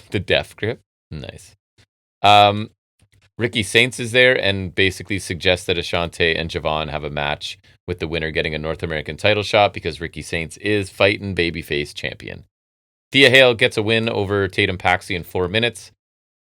The death grip? Nice. Ricky Saints is there and basically suggests that Ashante and Javon have a match with the winner getting a North American title shot because Ricky Saints is fighting babyface champion. Thea Hale gets a win over Tatum Paxi in 4 minutes.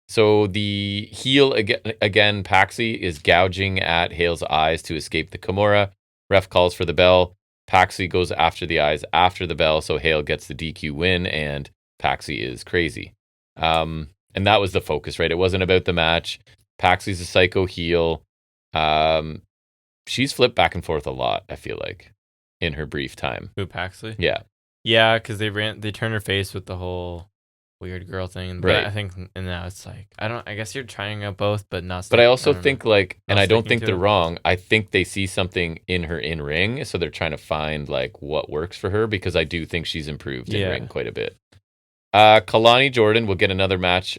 So the heel again, Paxi is gouging at Hale's eyes to escape the Kimura. Ref calls for the bell. Paxi goes after the eyes after the bell, so Hale gets the DQ win, and Paxi is crazy. And that was the focus, right? It wasn't about the match. Paxi's a psycho heel. She's flipped back and forth a lot, I feel like, in her brief time. Who, Paxi? Yeah. Yeah, because they turned her face with the whole weird girl thing. But right. I think, and now it's like, I guess you're trying out both, but not. But I also think and I don't think they're it. wrong. I think they see something in her in ring, so they're trying to find like what works for her because I do think she's improved in ring quite a bit. Kalani Jordan will get another match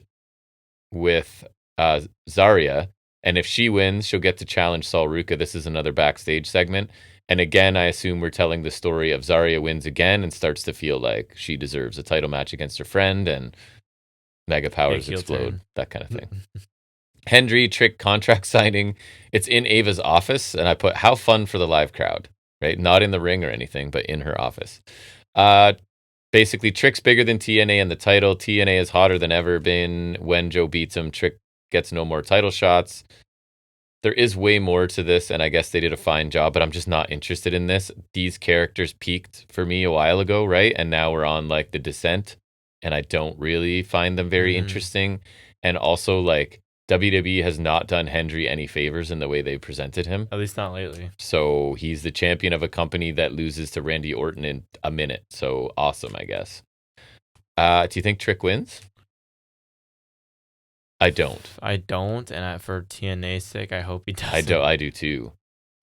with Zarya, and if she wins, she'll get to challenge Sol Ruka. This is another backstage segment. And again, I assume we're telling the story of Zarya wins again and starts to feel like she deserves a title match against her friend and mega powers explode, that kind of thing. Hendry Trick contract signing. It's in Ava's office, and I put how fun for the live crowd, right? Not in the ring or anything, but in her office. Basically, Trick's bigger than TNA and the title. TNA is hotter than ever been. When Joe beats him, Trick gets no more title shots. There is way more to this, and I guess they did a fine job, but I'm just not interested in this. These characters peaked for me a while ago, right? And now we're on like the descent, and I don't really find them very interesting. And also, like, WWE has not done Hendry any favors in the way they presented him. At least not lately. So he's the champion of a company that loses to Randy Orton in a minute. So awesome, I guess. Do you think Trick wins? I don't. And for TNA's sake, I hope he doesn't. I do too.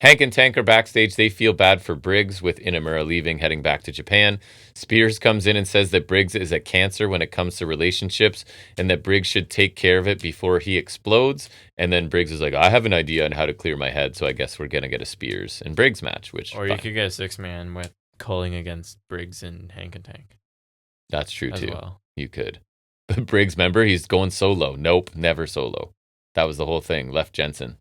Hank and Tank are backstage. They feel bad for Briggs with Inamura leaving, heading back to Japan. Spears comes in and says that Briggs is a cancer when it comes to relationships and that Briggs should take care of it before he explodes. And then Briggs is like, I have an idea on how to clear my head, so I guess we're going to get a Spears and Briggs match. Or you could get a 6-man with Culling against Briggs and Hank and Tank. That's true too. Well. You could. But Briggs, remember, he's going solo. Nope, never solo. That was the whole thing. Left Jensen.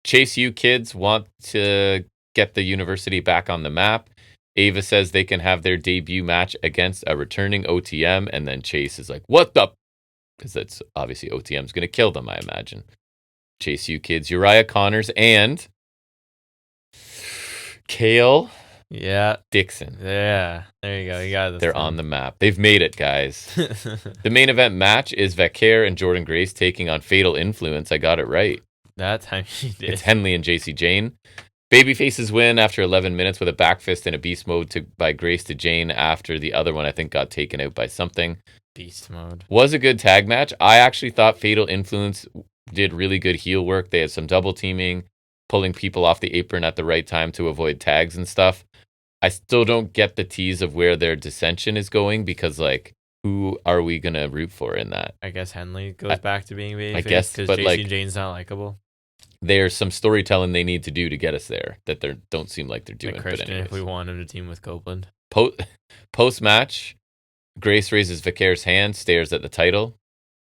Chase U kids want to get the university back on the map. Ava says they can have their debut match against a returning OTM, and then Chase is like, what the? Because that's obviously OTM's going to kill them, I imagine. Chase U kids, Uriah Connors, and Kale Dixon. Yeah, there you go. You got it. They're on the map. They've made it, guys. The main event match is Vaquer and Jordan Grace taking on Fatal Influence. I got it right. That time you did. It's Henley and JC Jane. Babyfaces win after 11 minutes with a back fist and a beast mode by Grace to Jane after the other one, I think, got taken out by something. Beast mode. Was a good tag match. I actually thought Fatal Influence did really good heel work. They had some double teaming, pulling people off the apron at the right time to avoid tags and stuff. I still don't get the tease of where their dissension is going because, like, who are we going to root for in that? I guess Henley goes back to being babyface. I guess, because but JC Jane's not likable. There's some storytelling they need to do to get us there that they don't seem like they're doing. Like Christian, if we want him to team with Copeland. Post-match, Grace raises Vaquer's hand, stares at the title,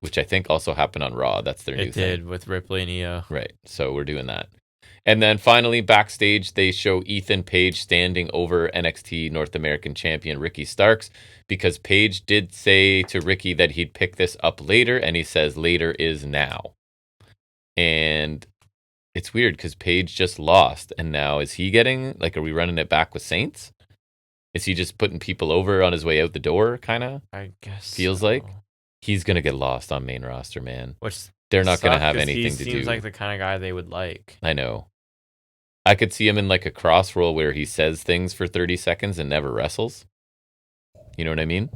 which I think also happened on Raw. That's their new thing. It did with Ripley and Io. Right, so we're doing that. And then finally, backstage, they show Ethan Page standing over NXT North American champion Ricky Starks because Page did say to Ricky that he'd pick this up later, and he says later is now. And it's weird because Page just lost, and now is he getting, like, are we running it back with Saints? Is he just putting people over on his way out the door, kind of? I guess. Feels like he's going to get lost on main roster, man. Which they're not going to have anything to do. He seems like the kind of guy they would like. I know. I could see him in like a cross roll where he says things for 30 seconds and never wrestles. You know what I mean?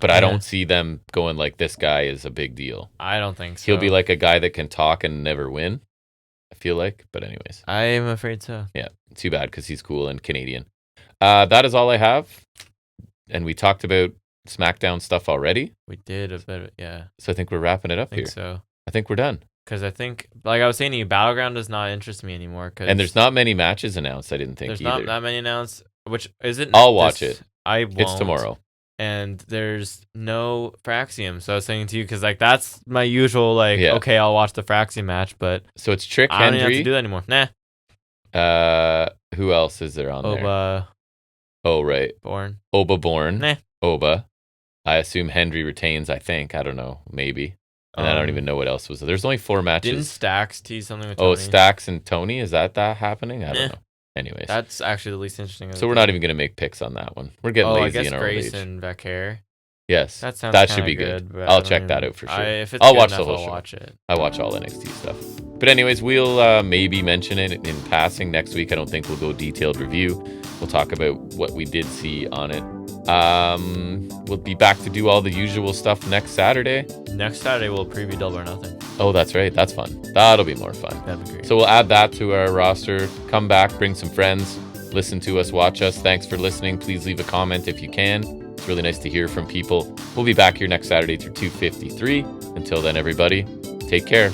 But I don't see them going like, this guy is a big deal. I don't think so. He'll be like a guy that can talk and never win, I feel like. But anyways. I am afraid so. Yeah, too bad because he's cool and Canadian. That is all I have. And we talked about SmackDown stuff already. We did a bit, yeah. So I think we're wrapping it up here. So. I think we're done. Because I think, like I was saying to you, Battleground does not interest me anymore. And there's not many matches announced, I didn't think there's either. There's not that many announced, which isn't... I'll watch it. I won't. It's tomorrow. And there's no Fraxium. So I was saying to you, because like that's my usual, like, okay, I'll watch the Fraxium match, but... So it's Trick I Henry. don't even have to do that anymore. Nah. Who else is there on there? Oba. Oh, right. Born. Oba Born. Nah. Oba. I assume Henry retains, I think. I don't know. Maybe. And I don't even know what else was there. There's only 4 matches. Didn't Stax tease something with Tony? Oh, Stax and Tony? Is that happening? I don't know. Anyways. That's actually the least interesting. So we're not even going to make picks on that one. We're getting lazy in our Grace age. and Vaquer. Yes. That should be good. I'll check that out for sure. If it's I'll watch the whole I'll show. watch it. I watch all NXT stuff. But anyways, we'll maybe mention it in passing next week. I don't think we'll go detailed review. We'll talk about what we did see on it. We'll be back to do all the usual stuff next Saturday. Next Saturday we'll preview Double or Nothing. Oh, that's right. That's fun. That'll be more fun. That'd be great. So we'll add that to our roster. Come back, bring some friends, listen to us, watch us. Thanks for listening. Please leave a comment if you can. It's really nice to hear from people. We'll be back here next Saturday through 2:53. Until then, everybody, take care.